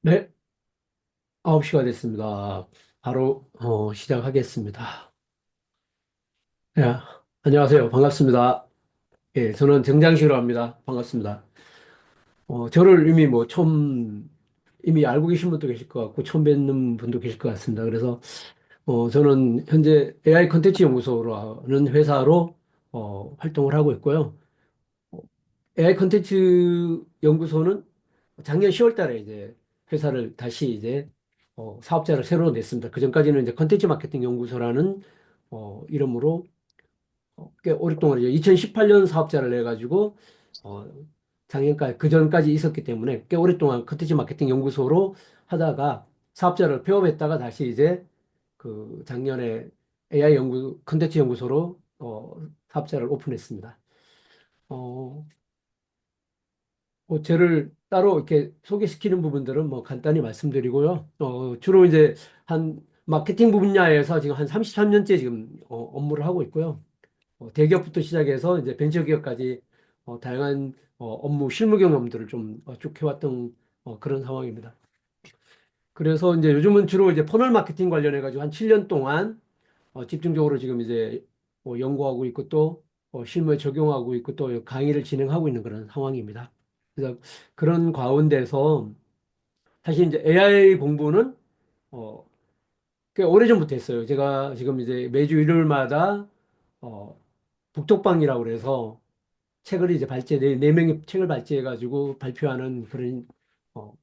네, 9시가 됐습니다. 바로 시작하겠습니다. 예, 안녕하세요. 반갑습니다. 예, 저는 정장식으로 합니다. 반갑습니다. 저를 이미 이미 알고 계신 분도 계실 것 같고, 처음 뵙는 분도 계실 것 같습니다. 그래서 저는 현재 AI 컨텐츠 연구소라는 회사로 활동을 하고 있고요. 어, AI 컨텐츠 연구소는 작년 10월 달에 이제 회사를 다시 이제 사업자를 새로 냈습니다. 그전까지는 이제 컨텐츠 마케팅 연구소라는 이름으로 꽤 오랫동안 이제 2018년 사업자를 내가지고 어, 작년까지 그전까지 있었기 때문에 꽤 오랫동안 컨텐츠 마케팅 연구소로 하다가 사업자를 폐업했다가 다시 이제 그 작년에 AI 컨텐츠 연구소로 사업자를 오픈했습니다. 어, 저를 따로 이렇게 소개시키는 부분들은 뭐 간단히 말씀드리고요. 주로 이제 한 마케팅 분야에서 지금 한 33년째 지금 업무를 하고 있고요. 대기업부터 시작해서 이제 벤처기업까지 다양한 업무 실무 경험들을 좀 쭉 해왔던 그런 상황입니다. 그래서 이제 요즘은 주로 이제 퍼널 마케팅 관련해 가지고 한 7년 동안 집중적으로 지금 이제 연구하고 있고 또 실무에 적용하고 있고 또 강의를 진행하고 있는 그런 상황입니다. 그래서 그런 가운데서 사실 이제 AI 공부는 어, 꽤 오래전부터 했어요. 제가 지금 이제 매주 일요일마다 어, 북톡방이라고 그래서 책을 이제 네 명이 책을 발제해가지고 발표하는 그런 어,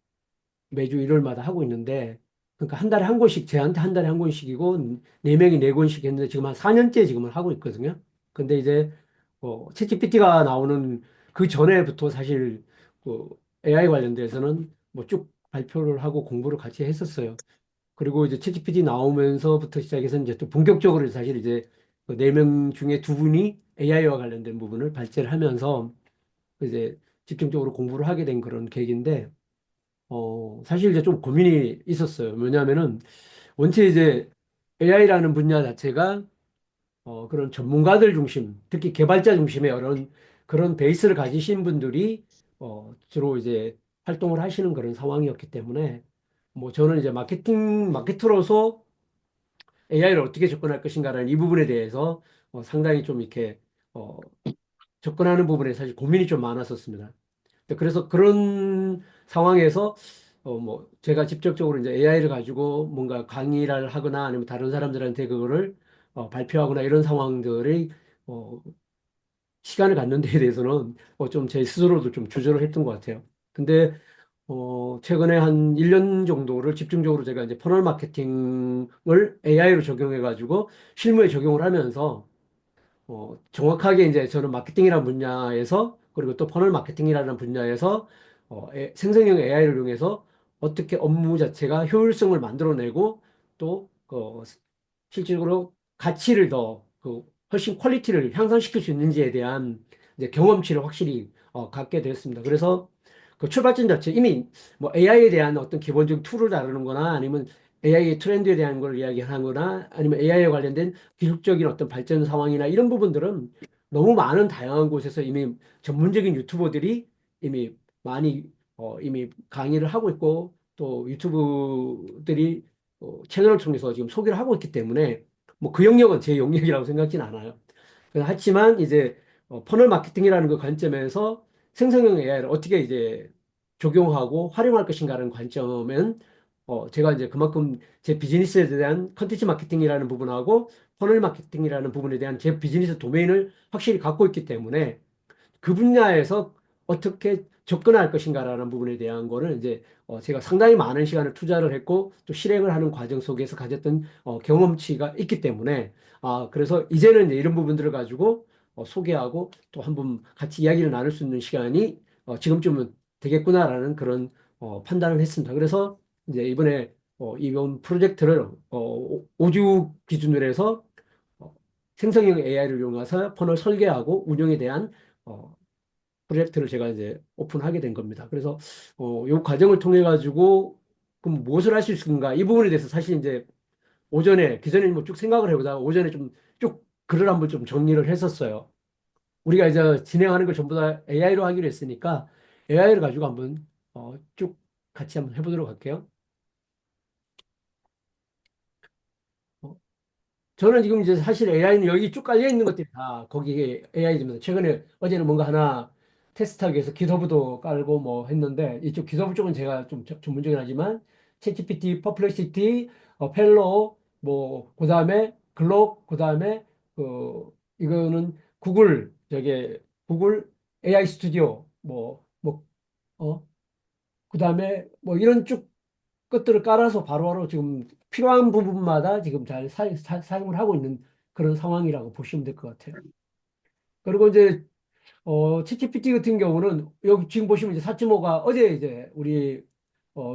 매주 일요일마다 하고 있는데, 그러니까 한 달에 한 권씩, 제한테 한 달에 한 권씩이고, 네 명이 네 권씩 했는데, 지금 한 4년째 지금은 하고 있거든요. 근데 이제, 챗GPT가 나오는 그 전에부터 사실, 그 AI 관련돼서는 뭐 쭉 발표를 하고 공부를 같이 했었어요. 그리고 이제 챗GPT 나오면서부터 시작해서 이제 또 본격적으로 사실 이제 그 네 명 중에 두 분이 AI와 관련된 부분을 발제를 하면서 이제 집중적으로 공부를 하게 된 그런 계기인데, 사실 이제 좀 고민이 있었어요. 왜냐하면은 원체 이제 AI라는 분야 자체가 그런 전문가들 중심, 특히 개발자 중심의 그런 베이스를 가지신 분들이 주로 이제 활동을 하시는 그런 상황이었기 때문에 뭐 저는 이제 마케터로서 AI를 어떻게 접근할 것인가라는 이 부분에 대해서 상당히 좀 이렇게 어, 접근하는 부분에 사실 고민이 좀 많았었습니다. 그래서 그런 상황에서 뭐 제가 직접적으로 이제 AI를 가지고 뭔가 강의를 하거나 아니면 다른 사람들한테 그거를 발표하거나 이런 상황들이 어, 시간을 갖는 데에 대해서는 좀 제 스스로도 좀 주저를 했던 것 같아요. 근데 최근에 한 1년 정도를 집중적으로 제가 이제 퍼널 마케팅을 AI로 적용해 가지고 실무에 적용을 하면서 정확하게 이제 저는 마케팅이라는 분야에서 그리고 또 퍼널 마케팅이라는 분야에서 생성형 AI를 이용해서 어떻게 업무 자체가 효율성을 만들어내고 또 실질적으로 가치를 훨씬 퀄리티를 향상시킬 수 있는지에 대한 이제 경험치를 확실히 갖게 되었습니다. 그래서 그 출발점 자체 이미 뭐 AI에 대한 어떤 기본적인 툴을 다루는 거나 아니면 AI의 트렌드에 대한 걸 이야기하는 거나 아니면 AI에 관련된 기술적인 어떤 발전 상황이나 이런 부분들은 너무 많은 다양한 곳에서 이미 전문적인 유튜버들이 이미 많이 이미 강의를 하고 있고 또 유튜브들이 채널을 통해서 지금 소개를 하고 있기 때문에 뭐 그 영역은 제 영역이라고 생각지는 않아요. 하지만 이제 퍼널 마케팅이라는 그 관점에서 생성형 AI를 어떻게 이제 적용하고 활용할 것인가라는 관점은 제가 이제 그만큼 제 비즈니스에 대한 컨텐츠 마케팅이라는 부분하고 퍼널 마케팅이라는 부분에 대한 제 비즈니스 도메인을 확실히 갖고 있기 때문에 그 분야에서 어떻게 접근할 것인가라는 부분에 대한 거는 이제 제가 상당히 많은 시간을 투자를 했고 또 실행을 하는 과정 속에서 가졌던 경험치가 있기 때문에 그래서 이제는 이제 이런 부분들을 가지고 소개하고 또 한번 같이 이야기를 나눌 수 있는 시간이 지금쯤은 되겠구나라는 그런 판단을 했습니다. 그래서 이제 이번 프로젝트를 5주 기준으로 해서 어, 생성형 AI를 이용해서 퍼널 설계하고 운영에 대한 어, 프로젝트를 제가 이제 오픈하게 된 겁니다. 그래서 이 과정을 통해 가지고 그럼 무엇을 할 수 있을까? 이 부분에 대해서 사실 이제 기존에 뭐 쭉 생각을 해보다가 오전에 좀 쭉 글을 한번 좀 정리를 했었어요. 우리가 이제 진행하는 걸 전부 다 AI로 하기로 했으니까 AI를 가지고 한번 쭉 같이 한번 해보도록 할게요. 어, 저는 지금 이제 사실 AI는 여기 쭉 깔려 있는 것들이 다 거기에 AI입니다. 최근에 어제는 뭔가 하나 테스트하기 위해서 기서부도 깔고 뭐 했는데 이쪽 기서부 쪽은 제가 좀 전문적이긴 하지만 챗GPT, 퍼플렉시티, 펠로우, 뭐 그다음에 글록, 그다음에 그 이거는 구글 저게 구글 AI 스튜디오 그다음에 뭐 이런 쭉 것들을 깔아서 바로바로 지금 필요한 부분마다 지금 잘 사용을 하고 있는 그런 상황이라고 보시면 될 것 같아요. 그리고 이제 챗GPT 같은 경우는 여기 지금 보시면 이제 4.5가 어제 이제 우리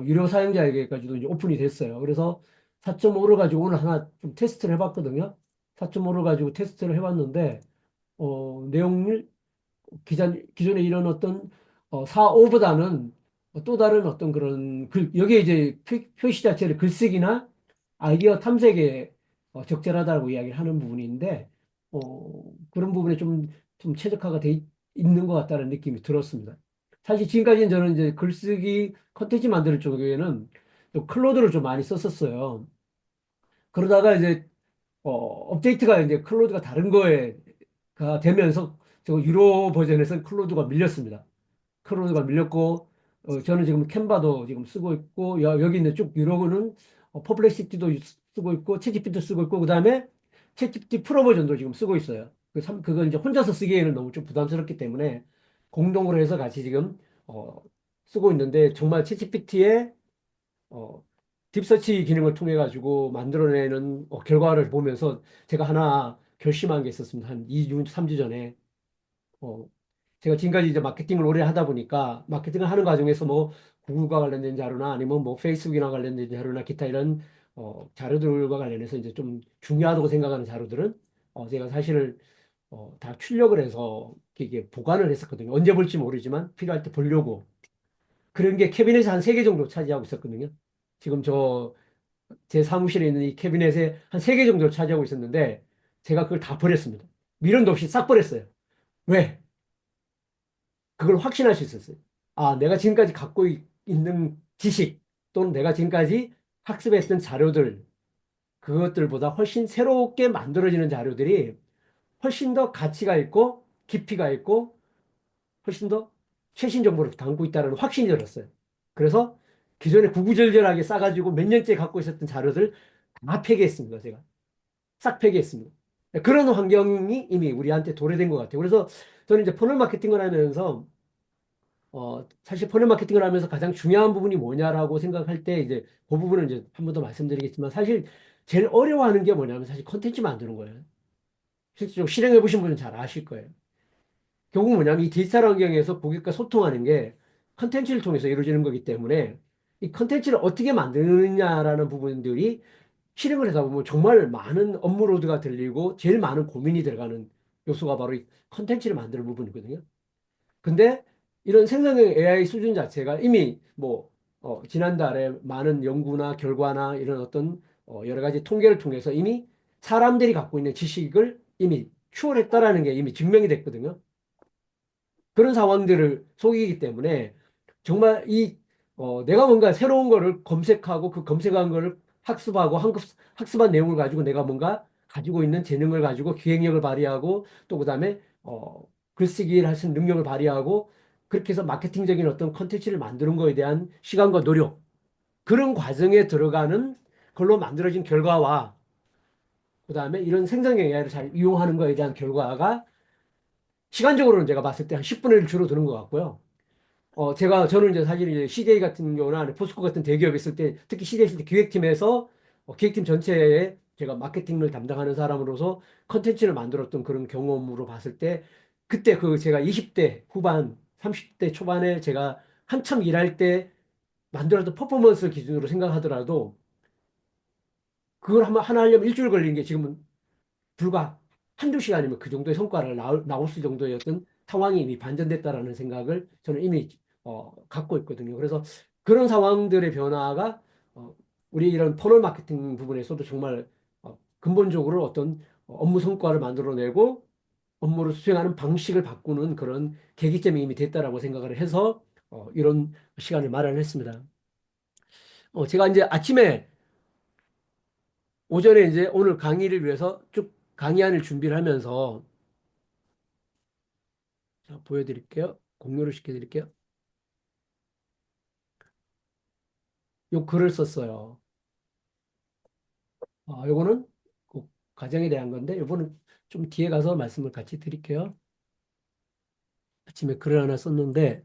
유료 사용자에게까지도 이제 오픈이 됐어요. 그래서 4.5를 가지고 오늘 하나 좀 테스트를 해봤거든요. 4.5를 가지고 테스트를 해봤는데 내용을 기존에 이런 어떤 4, 5보다는 또 다른 어떤 그런 여기에 이제 표시 자체를 글쓰기나 아이디어 탐색에 적절하다고 이야기를 하는 부분인데, 그런 부분에 좀 최적화가 있는 것 같다는 느낌이 들었습니다. 사실 지금까지는 저는 이제 글쓰기 컨텐츠 만드는 쪽에는 또 클로드를 좀 많이 썼었어요. 그러다가 이제 업데이트가 이제 클로드가 다른 거에가 되면서 저 유로 버전에서는 클로드가 밀렸습니다. 클로드가 밀렸고 저는 지금 캔바도 지금 쓰고 있고 여기 있는 쭉 유로는 퍼플렉시티도 쓰고 있고 챗GPT도 쓰고 있고 그다음에 챗GPT 프로 버전도 지금 쓰고 있어요. 그걸 이제 혼자서 쓰기에는 너무 좀 부담스럽기 때문에 공동으로 해서 같이 지금 어, 쓰고 있는데 정말 챗GPT의 어, 딥서치 기능을 통해 가지고 만들어내는 결과를 보면서 제가 하나 결심한 게 있었습니다. 한 2주, 3주 전에. 어, 제가 지금까지 이제 마케팅을 오래 하다 보니까 마케팅을 하는 과정에서 뭐 구글과 관련된 자료나 아니면 뭐 페이스북이나 관련된 자료나 기타 이런 자료들과 관련해서 이제 좀 중요하다고 생각하는 자료들은 제가 사실 다 출력을 해서 이게 보관을 했었거든요. 언제 볼지 모르지만 필요할 때 보려고. 그런 게 캐비넷에 한 3개 정도 차지하고 있었거든요. 지금 제 사무실에 있는 이 캐비넷에 한 3개 정도 차지하고 있었는데 제가 그걸 다 버렸습니다. 미련도 없이 싹 버렸어요. 왜? 그걸 확신할 수 있었어요. 아, 내가 지금까지 갖고 있는 지식 또는 내가 지금까지 학습했던 자료들, 그것들보다 훨씬 새롭게 만들어지는 자료들이 훨씬 더 가치가 있고 깊이가 있고 훨씬 더 최신 정보를 담고 있다는 확신이 들었어요. 그래서 기존에 구구절절하게 싸가지고 몇 년째 갖고 있었던 자료들 다 폐기했습니다, 제가. 싹 폐기했습니다. 그런 환경이 이미 우리한테 도래된 것 같아요. 그래서 저는 이제 퍼널 마케팅을 하면서 사실 퍼널 마케팅을 하면서 가장 중요한 부분이 뭐냐라고 생각할 때 이제 그 부분은 이제 한 번 더 말씀드리겠지만 사실 제일 어려워하는 게 뭐냐면 사실 컨텐츠 만드는 거예요. 실제로 실행해 보신 분은 잘 아실 거예요. 결국 뭐냐면 이 디지털 환경에서 고객과 소통하는 게 컨텐츠를 통해서 이루어지는 거기 때문에 이 컨텐츠를 어떻게 만드느냐라는 부분들이 실행을 하다 보면 정말 많은 업무로드가 들리고 제일 많은 고민이 들어가는 요소가 바로 이 컨텐츠를 만드는 부분이거든요. 근데 이런 생성형 AI 수준 자체가 이미 지난달에 많은 연구나 결과나 이런 어떤 여러 가지 통계를 통해서 이미 사람들이 갖고 있는 지식을 이미 추월했다라는 게 이미 증명이 됐거든요. 그런 상황들을 속이기 때문에 정말 내가 뭔가 새로운 거를 검색하고 그 검색한 거를 학습하고 학습한 내용을 가지고 내가 뭔가 가지고 있는 재능을 가지고 기획력을 발휘하고 또 그다음에 글쓰기를 할 수 있는 능력을 발휘하고 그렇게 해서 마케팅적인 어떤 컨텐츠를 만드는 거에 대한 시간과 노력 그런 과정에 들어가는 걸로 만들어진 결과와 그다음에 이런 생성형 AI를 잘 이용하는 거에 대한 결과가 시간적으로는 제가 봤을 때 한 10분의 1 줄어드는 것 같고요. 저는 이제 사실 이제 CJ 같은 경우나 포스코 같은 대기업에 있을 때, 특히 CJ 있을 때 기획팀에서, 기획팀 전체에 제가 마케팅을 담당하는 사람으로서 컨텐츠를 만들었던 그런 경험으로 봤을 때, 그때 제가 20대 후반, 30대 초반에 제가 한참 일할 때 만들었던 퍼포먼스 기준으로 생각하더라도, 그걸 하나 하려면 일주일 걸리는 게 지금은 불과 한두 시간이면 그 정도의 성과를 나올 수 정도의 어떤 상황이 이미 반전됐다라는 생각을 저는 이미 갖고 있거든요. 그래서 그런 상황들의 변화가 우리 이런 퍼널 마케팅 부분에서도 정말 근본적으로 어떤 업무 성과를 만들어내고 업무를 수행하는 방식을 바꾸는 그런 계기점이 이미 됐다라고 생각을 해서 이런 시간을 마련했습니다. 제가 이제 아침에 오전에 이제 오늘 강의를 위해서 쭉 강의안을 준비를 하면서 자, 보여드릴게요. 공유를 시켜드릴게요. 요 글을 썼어요. 요거는 그 과정에 대한 건데, 요거는 좀 뒤에 가서 말씀을 같이 드릴게요. 아침에 글을 하나 썼는데,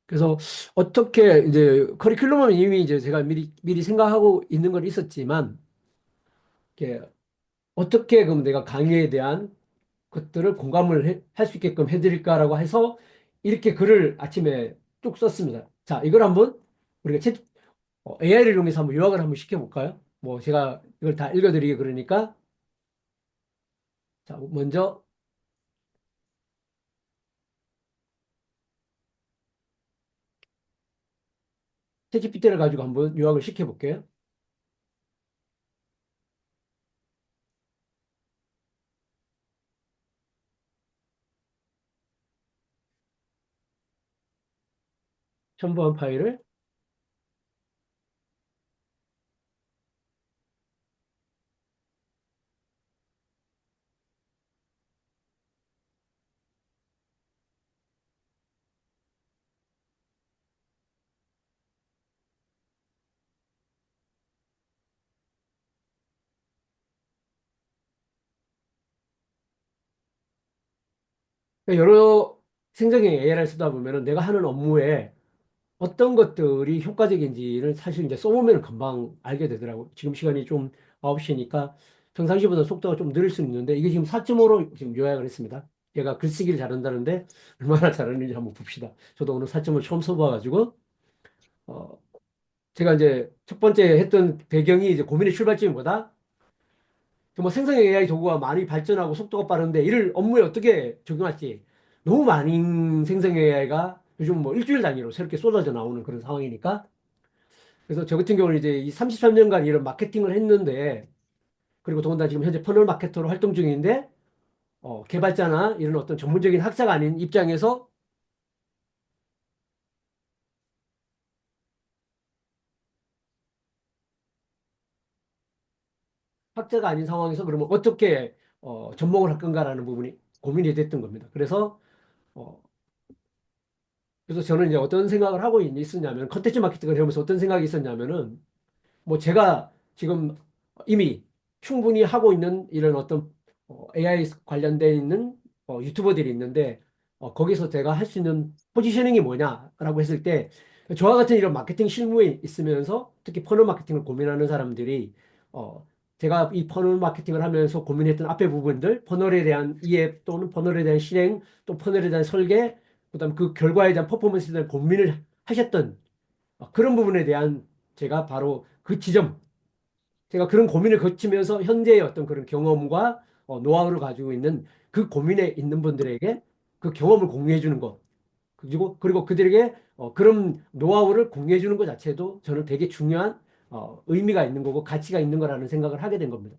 그래서 어떻게 이제 커리큘럼은 이미 이제 제가 미리 생각하고 있는 건 있었지만, 이게 어떻게 그럼 내가 강의에 대한 것들을 공감을 할 수 있게끔 해드릴까라고 해서 이렇게 글을 아침에 쭉 썼습니다. 자, 이걸 한번 우리가 AI를 이용해서 한번 요약을 한번 시켜볼까요? 뭐 제가 이걸 다 읽어드리게 그러니까 자, 먼저 챗GPT를 가지고 한번 요약을 시켜볼게요. 첨부한 파일을 그러니까 여러 생성형 AI를 쓰다 보면은 내가 하는 업무에 어떤 것들이 효과적인지를 사실 이제 써보면 금방 알게 되더라고요. 지금 시간이 좀 9시니까 평상시보다 속도가 좀 느릴 수는 있는데 이게 지금 4.5로 지금 요약을 했습니다. 얘가 글쓰기를 잘한다는데 얼마나 잘하는지 한번 봅시다. 저도 오늘 4.5 처음 써봐가지고 어, 제가 이제 첫 번째 했던 배경이 이제 고민의 출발점이 뭐다? 정말 생성형 AI 도구가 많이 발전하고 속도가 빠른데 이를 업무에 어떻게 적용할지 너무 많은 생성형 AI가 요즘 뭐 일주일 단위로 새롭게 쏟아져 나오는 그런 상황이니까 그래서 저 같은 경우는 이제 이 33년간 이런 마케팅을 했는데 그리고 더군다나 지금 현재 퍼널 마케터로 활동 중인데 개발자나 이런 어떤 전문적인 학자가 아닌 입장에서 학자가 아닌 상황에서 그러면 어떻게 접목을 할 건가라는 부분이 고민이 됐던 겁니다. 어, 그래서 저는 이제 어떤 생각을 하고 있었냐면 컨텐츠 마케팅을 해오면서 어떤 생각이 있었냐면은 뭐 제가 지금 이미 충분히 하고 있는 이런 어떤 AI 관련돼 있는 유튜버들이 있는데 거기서 제가 할 수 있는 포지셔닝이 뭐냐라고 했을 때 저와 같은 이런 마케팅 실무에 있으면서 특히 퍼널 마케팅을 고민하는 사람들이 어, 제가 이 퍼널 마케팅을 하면서 고민했던 앞에 부분들 퍼널에 대한 이해 또는 퍼널에 대한 실행 또 퍼널에 대한 설계 그다음 그 결과에 대한 퍼포먼스에 대한 고민을 하셨던 그런 부분에 대한 제가 바로 그 지점, 제가 그런 고민을 거치면서 현재의 어떤 그런 경험과 노하우를 가지고 있는 그 고민에 있는 분들에게 그 경험을 공유해 주는 것. 그리고 그들에게 그런 노하우를 공유해 주는 것 자체도 저는 되게 중요한 의미가 있는 거고 가치가 있는 거라는 생각을 하게 된 겁니다.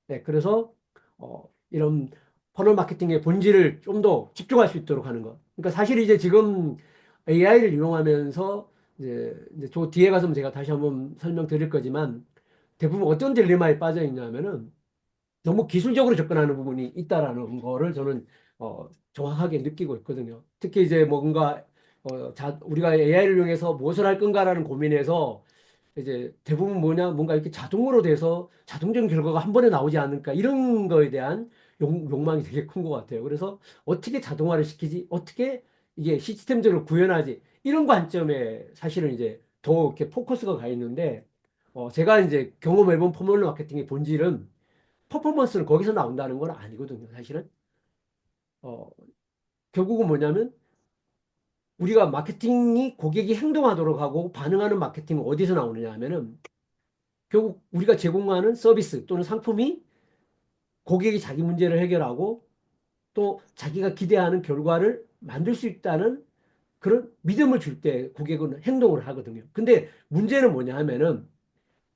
네, 그래서 이런 퍼널 마케팅의 본질을 좀 더 집중할 수 있도록 하는 것. 그러니까 사실 이제 지금 AI를 이용하면서 이제 저 뒤에 가서 제가 다시 한번 설명드릴 거지만 대부분 어떤 딜레마에 빠져 있냐면은 너무 기술적으로 접근하는 부분이 있다라는 거를 저는 정확하게 느끼고 있거든요. 특히 이제 뭔가 우리가 AI를 이용해서 무엇을 할 건가라는 고민에서 이제 대부분 뭐냐 뭔가 이렇게 자동으로 돼서 자동적인 결과가 한 번에 나오지 않을까 이런 거에 대한 욕망이 되게 큰 것 같아요. 그래서 어떻게 자동화를 시키지 어떻게 이게 시스템적으로 구현하지 이런 관점에 사실은 이제 더 이렇게 포커스가 가 있는데 제가 이제 경험해본 포멀러 마케팅의 본질은 퍼포먼스는 거기서 나온다는 건 아니거든요. 사실은 어, 결국은 뭐냐면 우리가 마케팅이 고객이 행동하도록 하고 반응하는 마케팅은 어디서 나오느냐 하면은 결국 우리가 제공하는 서비스 또는 상품이 고객이 자기 문제를 해결하고 또 자기가 기대하는 결과를 만들 수 있다는 그런 믿음을 줄 때 고객은 행동을 하거든요. 근데 문제는 뭐냐 하면은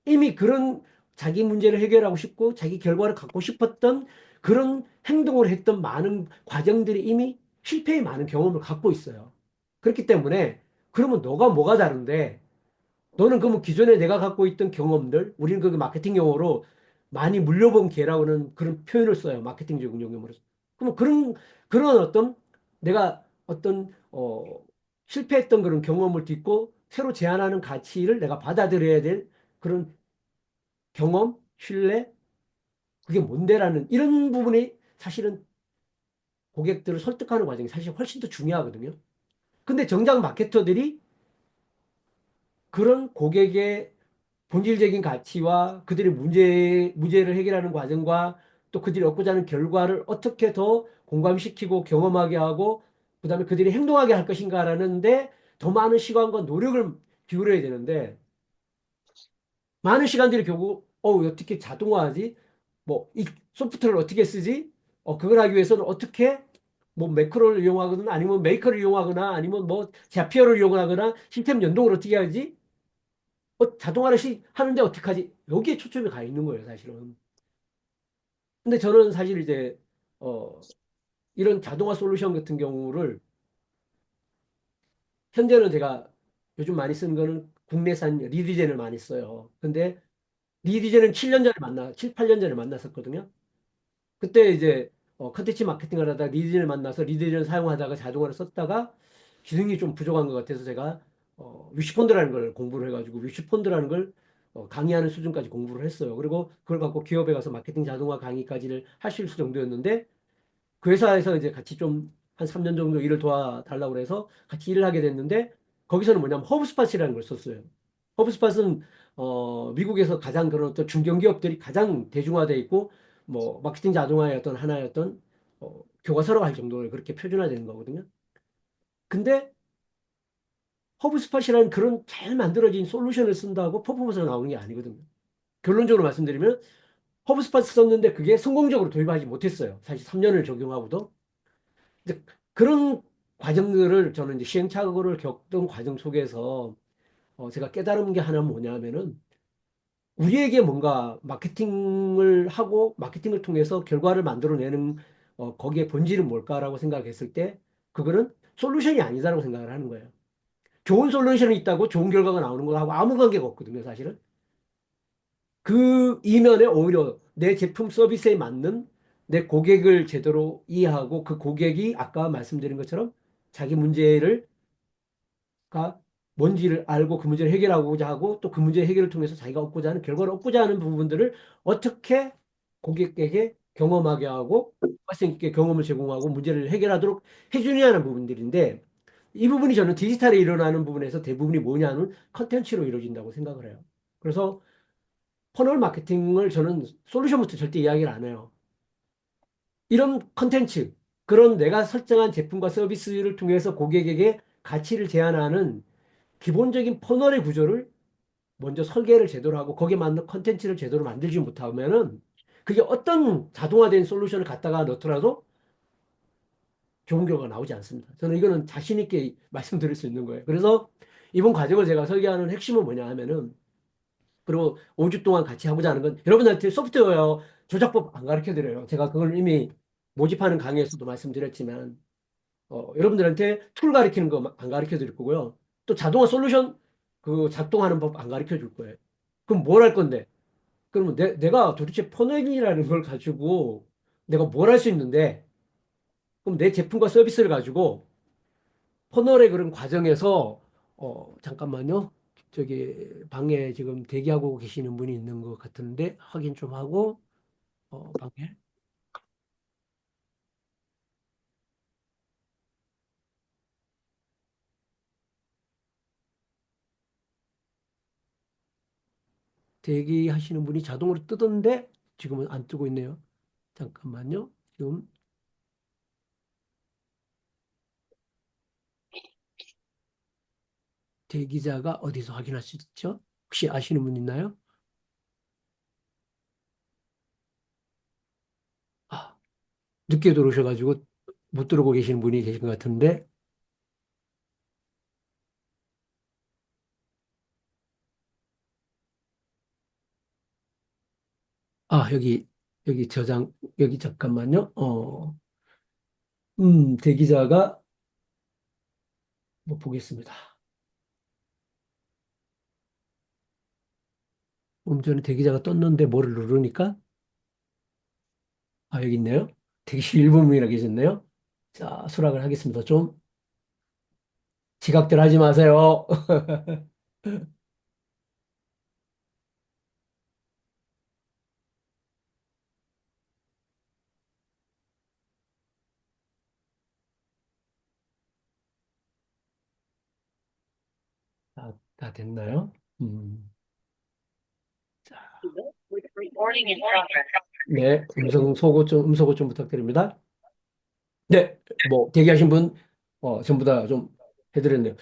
이미 그런 자기 문제를 해결하고 싶고 자기 결과를 갖고 싶었던 그런 행동을 했던 많은 과정들이 이미 실패의 많은 경험을 갖고 있어요. 그렇기 때문에 그러면 너가 뭐가 다른데 너는 그러면 기존에 내가 갖고 있던 경험들, 우리는 그 마케팅 용어로 많이 물려본 개라고는 그런 표현을 써요. 마케팅적인 용어로. 그러면 그런 어떤 내가 어떤, 실패했던 그런 경험을 딛고 새로 제안하는 가치를 내가 받아들여야 될 그런 경험, 신뢰, 그게 뭔데라는 이런 부분이 사실은 고객들을 설득하는 과정이 사실 훨씬 더 중요하거든요. 근데 정작 마케터들이 그런 고객의 본질적인 가치와 그들의 문제를 해결하는 과정과 또 그들이 얻고자 하는 결과를 어떻게 더 공감시키고 경험하게 하고 그다음에 그들이 행동하게 할 것인가라는데 더 많은 시간과 노력을 기울여야 되는데 많은 시간들이 결국 어떻게 자동화하지? 뭐 이 소프트웨어를 어떻게 쓰지? 그걸 하기 위해서는 어떻게 뭐 매크로를 이용하거나 아니면 메이커를 이용하거나 아니면 뭐 자피어를 이용하거나 시스템 연동을 어떻게 하지? 자동화를 하는데 어떻게 하지? 여기에 초점이 가 있는 거예요, 사실은. 근데 저는 사실 이제 어 이런 자동화 솔루션 같은 경우를 현재는 제가 요즘 많이 쓰는 거는 국내산 리디젠을 많이 써요. 근데 리디젠은 7, 8년 전에 만났었거든요. 그때 이제 컨텐츠 마케팅을 하다가 리드진을 만나서 리드진을 사용하다가 자동화를 썼다가 기능이 좀 부족한 것 같아서 제가 위시폰드라는 걸 공부를 해가지고 위시폰드라는 걸 강의하는 수준까지 공부를 했어요. 그리고 그걸 갖고 기업에 가서 마케팅 자동화 강의까지를 할 수 있을 정도였는데 그 회사에서 이제 같이 좀 한 3년 정도 일을 도와달라고 그래서 같이 일을 하게 됐는데 거기서는 뭐냐면 허브스팟이라는 걸 썼어요. 허브스팟은 미국에서 가장 그런 어떤 중견기업들이 가장 대중화돼 있고 뭐 마케팅 자동화의 어떤 하나의 어떤 교과서로 할 정도로 그렇게 표준화되는 거거든요. 근데 허브스팟이라는 그런 잘 만들어진 솔루션을 쓴다고 퍼포먼스가 나오는 게 아니거든요. 결론적으로 말씀드리면 허브스팟 썼는데 그게 성공적으로 도입하지 못했어요. 사실 3년을 적용하고도. 이제 그런 과정들을 저는 이제 시행착오를 겪던 과정 속에서 제가 깨달은 게 하나 뭐냐면은 우리에게 뭔가 마케팅을 하고 마케팅을 통해서 결과를 만들어내는 거기에 본질은 뭘까라고 생각했을 때 그거는 솔루션이 아니다라고 생각을 하는 거예요. 좋은 솔루션이 있다고 좋은 결과가 나오는 거하고 아무 관계가 없거든요, 사실은. 그 이면에 오히려 내 제품 서비스에 맞는 내 고객을 제대로 이해하고 그 고객이 아까 말씀드린 것처럼 자기 문제를 가 뭔지를 알고 그 문제를 해결하고자 하고 또 그 문제 해결을 통해서 자기가 얻고자 하는 결과를 얻고자 하는 부분들을 어떻게 고객에게 경험하게 하고 발생 있게 경험을 제공하고 문제를 해결하도록 해주냐는 부분들인데 이 부분이 저는 디지털에 일어나는 부분에서 대부분이 뭐냐는 컨텐츠로 이루어진다고 생각을 해요. 그래서 퍼널 마케팅을 저는 솔루션부터 절대 이야기를 안 해요. 이런 컨텐츠, 그런 내가 설정한 제품과 서비스를 통해서 고객에게 가치를 제안하는 기본적인 퍼널의 구조를 먼저 설계를 제대로 하고 거기에 맞는 컨텐츠를 제대로 만들지 못하면은 그게 어떤 자동화된 솔루션을 갖다가 넣더라도 좋은 결과가 나오지 않습니다. 저는 이거는 자신 있게 말씀드릴 수 있는 거예요. 그래서 이번 과정을 제가 설계하는 핵심은 뭐냐 하면은 그리고 5주 동안 같이 하고자 하는 건 여러분한테 소프트웨어 조작법 안 가르쳐 드려요. 제가 그걸 이미 모집하는 강의에서도 말씀드렸지만 여러분들한테 툴 가르치는 거 안 가르쳐 드릴 거고요. 또 자동화 솔루션 그 작동하는 법 안 가르쳐 줄 거예요. 그럼 뭘 할 건데? 그러면 내가 도대체 퍼널이라는 걸 가지고 내가 뭘 할 수 있는데 그럼 내 제품과 서비스를 가지고 퍼널의 그런 과정에서 잠깐만요. 저기 방에 지금 대기하고 계시는 분이 있는 것 같은데 확인 좀 하고 방에 대기하시는 분이 자동으로 뜨던데 지금은 안 뜨고 있네요. 잠깐만요. 지금 대기자가 어디서 확인할 수 있죠? 혹시 아시는 분 있나요? 아, 늦게 들어오셔가지고 못 들어오고 계시는 분이 계신 것 같은데, 여기 저장, 여기 잠깐만요. 대기자가 뭐 보겠습니다. 좀 전에 대기자가 떴는데 뭐를 누르니까, 아, 여기 있네요. 대기실 일부분이라 계셨네요. 자, 수락을 하겠습니다. 좀 지각들 하지 마세요. 다 됐나요? 자, Recording in progress. 네, 음소거 좀 부탁드립니다. 네, 뭐, 대기하신 분, 전부 다 좀 해드렸네요.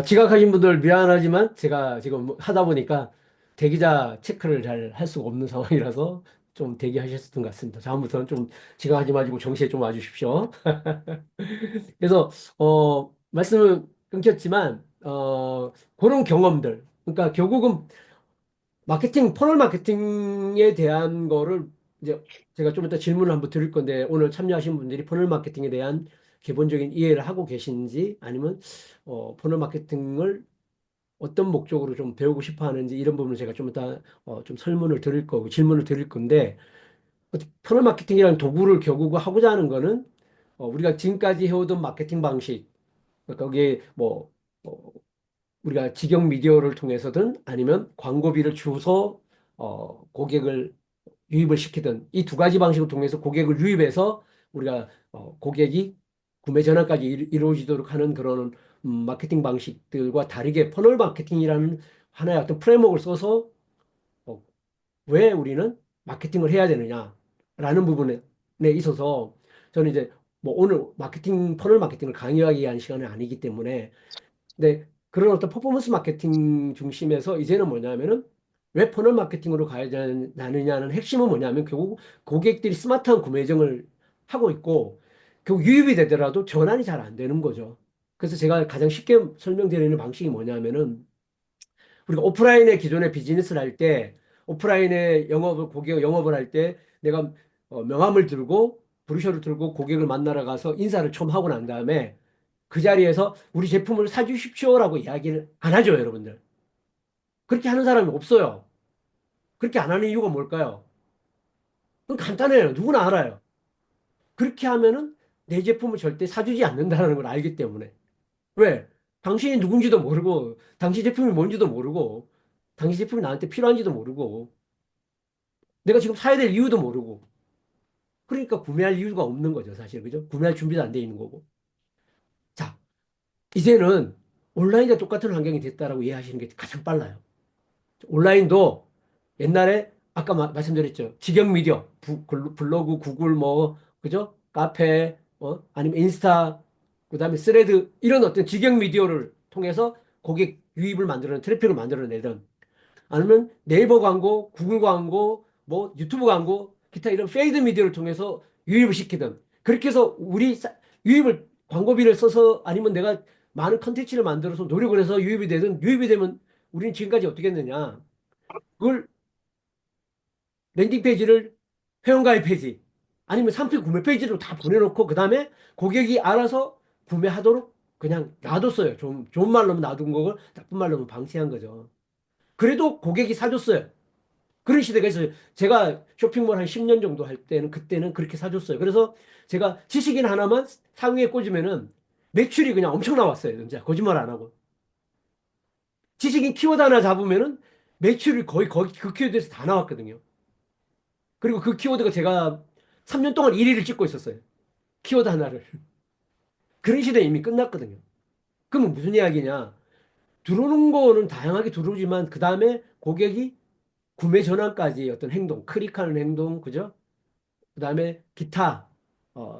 지각하신 분들 미안하지만 제가 지금 뭐 하다 보니까 대기자 체크를 잘 할 수가 없는 상황이라서 좀 대기하셨던 것 같습니다. 다음부터는 좀 지각하지 마시고 정시에 좀 와주십시오. 그래서, 말씀을 끊겼지만, 그런 경험들. 그러니까 결국은 퍼널 마케팅에 대한 거를 이제 제가 좀 이따 질문을 한번 드릴 건데 오늘 참여하신 분들이 퍼널 마케팅에 대한 기본적인 이해를 하고 계신지 아니면 퍼널 마케팅을 어떤 목적으로 좀 배우고 싶어 하는지 이런 부분을 제가 좀 이따 좀 설문을 드릴 거고 질문을 드릴 건데 퍼널 마케팅이라는 도구를 결국 하고자 하는 거는 우리가 지금까지 해오던 마케팅 방식 그러니까 거기에 뭐 어, 우리가 직영 미디어를 통해서든 아니면 광고비를 주서 고객을 유입을 시키든 이 두 가지 방식을 통해서 고객을 유입해서 우리가 고객이 구매 전환까지 이루어지도록 하는 그런 마케팅 방식들과 다르게 퍼널 마케팅이라는 하나의 어떤 프레임워크를 써서 어, 왜 우리는 마케팅을 해야 되느냐라는 부분에 있어서 저는 이제 뭐 오늘 퍼널 마케팅을 강의하기 위한 시간은 아니기 때문에 네, 그런 어떤 퍼포먼스 마케팅 중심에서 이제는 뭐냐면은 왜 퍼널 마케팅으로 가야 되느냐는 핵심은 뭐냐면 결국 고객들이 스마트한 구매정을 하고 있고 결국 유입이 되더라도 전환이 잘 안 되는 거죠. 그래서 제가 가장 쉽게 설명드리는 방식이 뭐냐면은 우리가 오프라인의 기존의 비즈니스를 할 때 오프라인의 고객 영업을 할 때 내가 명함을 들고 브로셔를 들고 고객을 만나러 가서 인사를 처음 하고 난 다음에 그 자리에서 우리 제품을 사주십시오라고 이야기를 안 하죠, 여러분들. 그렇게 하는 사람이 없어요. 그렇게 안 하는 이유가 뭘까요? 그건 간단해요. 누구나 알아요. 그렇게 하면은 내 제품을 절대 사주지 않는다는 걸 알기 때문에. 왜? 당신이 누군지도 모르고, 당신 제품이 뭔지도 모르고, 당신 제품이 나한테 필요한지도 모르고, 내가 지금 사야 될 이유도 모르고. 그러니까 구매할 이유가 없는 거죠, 사실. 그죠? 구매할 준비도 안 돼 있는 거고. 자, 이제는 온라인과 똑같은 환경이 됐다라고 이해하시는 게 가장 빨라요. 온라인도 옛날에 아까 말씀드렸죠. 직영 미디어, 블로그, 구글 뭐, 그죠? 카페, 아니면 인스타, 그다음에 스레드 이런 어떤 직영 미디어를 통해서 고객 유입을 만들어낸 트래픽을 만들어내던 아니면 네이버 광고, 구글 광고, 뭐 유튜브 광고, 기타 이런 페이드 미디어를 통해서 유입을 시키든 그렇게 해서 유입을 광고비를 써서 아니면 내가 많은 컨텐츠를 만들어서 노력을 해서 유입이 되든 유입이 되면 우리는 지금까지 어떻게 했느냐? 그걸 랜딩 페이지를 회원가입 페이지 아니면 상품 구매 페이지로 다 보내놓고 그 다음에 고객이 알아서 구매하도록 그냥 놔뒀어요. 좀 좋은 말로 하면 놔둔 거를 나쁜 말로 하면 방치한 거죠. 그래도 고객이 사줬어요. 그런 시대가 있어요. 제가 쇼핑몰 한 10년 정도 할 때는 그때는 그렇게 사줬어요. 그래서 제가 지식인 하나만 상위에 꽂으면은 매출이 그냥 엄청 나왔어요. 진짜 거짓말 안 하고. 지식인 키워드 하나 잡으면은 매출이 거의 그 키워드에서 다 나왔거든요. 그리고 그 키워드가 제가 3년 동안 1위를 찍고 있었어요. 키워드 하나를. 그런 시대 이미 끝났거든요. 그러면 무슨 이야기냐? 들어오는 거는 다양하게 들어오지만 그 다음에 고객이 구매 전환까지 어떤 행동, 클릭하는 행동, 그죠? 그 다음에 기타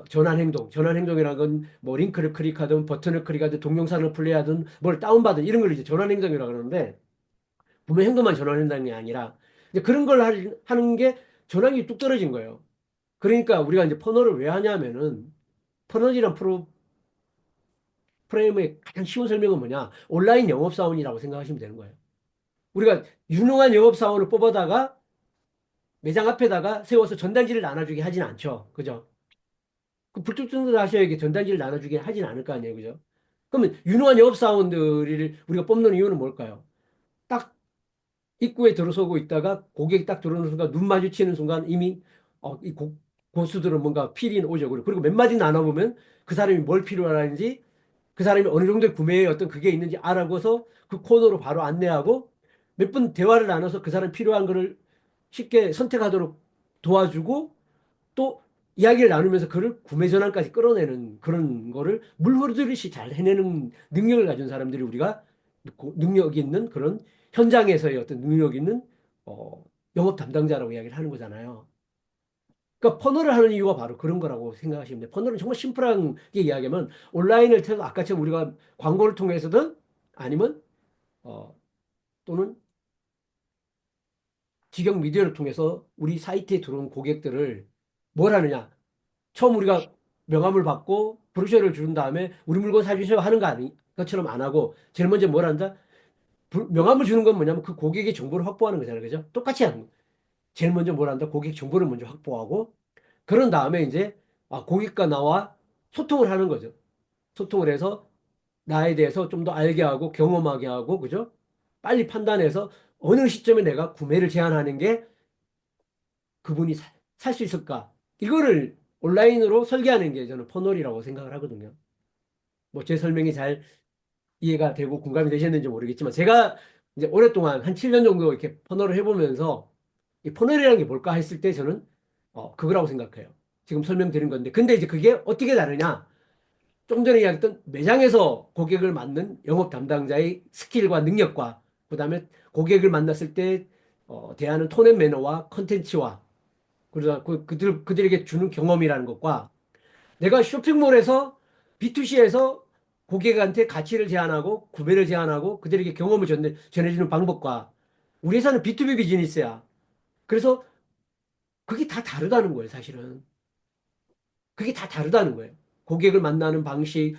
전환 행동이라는 건 뭐 링크를 클릭하든 버튼을 클릭하든 동영상을 플레이하든 뭘 다운받든 이런 걸 이제 전환 행동이라고 그러는데 구매 행동만 전환한다는 게 아니라 이제 그런 걸 하는 게 전환이 뚝 떨어진 거예요. 그러니까 우리가 이제 퍼널을 왜 하냐면은 퍼널이란 프레임의 가장 쉬운 설명은 뭐냐? 온라인 영업사원이라고 생각하시면 되는 거예요. 우리가 유능한 영업사원을 뽑아다가 매장 앞에다가 세워서 전단지를 나눠주게 하진 않죠. 그죠? 그 불특정도 하셔야 전단지를 나눠주게 하진 않을 거 아니에요. 그죠? 그러면 유능한 영업사원들을 우리가 뽑는 이유는 뭘까요? 딱 입구에 들어서고 있다가 고객이 딱 들어오는 순간 눈 마주치는 순간 이미 고수들은 뭔가 필이 오죠. 그리고 몇 마디 나눠보면 그 사람이 뭘 필요로 하는지 그 사람이 어느 정도의 구매의 어떤 그게 있는지 알아보서 그 코너로 바로 안내하고 몇 분 대화를 나눠서 그 사람 필요한 거를 쉽게 선택하도록 도와주고 또 이야기를 나누면서 그를 구매 전환까지 끌어내는 그런 거를 물 흐르듯이 잘 해내는 능력을 가진 사람들이 우리가 능력 있는 그런 현장에서의 어떤 능력 있는 어, 영업 담당자라고 이야기를 하는 거잖아요. 그러니까 퍼널을 하는 이유가 바로 그런 거라고 생각하시면 돼요. 퍼널은 정말 심플하게 이야기하면 온라인을 통해서 아까처럼 우리가 광고를 통해서든 아니면 어, 또는 직영 미디어를 통해서 우리 사이트에 들어온 고객들을 뭘 하느냐. 처음 우리가 명함을 받고 브로셔를 준 다음에 우리 물건 사주세요 하는 거 아니, 것처럼 안 하고 제일 먼저 뭘 한다? 명함을 주는 건 뭐냐면 그 고객의 정보를 확보하는 거잖아요. 그죠? 똑같이 하는 거. 제일 먼저 뭘 한다? 고객 정보를 먼저 확보하고 그런 다음에 이제 고객과 나와 소통을 하는 거죠. 소통을 해서 나에 대해서 좀 더 알게 하고 경험하게 하고 그죠? 빨리 판단해서 어느 시점에 내가 구매를 제안하는 게 그분이 살 수 있을까? 이거를 온라인으로 설계하는 게 저는 퍼널이라고 생각을 하거든요. 뭐 제 설명이 잘 이해가 되고 공감이 되셨는지 모르겠지만 제가 이제 오랫동안 한 7년 정도 이렇게 퍼널을 해보면서 이 퍼널이라는 게 뭘까 했을 때 저는 그거라고 생각해요. 지금 설명드린 건데 근데 이제 그게 어떻게 다르냐? 좀 전에 이야기했던 매장에서 고객을 만난 영업 담당자의 스킬과 능력과 그다음에 고객을 만났을 때 대하는 톤앤 매너와 컨텐츠와 그러다 그들에게 주는 경험이라는 것과 내가 쇼핑몰에서 B2C에서 고객한테 가치를 제안하고 구매를 제안하고 그들에게 경험을 전해주는 방법과 우리 회사는 B2B 비즈니스야. 그래서 그게 다 다르다는 거예요, 사실은. 그게 다 다르다는 거예요. 고객을 만나는 방식,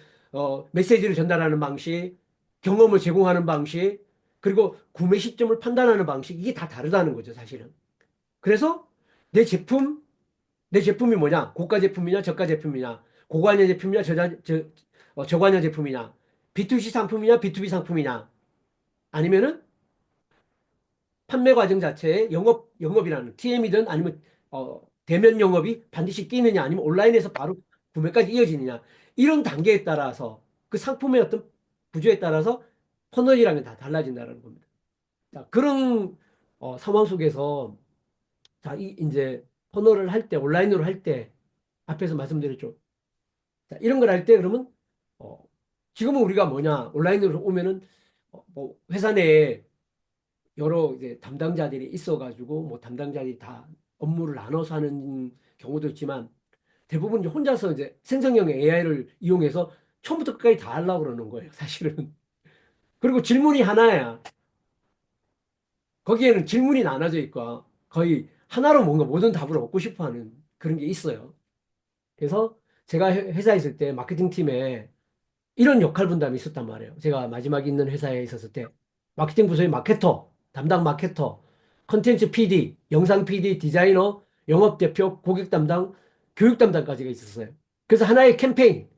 메시지를 전달하는 방식, 경험을 제공하는 방식, 그리고 구매 시점을 판단하는 방식, 이게 다 다르다는 거죠, 사실은. 그래서 내 제품, 내 제품이 뭐냐? 고가 제품이냐, 저가 제품이냐, 고관여 제품이냐, 저관여 제품이냐, B2C 상품이냐, B2B 상품이냐, 아니면은 판매 과정 자체에 영업이라는 TM이든 아니면 대면 영업이 반드시 끼느냐, 아니면 온라인에서 바로 구매까지 이어지느냐, 이런 단계에 따라서 그 상품의 어떤 구조에 따라서 퍼널이라는 게 다 달라진다는 겁니다. 자, 그런 상황 속에서 자, 이제 퍼널을 할 때, 온라인으로 할 때, 앞에서 말씀드렸죠. 자, 이런 걸 할 때 그러면 어, 지금은 우리가 뭐냐 온라인으로 오면은 뭐 회사 내에 여러 이제 담당자들이 있어가지고 뭐 담당자들이 다 업무를 나눠서 하는 경우도 있지만 대부분 이제 혼자서 이제 생성형 AI를 이용해서 처음부터 끝까지 다 하려고 그러는 거예요, 사실은. 그리고 질문이 하나야. 거기에는 질문이 나눠져 있고 거의 하나로 뭔가 모든 답을 얻고 싶어 하는 그런 게 있어요. 그래서 제가 회사에 있을 때 마케팅 팀에 이런 역할 분담이 있었단 말이에요. 제가 마지막에 있는 회사에 있었을 때 마케팅 부서의 마케터, 담당 마케터, 컨텐츠 PD, 영상 PD, 디자이너, 영업 대표, 고객 담당, 교육 담당까지가 있었어요. 그래서 하나의 캠페인,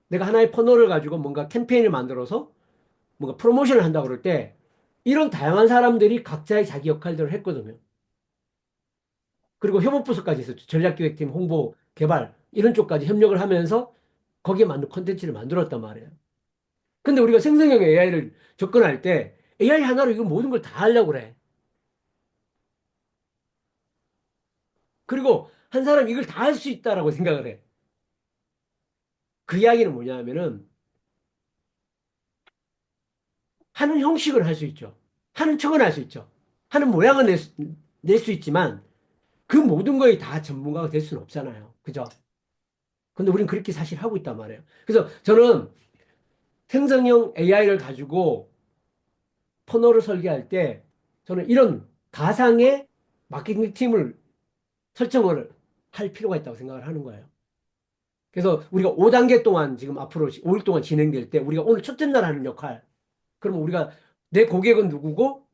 내가 하나의 퍼널을 가지고 뭔가 캠페인을 만들어서 뭔가 프로모션을 한다고 그럴 때 이런 다양한 사람들이 각자의 자기 역할들을 했거든요. 그리고 협업부서까지 있었죠. 전략기획팀, 홍보, 개발 이런 쪽까지 협력을 하면서 거기에 맞는 컨텐츠를 만들었단 말이에요. 근데 우리가 생성형 AI를 접근할 때 AI 하나로 이거 모든 걸 다 하려고 그래. 그리고 한 사람이 이걸 다 할 수 있다라고 생각을 해. 그 이야기는 뭐냐 하면은 하는 형식을 할 수 있죠. 하는 척은 할 수 있죠. 하는 모양은 낼 수 있지만 그 모든 거에 다 전문가가 될 수는 없잖아요. 그죠? 근데 우리는 그렇게 사실 하고 있단 말이에요. 그래서 저는 생성형 AI를 가지고 터널을 설계할 때 저는 이런 가상의 마케팅 팀을 설정을 할 필요가 있다고 생각을 하는 거예요. 그래서 우리가 5단계 동안 지금 앞으로 5일 동안 진행될 때 우리가 오늘 첫째 날 하는 역할. 그러면 우리가 내 고객은 누구고,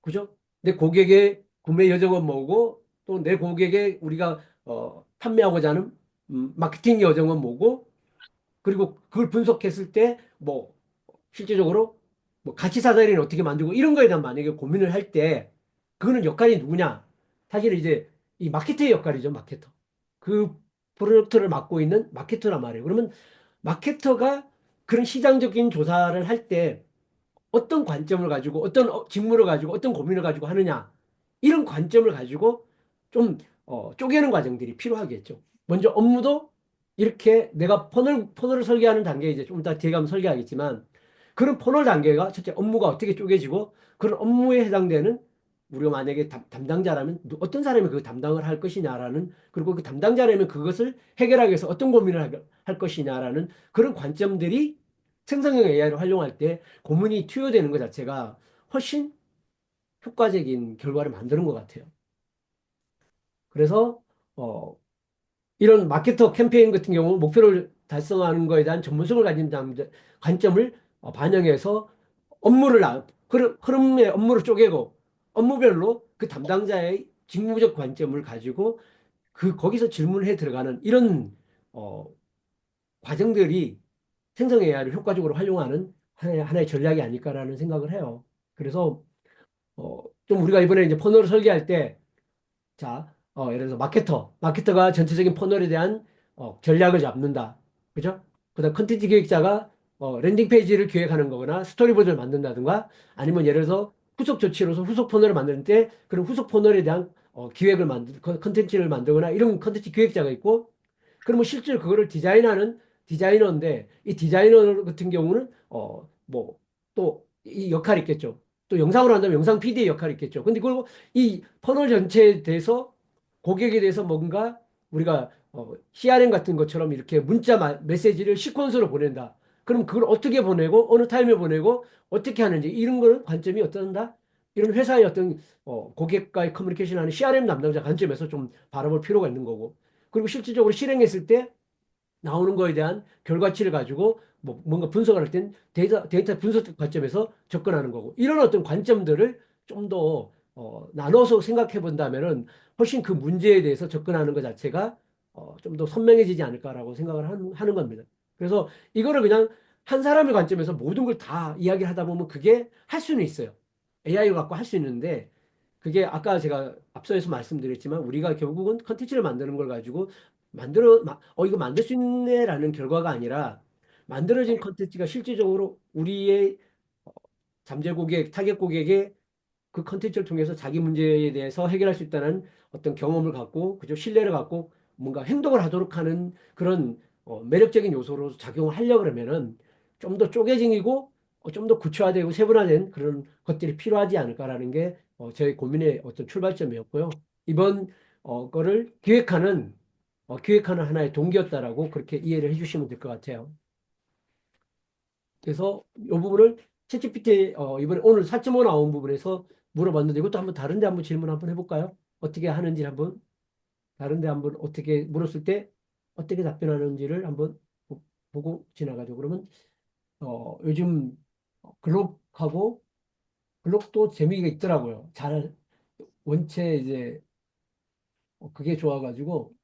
그죠? 내 고객의 구매 여정은 뭐고, 또 내 고객의 우리가 판매하고자 하는 마케팅 여정은 뭐고, 그리고 그걸 분석했을 때 뭐 실제적으로 뭐 가치 사다리는 어떻게 만들고 이런 거에 대한 만약에 고민을 할 때 그거는 역할이 누구냐? 사실은 이제 이 마케터의 역할이죠, 마케터. 그 프로젝트를 맡고 있는 마케터란 말이에요. 그러면 마케터가 그런 시장적인 조사를 할 때 어떤 관점을 가지고 어떤 직무를 가지고 어떤 고민을 가지고 하느냐 이런 관점을 가지고 좀 쪼개는 과정들이 필요하겠죠. 먼저 업무도 이렇게 내가 퍼널을 설계하는 단계에 이제 좀 이따 뒤에 가면 설계하겠지만 그런 퍼널 단계가 첫째 업무가 어떻게 쪼개지고 그런 업무에 해당되는 우리가 만약에 담당자라면 어떤 사람이 그 담당을 할 것이냐라는 그리고 그 담당자라면 그것을 해결하기 위해서 어떤 고민을 할 것이냐라는 그런 관점들이 생성형 AI를 활용할 때 고문이 투여되는 것 자체가 훨씬 효과적인 결과를 만드는 것 같아요. 그래서 어, 이런 마케터 캠페인 같은 경우 목표를 달성하는 것에 대한 전문성을 가진 관점을 반영해서 흐름의 업무를 쪼개고 업무별로 그 담당자의 직무적 관점을 가지고 거기서 질문해 들어가는 이런 어, 과정들이 생성 AI를 효과적으로 활용하는 하나의 전략이 아닐까라는 생각을 해요. 그래서 좀 우리가 이번에 이제 퍼널을 설계할 때, 자, 예를 들어서 마케터가 전체적인 퍼널에 대한 전략을 잡는다. 그죠? 그다음 컨텐츠 기획자가 랜딩 페이지를 기획하는 거거나 스토리보드를 만든다든가 아니면 예를 들어서 후속 조치로서 후속 퍼널을 만들 때 그런 후속 퍼널에 대한 기획을 컨텐츠를 만들거나 이런 컨텐츠 기획자가 있고 그러면 실제로 그거를 디자인하는 디자이너인데 이 디자이너 같은 경우는 뭐 또 이 역할이 있겠죠. 또 영상으로 한다면 영상 PD의 역할이 있겠죠. 근데 그리고 이 퍼널 전체에 대해서 고객에 대해서 뭔가 우리가 CRM 같은 것처럼 이렇게 메시지를 시퀀스로 보낸다. 그럼 그걸 어떻게 보내고 어느 타임에 보내고 어떻게 하는지 이런 거는 관점이 어떤다? 이런 회사의 어떤 고객과의 커뮤니케이션하는 CRM 담당자 관점에서 좀 바라볼 필요가 있는 거고 그리고 실질적으로 실행했을 때 나오는 거에 대한 결과치를 가지고 뭐 뭔가 분석을 할 땐 데이터 분석 관점에서 접근하는 거고 이런 어떤 관점들을 좀 더 나눠서 생각해 본다면은 훨씬 그 문제에 대해서 접근하는 것 자체가 좀 더 선명해지지 않을까라고 생각을 하는 겁니다. 그래서 이거를 그냥 한 사람의 관점에서 모든 걸 다 이야기를 하다 보면 그게 할 수는 있어요. AI를 갖고 할 수 있는데 그게 아까 제가 앞서서 말씀드렸지만 우리가 결국은 컨텐츠를 만드는 걸 가지고 이거 만들 수 있네라는 결과가 아니라 만들어진 컨텐츠가 실질적으로 우리의 잠재 고객, 타겟 고객의 그 컨텐츠를 통해서 자기 문제에 대해서 해결할 수 있다는 어떤 경험을 갖고, 그죠? 신뢰를 갖고 뭔가 행동을 하도록 하는 그런 매력적인 요소로 작용을 하려고 그러면은 좀 더 쪼개지고 좀 더 구체화되고 세분화된 그런 것들이 필요하지 않을까라는 게 제 고민의 어떤 출발점이었고요. 이번 거를 기획하는 하나의 동기였다라고 그렇게 이해를 해주시면 될 것 같아요. 그래서 이 부분을 챗GPT 이번에 오늘 4.5 나온 부분에서 물어봤는데 이것도 한번 다른데 한번 질문 한번 해볼까요? 어떻게 하는지 한번 다른데 한번 어떻게 물었을 때 어떻게 답변하는지를 한번 보고 지나가죠. 그러면 요즘 글록하고 글록도 재미가 있더라고요. 잘 원체 이제 그게 좋아가지고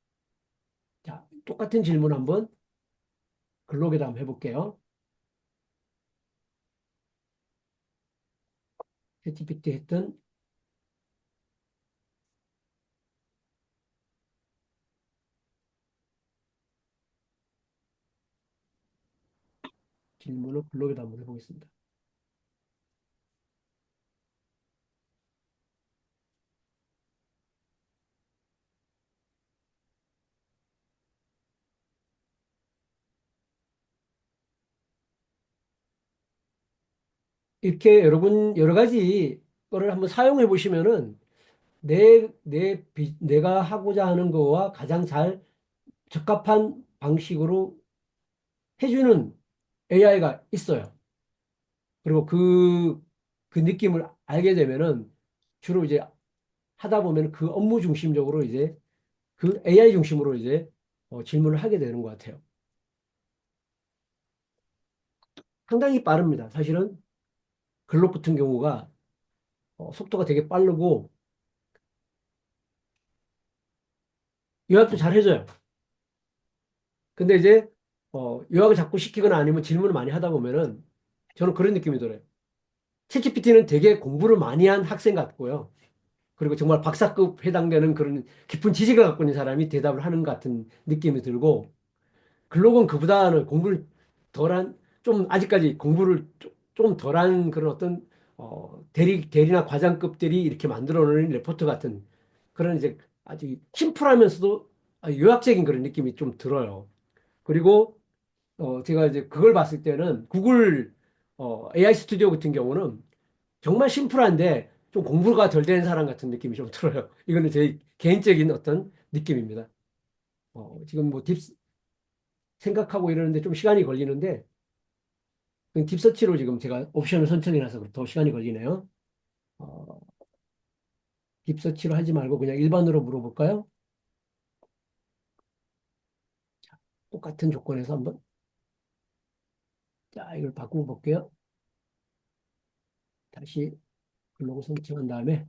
자 똑같은 질문 한번 글록에다 한번 해볼게요. 챗GPT 했던 질문을 글록에다 한번 해보겠습니다. 이렇게 여러분 여러 가지 거를 한번 사용해 보시면은 내가 하고자 하는 거와 가장 잘 적합한 방식으로 해주는 AI가 있어요. 그리고 그 느낌을 알게 되면은 주로 이제 하다 보면 그 업무 중심적으로 이제 그 AI 중심으로 이제 질문을 하게 되는 것 같아요. 상당히 빠릅니다. 사실은 글록 같은 경우가 속도가 되게 빠르고 요약도 잘 해줘요. 근데 이제 요약을 자꾸 시키거나 아니면 질문을 많이 하다 보면은 저는 그런 느낌이 들어요. 챗GPT는 되게 공부를 많이 한 학생 같고요. 그리고 정말 박사급 해당되는 그런 깊은 지식을 갖고 있는 사람이 대답을 하는 것 같은 느낌이 들고, 글록은 그보다는 공부를 덜한, 좀 아직까지 공부를 좀 덜한 그런 어떤 대리나 과장급들이 이렇게 만들어내는 레포트 같은 그런 이제 아주 심플하면서도 요약적인 그런 느낌이 좀 들어요. 그리고 제가 이제 그걸 봤을 때는 구글 AI 스튜디오 같은 경우는 정말 심플한데 좀 공부가 덜 된 사람 같은 느낌이 좀 들어요. 이거는 제 개인적인 어떤 느낌입니다. 지금 뭐 생각하고 이러는데 좀 시간이 걸리는데 그 딥서치로 지금 제가 옵션을 선택해놔서 더 시간이 걸리네요. 어, 딥서치로 하지 말고 그냥 일반으로 물어볼까요? 똑같은 조건에서 한번 자 이걸 바꾸고 볼게요. 다시 글로고 선택한 다음에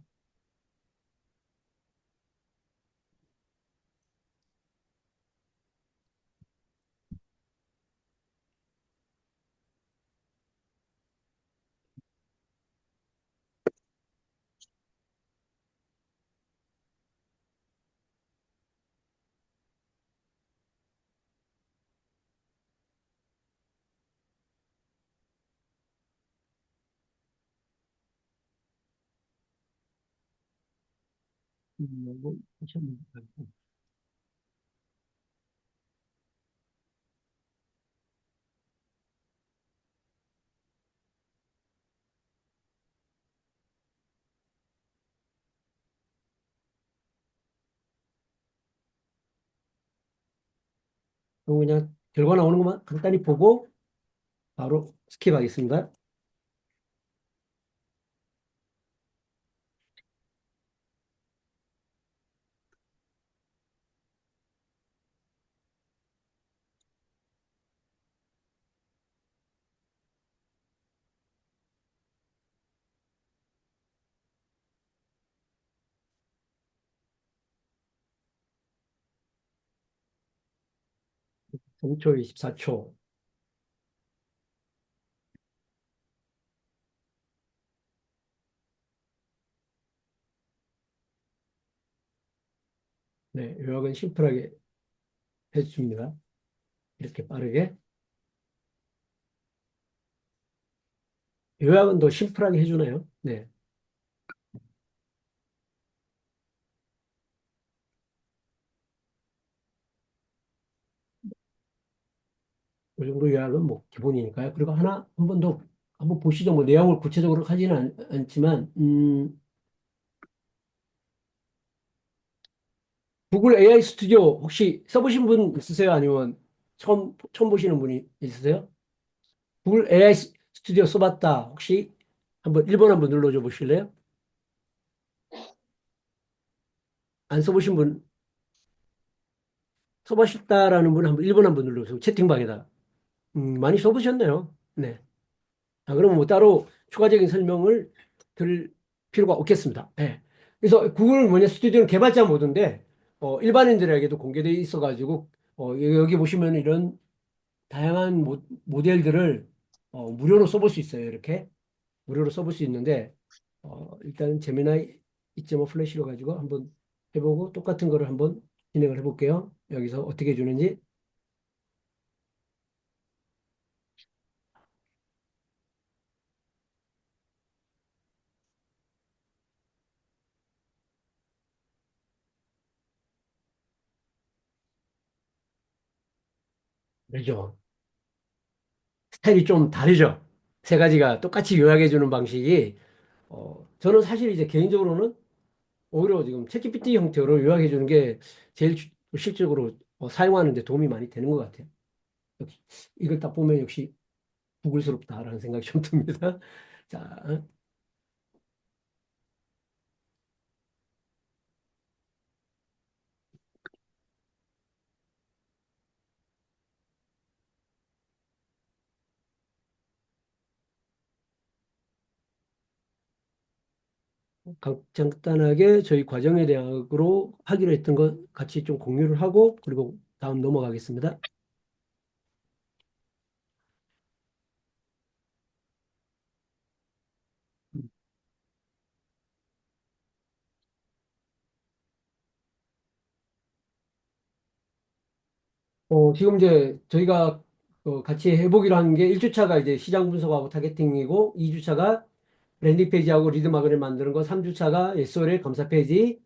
요거 하셨는데, 그럼 그냥 결과 나오는 것만 간단히 보고 바로 스킵하겠습니다. 삼초 24초. 네, 요약은 심플하게 해줍니다. 이렇게 빠르게. 요약은 더 심플하게 해주네요. 네. 이 정도 요약은 뭐 기본이니까요. 그리고 하나, 한 번 더, 한번 보시죠. 뭐 내용을 구체적으로 하지는 않지만, 구글 AI 스튜디오 혹시 써보신 분 있으세요? 아니면 처음 보시는 분이 있으세요? 구글 AI 스튜디오 써봤다. 혹시 한번 1번 한번 눌러줘 보실래요? 안 써보신 분, 써보셨다라는 분 한번 1번 한번 눌러주세요. 채팅방에다. 많이 써보셨네요. 네. 자, 그러면 뭐 따로 추가적인 설명을 드릴 필요가 없겠습니다. 예. 그래서 구글 뭐냐 스튜디오는 개발자 모드인데 일반인들에게도 공개되어 있어가지고 여기 보시면 이런 다양한 모델들을 무료로 써볼 수 있어요. 이렇게 무료로 써볼 수 있는데 일단 제미나이 2.5 플래시로 가지고 한번 해보고 똑같은 거를 한번 진행을 해볼게요. 여기서 어떻게 해주는지. 그죠? 스타일이 좀 다르죠? 세 가지가 똑같이 요약해주는 방식이 저는 사실 이제 개인적으로는 오히려 지금 챗GPT 형태로 요약해 주는 게 제일 실질적으로 사용하는 데 도움이 많이 되는 것 같아요. 역시 이걸 딱 보면 역시 구글스럽다라는 생각이 좀 듭니다. 자, 간단하게 저희 과정에 대학으로 하기로 했던 것 같이 좀 공유를 하고 그리고 다음 넘어가겠습니다. 지금 이제 저희가 같이 해보기로 한 게 1주차가 이제 시장 분석하고 타겟팅이고 2주차가 랜딩 페이지하고 리드 마그를 만드는 거, 3주차가 SOL의 검사 페이지,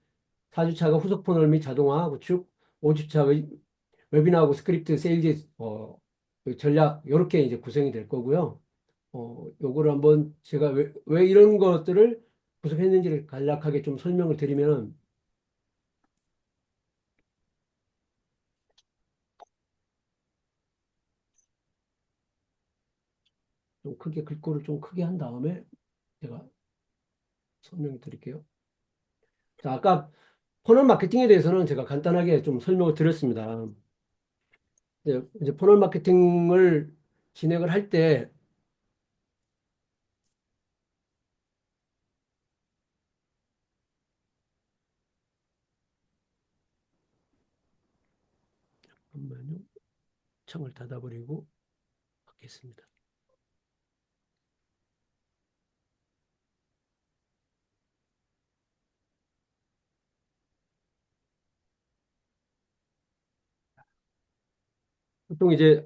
4주차가 후속 퍼널 및 자동화 구축, 5주차의 웨비나하고 스크립트, 세일즈 그 전략 이렇게 이제 구성이 될 거고요. 요거를 한번 제가 왜 이런 것들을 구성했는지를 간략하게 좀 설명을 드리면 좀 크게 글꼴을 좀 크게 한 다음에 제가 설명을 드릴게요. 자, 아까 퍼널 마케팅에 대해서는 제가 간단하게 좀 설명을 드렸습니다. 이제 퍼널 마케팅을 진행을 할 때, 잠깐만요. 창을 닫아버리고 하겠습니다. 보통 이제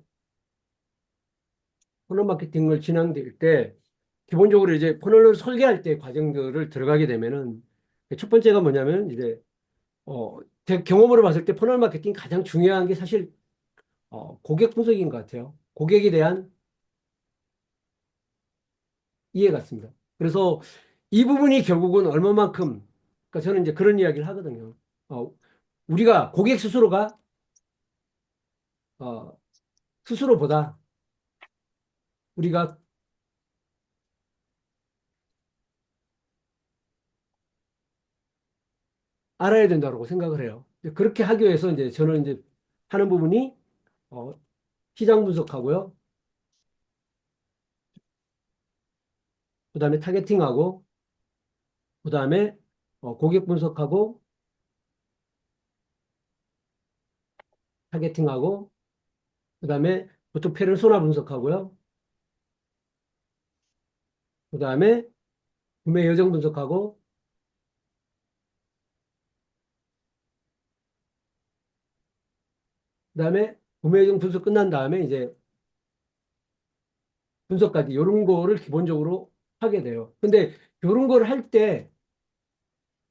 퍼널 마케팅을 진행될 때, 기본적으로 이제 퍼널을 설계할 때 과정들을 들어가게 되면은, 첫 번째가 뭐냐면, 이제, 제 경험으로 봤을 때 퍼널 마케팅 가장 중요한 게 사실, 고객 분석인 것 같아요. 고객에 대한 이해 같습니다. 그래서 이 부분이 결국은 얼마만큼, 그러니까 저는 이제 그런 이야기를 하거든요. 우리가 고객 스스로가 어, 스스로보다 우리가 알아야 된다고 생각을 해요. 그렇게 하기 위해서 이제 저는 이제 하는 부분이 어, 시장 분석하고요. 그다음에 타겟팅하고 그다음에 고객 분석하고 타겟팅하고 그다음에 보통 페르소나 분석하고요. 그다음에 구매 여정 분석하고 그다음에 구매 여정 분석 끝난 다음에 이제 분석까지 이런 거를 기본적으로 하게 돼요. 근데 이런 걸 할 때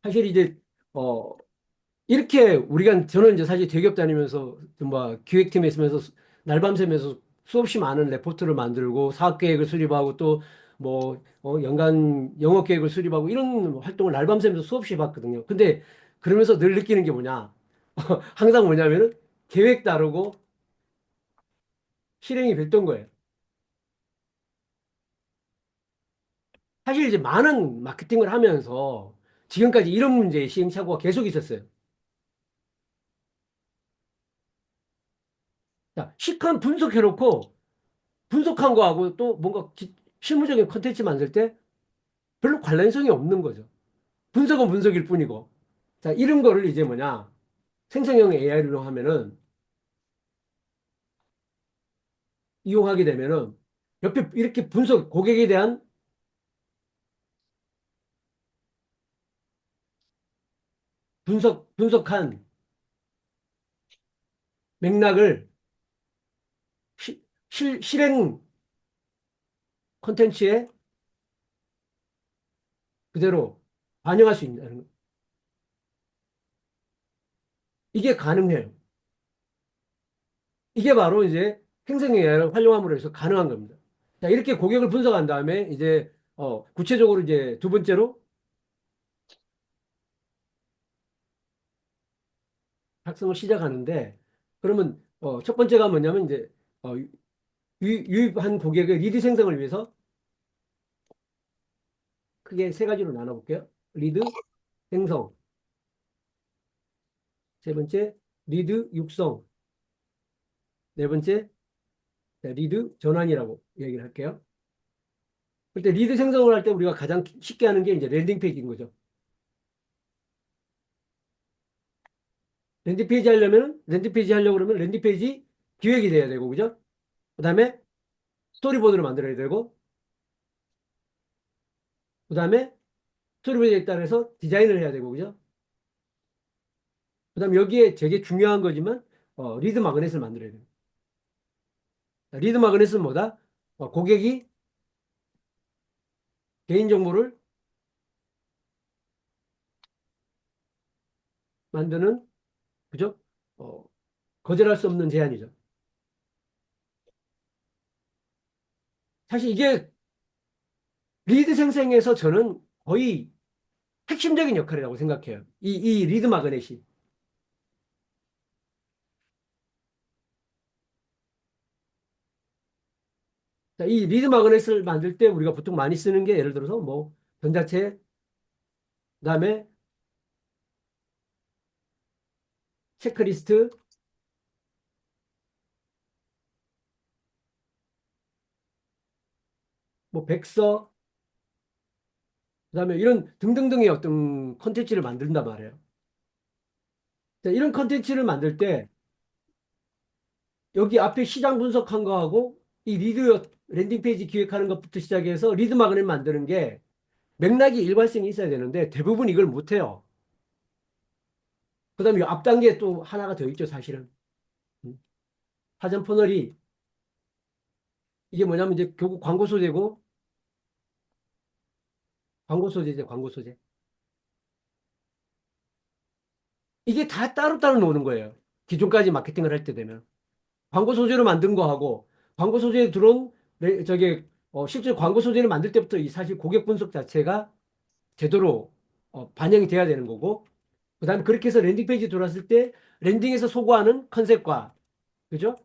사실 이제 어 이렇게 우리가 저는 이제 사실 대기업 다니면서 뭐 기획팀에 있으면서 날밤 새면서 수없이 많은 레포트를 만들고 사업 계획을 수립하고 또 뭐 연간 영업 계획을 수립하고 이런 활동을 날밤 새면서 수없이 봤거든요. 근데 그러면서 늘 느끼는 게 뭐냐? 항상 뭐냐면은 계획 다르고 실행이 별도인 거예요. 사실 이제 많은 마케팅을 하면서 지금까지 이런 문제의 시행착오가 계속 있었어요. 자, 시간 분석해놓고 분석한 거하고 또 뭔가 실무적인 컨텐츠 만들 때 별로 관련성이 없는 거죠. 분석은 분석일 뿐이고. 자, 이런 거를 이제 뭐냐. 생성형 AI를 이용하면은, 이용하게 되면은, 옆에 이렇게 고객에 대한 분석한 맥락을 실행 콘텐츠에 그대로 반영할 수 있다는 거. 이게 가능해요. 이게 바로 이제 생성형 AI를 활용함으로 해서 가능한 겁니다. 자, 이렇게 고객을 분석한 다음에 이제, 구체적으로 이제 두 번째로 작성을 시작하는데 그러면 첫 번째가 뭐냐면 이제 유입한 고객의 리드 생성을 위해서 크게 세 가지로 나눠볼게요. 리드 생성, 세 번째 리드 육성, 네 번째 리드 전환이라고 얘기를 할게요. 그때 리드 생성을 할 때 우리가 가장 쉽게 하는 게 이제 랜딩 페이지인 거죠. 랜딩 페이지 하려고 그러면 랜딩 페이지 기획이 돼야 되고 그죠? 그다음에 스토리보드를 만들어야 되고 그다음에 스토리보드에 따라서 디자인을 해야 되고 그죠? 그다음 여기에 되게 중요한 거지만 리드 마그넷을 만들어야 돼요. 리드 마그넷은 뭐다? 고객이 개인정보를 만드는, 그죠? 어, 거절할 수 없는 제한이죠. 사실 이게 리드 생성에서 저는 거의 핵심적인 역할이라고 생각해요. 이 리드 마그넷이. 자, 이 리드 마그넷을 만들 때 우리가 보통 많이 쓰는 게 예를 들어서 뭐 전자책, 그다음에 체크리스트, 뭐 백서, 그다음에 이런 등등등의 어떤 컨텐츠를 만든단 말이에요. 자, 이런 컨텐츠를 만들 때 여기 앞에 시장 분석한 거하고 이 리드 랜딩 페이지 기획하는 것부터 시작해서 리드 마그넷 만드는 게 맥락이 일관성이 있어야 되는데 대부분 이걸 못 해요. 그다음에 앞 단계에 또 하나가 더 있죠, 사실은. 음. 사전 퍼널이 이게 뭐냐면 이제 결국 광고 소재고 광고 소재죠, 광고 소재. 이게 다 따로따로 노는 거예요. 기존까지 마케팅을 할 때 되면. 광고 소재로 만든 거하고 광고 소재에 들어온 저게 실제 광고 소재를 만들 때부터 이 사실 고객 분석 자체가 제대로 반영이 돼야 되는 거고 그다음에 그렇게 해서 랜딩 페이지 들어왔을 때 랜딩에서 소구하는 컨셉과 그죠?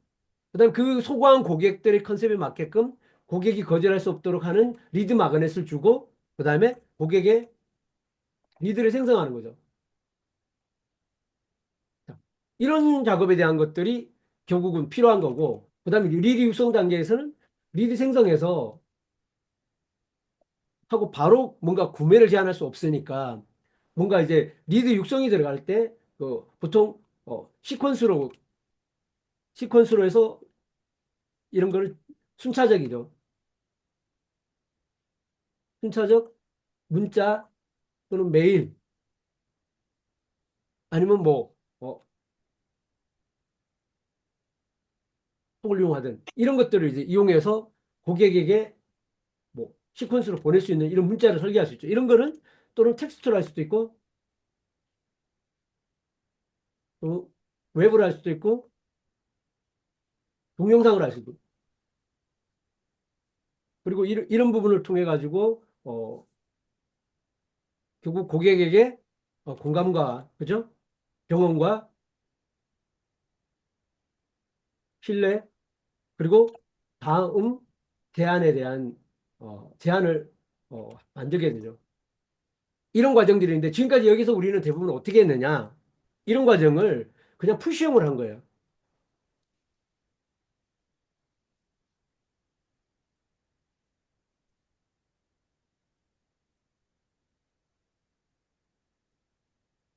그다음에 그 소구한 고객들의 컨셉에 맞게끔 고객이 거절할 수 없도록 하는 리드 마그넷을 주고 그다음에 고객의 리드를 생성하는 거죠. 자, 이런 작업에 대한 것들이 결국은 필요한 거고 그다음에 리드 육성 단계에서는 리드 생성해서 하고 바로 뭔가 구매를 제한할 수 없으니까 뭔가 이제 리드 육성이 들어갈 때 보통 시퀀스로 해서 이런 거를 순차적이죠. 순차적 문자 또는 메일 아니면 뭐 톡을 이용하든 이런 것들을 이제 이용해서 고객에게 뭐 시퀀스로 보낼 수 있는 이런 문자를 설계할 수 있죠. 이런 거는 또는 텍스트로 할 수도 있고 또 웹으로 할 수도 있고 동영상으로 할 수도 있고 그리고 이런 부분을 통해 가지고 결국 고객에게 공감과 그죠? 경험과 신뢰 그리고 다음 대안에 대한 제안을 만들게 되죠. 이런 과정들이 있는데 지금까지 여기서 우리는 대부분 어떻게 했느냐? 이런 과정을 그냥 푸시형을 한 거예요.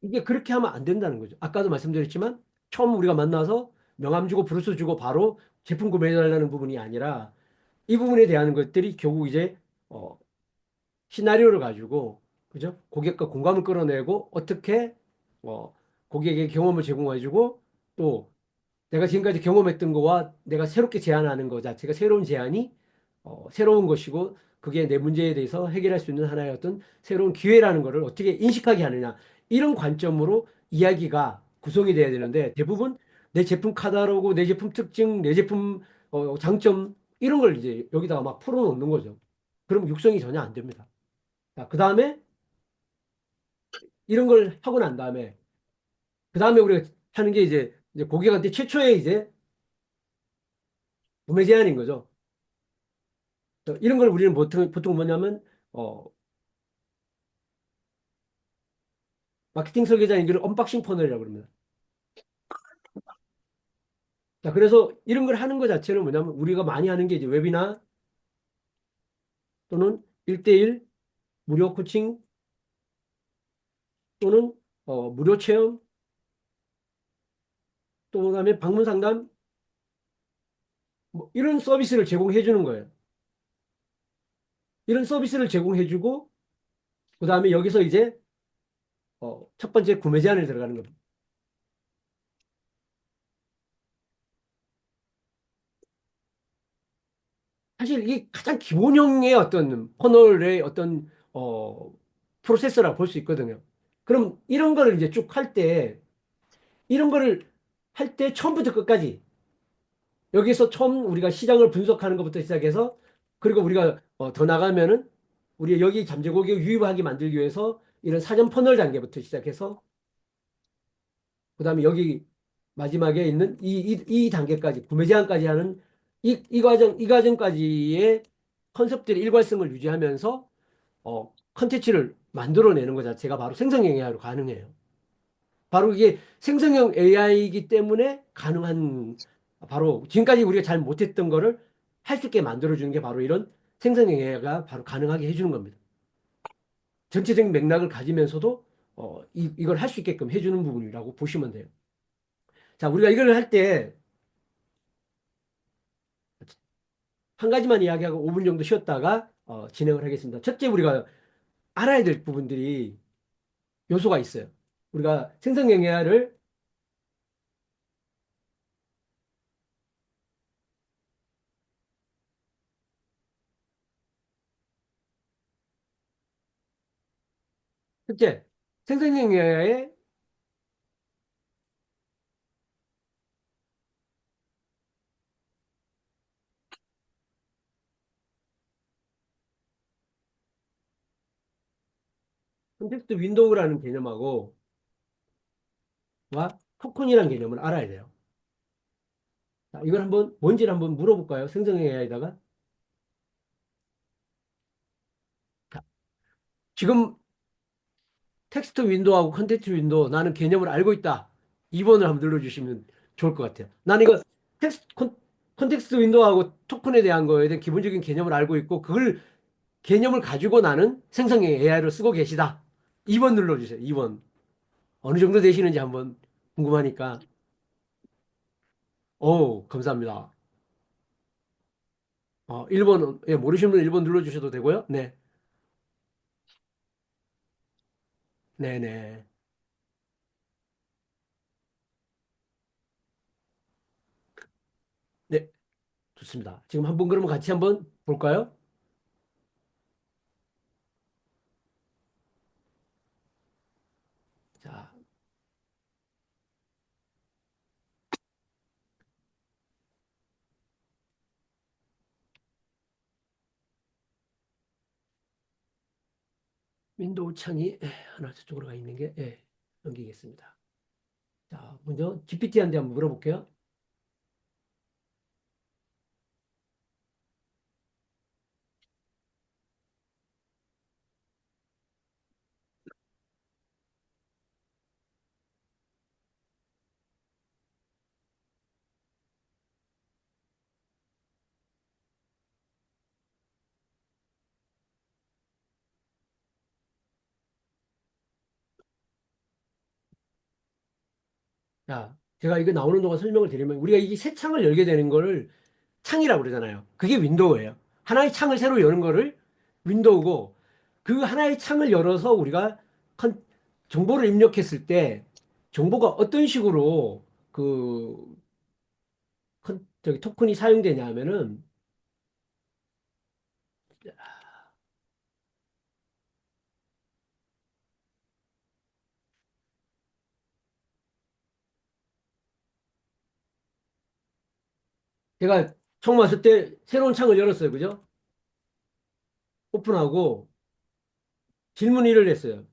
이게 그렇게 하면 안 된다는 거죠. 아까도 말씀드렸지만 처음 우리가 만나서 명함 주고 브로셔 주고 바로 제품 구매해달라는 부분이 아니라 이 부분에 대한 것들이 결국 이제 어, 시나리오를 가지고 그죠? 고객과 공감을 끌어내고 어떻게 어, 고객에게 경험을 제공해주고 또 내가 지금까지 경험했던 거와 내가 새롭게 제안하는 거 자체가 새로운 제안이 새로운 것이고 그게 내 문제에 대해서 해결할 수 있는 하나의 어떤 새로운 기회라는 거를 어떻게 인식하게 하느냐 이런 관점으로 이야기가 구성이 돼야 되는데 대부분 내 제품 카탈로그, 내 제품 특징, 내 제품 장점 이런 걸 이제 여기다가 막 풀어놓는 거죠. 그럼 육성이 전혀 안 됩니다. 자, 그 다음에 이런 걸 하고 난 다음에 그 다음에 우리가 하는 게 이제 고객한테 최초의 이제 구매 제한인 거죠. 이런 걸 우리는 보통 뭐냐면 어, 마케팅 설계자 얘기를 언박싱 퍼널이라고 그럽니다. 자, 그래서 이런 걸 하는 것 자체는 뭐냐면 우리가 많이 하는 게 이제 웨비나 또는 1대1 무료 코칭 또는 무료 체험 또 그다음에 방문 상담 뭐 이런 서비스를 제공해 주는 거예요. 이런 서비스를 제공해 주고 그다음에 여기서 이제 첫 번째 구매 제한을 들어가는 겁니다. 사실 이게 가장 기본형의 어떤 퍼널의 어떤 프로세서라고 볼 수 있거든요. 그럼 이런 거를 이제 쭉 할 때 이런 거를 할 때 처음부터 끝까지 여기서 처음 우리가 시장을 분석하는 것부터 시작해서 그리고 우리가 더 나가면은 우리 여기 잠재고객을 유입하게 만들기 위해서 이런 사전 퍼널 단계부터 시작해서 그다음에 여기 마지막에 있는 이 단계까지 구매 제한까지 하는 이 과정까지의 컨셉들의 일관성을 유지하면서 컨텐츠를 만들어내는 것 자체가 바로 생성형 AI로 가능해요. 바로 이게 생성형 AI이기 때문에 가능한 바로 지금까지 우리가 잘 못했던 거를 할 수 있게 만들어주는 게 바로 이런 생성형 AI가 바로 가능하게 해주는 겁니다. 전체적인 맥락을 가지면서도 이걸 할 수 있게끔 해주는 부분이라고 보시면 돼요. 자, 우리가 이걸 할 때 한 가지만 이야기하고 5분 정도 쉬었다가 진행을 하겠습니다. 첫째, 우리가 알아야 될 부분들이 요소가 있어요. 우리가 생성형 AI를 첫째, 생성형 AI의 컨텍스트 윈도우라는 개념하고 와 토큰이라는 개념을 알아야 돼요. 자, 이걸 한번 뭔지를 한번 물어볼까요? 생성형 AI에다가. 자, 지금 텍스트 윈도우하고 컨텍스트 윈도우 나는 개념을 알고 있다. 2번을 한번 눌러주시면 좋을 것 같아요. 나는 이거 컨텍스트 윈도우하고 토큰에 대한 거에 대한 기본적인 개념을 알고 있고 그걸 개념을 가지고 나는 생성형 AI를 쓰고 계시다. 2번 눌러주세요. 2번. 어느 정도 되시는지 한번 궁금하니까. 오, 감사합니다. 1번, 예, 모르시는 분 1번 눌러주셔도 되고요. 네. 네네. 네, 좋습니다. 지금 한번 그러면 같이 한번 볼까요? 자, 윈도우 창이 하나 저쪽으로 가 있는 게, 넘기겠습니다. 자, 먼저 GPT한테 한번 물어볼게요. 자, 제가 이거 나오는 동안 설명을 드리면, 우리가 이 새 창을 열게 되는 거를 창이라고 그러잖아요. 그게 윈도우예요. 하나의 창을 새로 여는 거를 윈도우고, 그 하나의 창을 열어서 우리가 정보를 입력했을 때, 정보가 어떤 식으로 그 저기 토큰이 사용되냐 하면은, 제가 처음 왔을 때 새로운 창을 열었어요. 그죠? 오픈하고 질문 1을 했어요.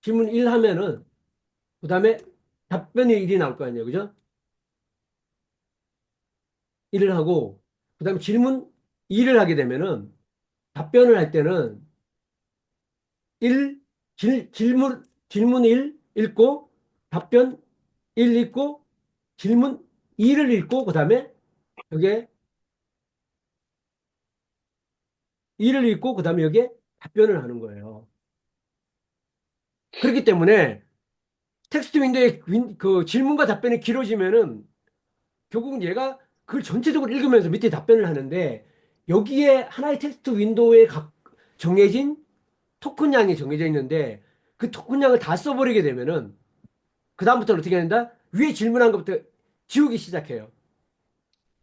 질문 1 하면은 그 다음에 답변이 1이 나올 거 아니에요. 그죠? 1을 하고 그 다음에 질문 2를 하게 되면은 답변을 할 때는 1, 질문 1 읽고 답변 1 읽고 질문 2를 읽고 그 다음에 여기에 2를 읽고 그 다음에 여기에 답변을 하는 거예요. 그렇기 때문에 텍스트 윈도의 그 질문과 답변이 길어지면은 결국은 얘가 그걸 전체적으로 읽으면서 밑에 답변을 하는데 여기에 하나의 텍스트 윈도우에 정해진 토큰 양이 정해져 있는데 그 토큰 양을 다 써버리게 되면은 그다음부터는 어떻게 한다? 위에 질문한 것부터 지우기 시작해요.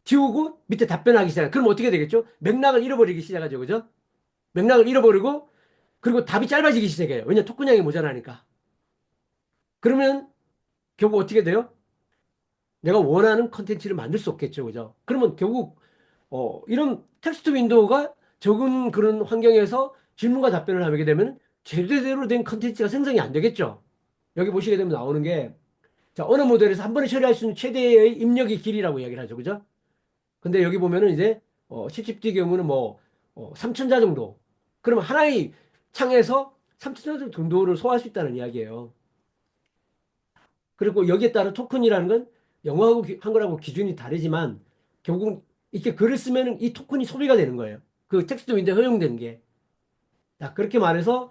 지우고 밑에 답변하기 시작해요. 그럼 어떻게 되겠죠? 맥락을 잃어버리기 시작하죠. 그죠? 맥락을 잃어버리고 그리고 답이 짧아지기 시작해요. 왜냐 토큰량이 모자라니까. 그러면 결국 어떻게 돼요? 내가 원하는 컨텐츠를 만들 수 없겠죠. 그죠? 그러면 결국 이런 텍스트 윈도우가 적은 그런 환경에서 질문과 답변을 하게 되면 제대로 된 컨텐츠가 생성이 안 되겠죠. 여기 보시게 되면 나오는 게 자, 언어 모델에서 한 번에 처리할 수 있는 최대의 입력의 길이라고 이야기를 하죠. 그죠? 근데 여기 보면은 이제 챗GPT 경우는 뭐 3,000자 정도. 그러면 하나의 창에서 3,000자 정도를 소화할 수 있다는 이야기예요. 그리고 여기에 따른 토큰이라는 건 영어하고 한글하고 기준이 다르지만 결국은 이렇게 글을 쓰면 이 토큰이 소비가 되는 거예요. 그 텍스트 윈도우에 허용되는 게. 자, 그렇게 말해서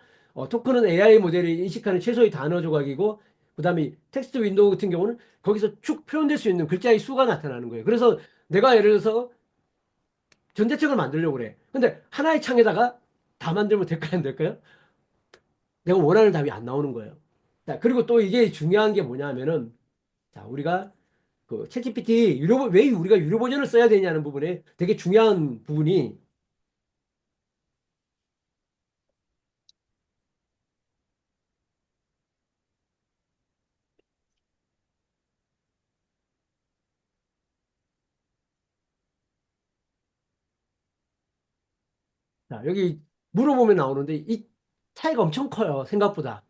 토큰은 AI 모델이 인식하는 최소의 단어 조각이고 그다음에 텍스트 윈도우 같은 경우는 거기서 쭉 표현될 수 있는 글자의 수가 나타나는 거예요. 그래서 내가 예를 들어서 전대책을 만들려고 그래. 근데 하나의 창에다가 다 만들면 될까요? 안 될까요? 내가 원하는 답이 안 나오는 거예요. 자, 그리고 또 이게 중요한 게 뭐냐면은 자, 우리가 그 챗GPT 왜 우리가 유료 버전을 써야 되냐는 부분에 되게 중요한 부분이 자, 여기 물어보면 나오는데 이 차이가 엄청 커요. 생각보다.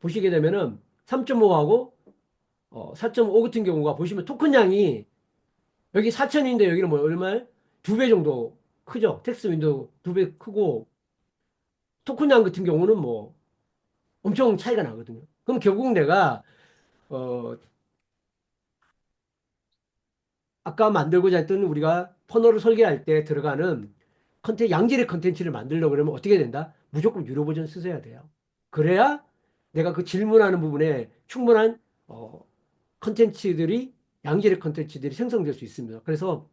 보시게 되면은 3.5하고 4.5 같은 경우가 보시면 토큰 양이 여기 4천인데 여기는 뭐 얼마에? 2배 정도 크죠. 텍스트 윈도우 2배 크고 토큰 양 같은 경우는 뭐 엄청 차이가 나거든요. 그럼 결국 내가 어, 아까 만들고자 했던 우리가 퍼널을 설계할 때 들어가는 양질의 컨텐츠를 만들려고 그러면 어떻게 된다? 무조건 유료 버전 쓰셔야 돼요. 그래야 내가 그 질문하는 부분에 충분한 어, 컨텐츠들이 양질의 컨텐츠들이 생성될 수 있습니다. 그래서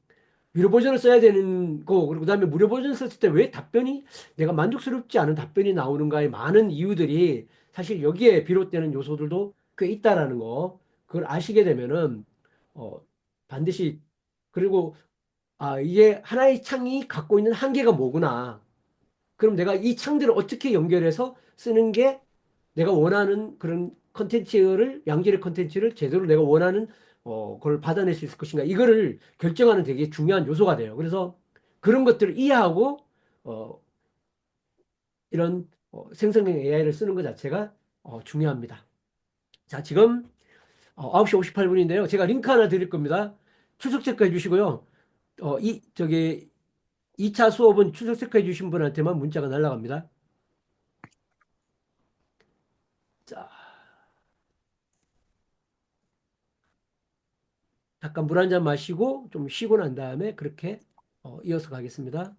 유료 버전을 써야 되는 거 그리고 그다음에 무료 버전을 썼을 때 왜 답변이 내가 만족스럽지 않은 답변이 나오는가의 많은 이유들이 사실 여기에 비롯되는 요소들도 꽤 있다라는 거 그걸 아시게 되면은 어, 반드시 그리고 이게 하나의 창이 갖고 있는 한계가 뭐구나. 그럼 내가 이 창들을 어떻게 연결해서 쓰는 게 내가 원하는 그런 컨텐츠를 양질의 컨텐츠를 제대로 내가 원하는 걸 받아낼 수 있을 것인가 이거를 결정하는 되게 중요한 요소가 돼요. 그래서 그런 것들을 이해하고 어, 이런 생성형 AI를 쓰는 것 자체가 중요합니다. 자, 지금 9시 58분인데요. 제가 링크 하나 드릴 겁니다. 출석 체크해 주시고요. 저기 2차 수업은 출석 체크해 주신 분한테만 문자가 날아갑니다. 자, 잠깐 물 한 잔 마시고 좀 쉬고 난 다음에 그렇게 이어서 가겠습니다.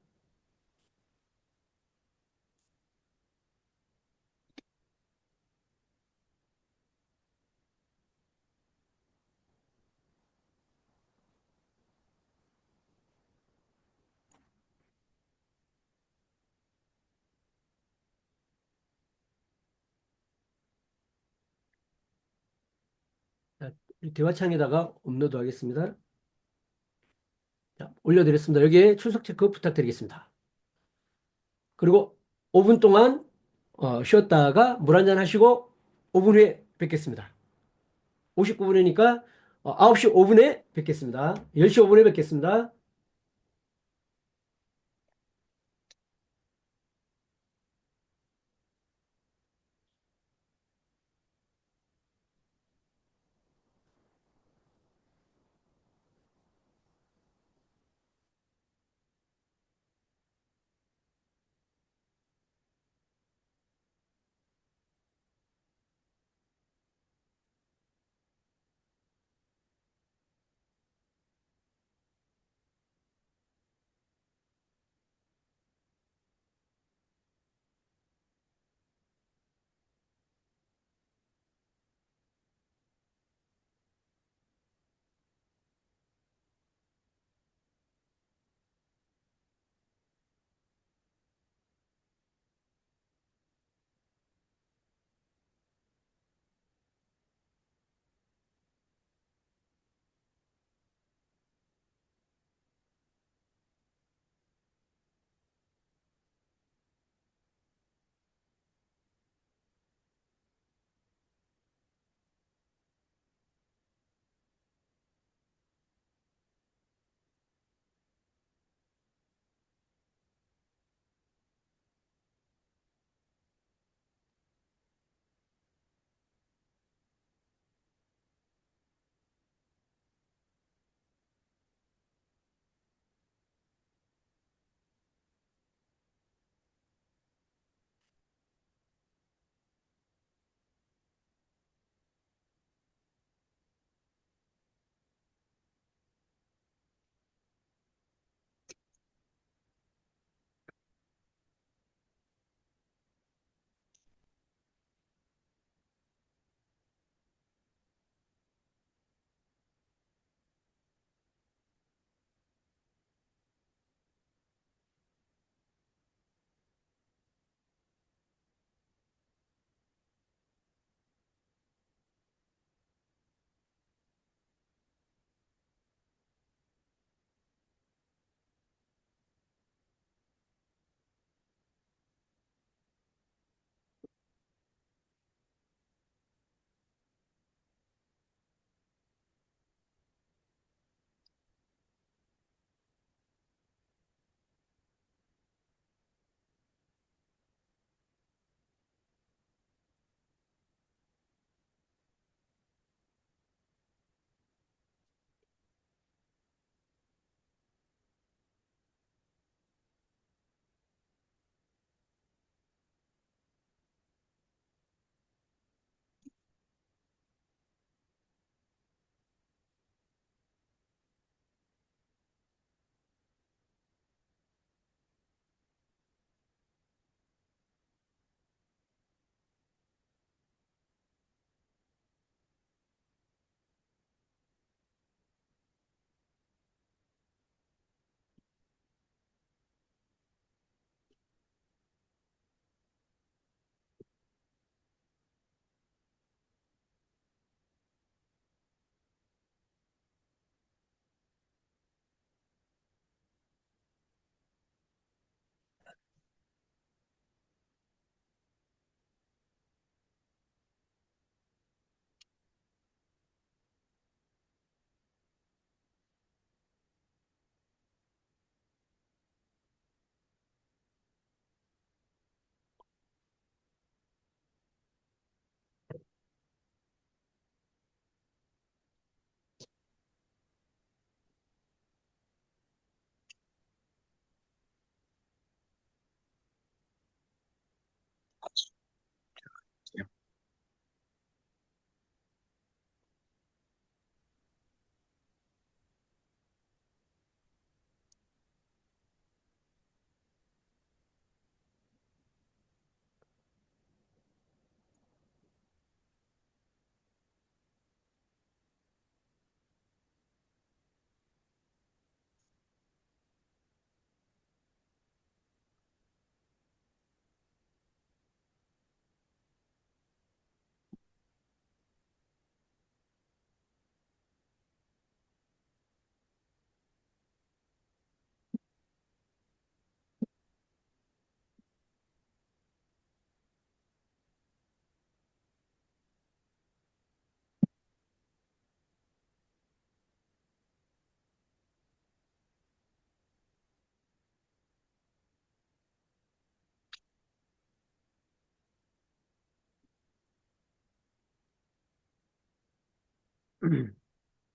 자, 이 대화창에다가 업로드 하겠습니다. 자, 올려드렸습니다. 여기에 출석 체크 부탁드리겠습니다. 그리고 5분 동안 쉬었다가 물 한 잔 하시고 5분 후에 뵙겠습니다. 59분이니까 9시 5분에 뵙겠습니다. 10시 5분에 뵙겠습니다.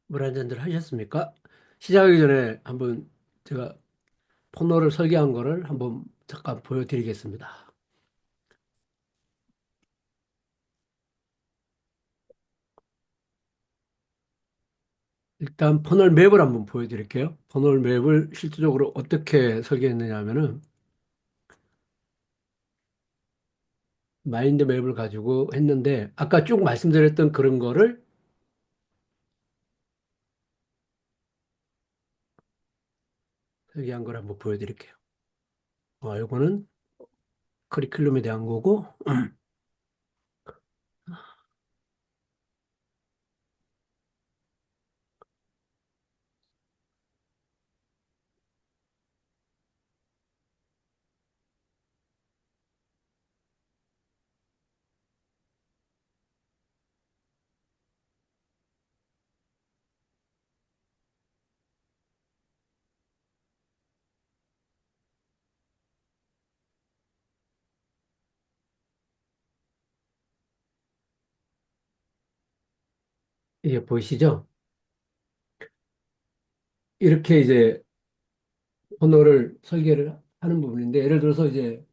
물 한 잔들 하셨습니까? 시작하기 전에 한번 제가 포너를 설계한 거를 한번 잠깐 보여드리겠습니다. 일단 퍼널 맵을 한번 보여드릴게요. 퍼널 맵을 실질적으로 어떻게 설계했느냐 하면은 마인드 맵을 가지고 했는데 아까 쭉 말씀드렸던 그런 거를 설계한 걸 한번 보여드릴게요. 이거는 커리큘럼에 대한 거고 이게 보이시죠? 이렇게 이제 번호를 설계를 하는 부분인데 예를 들어서 이제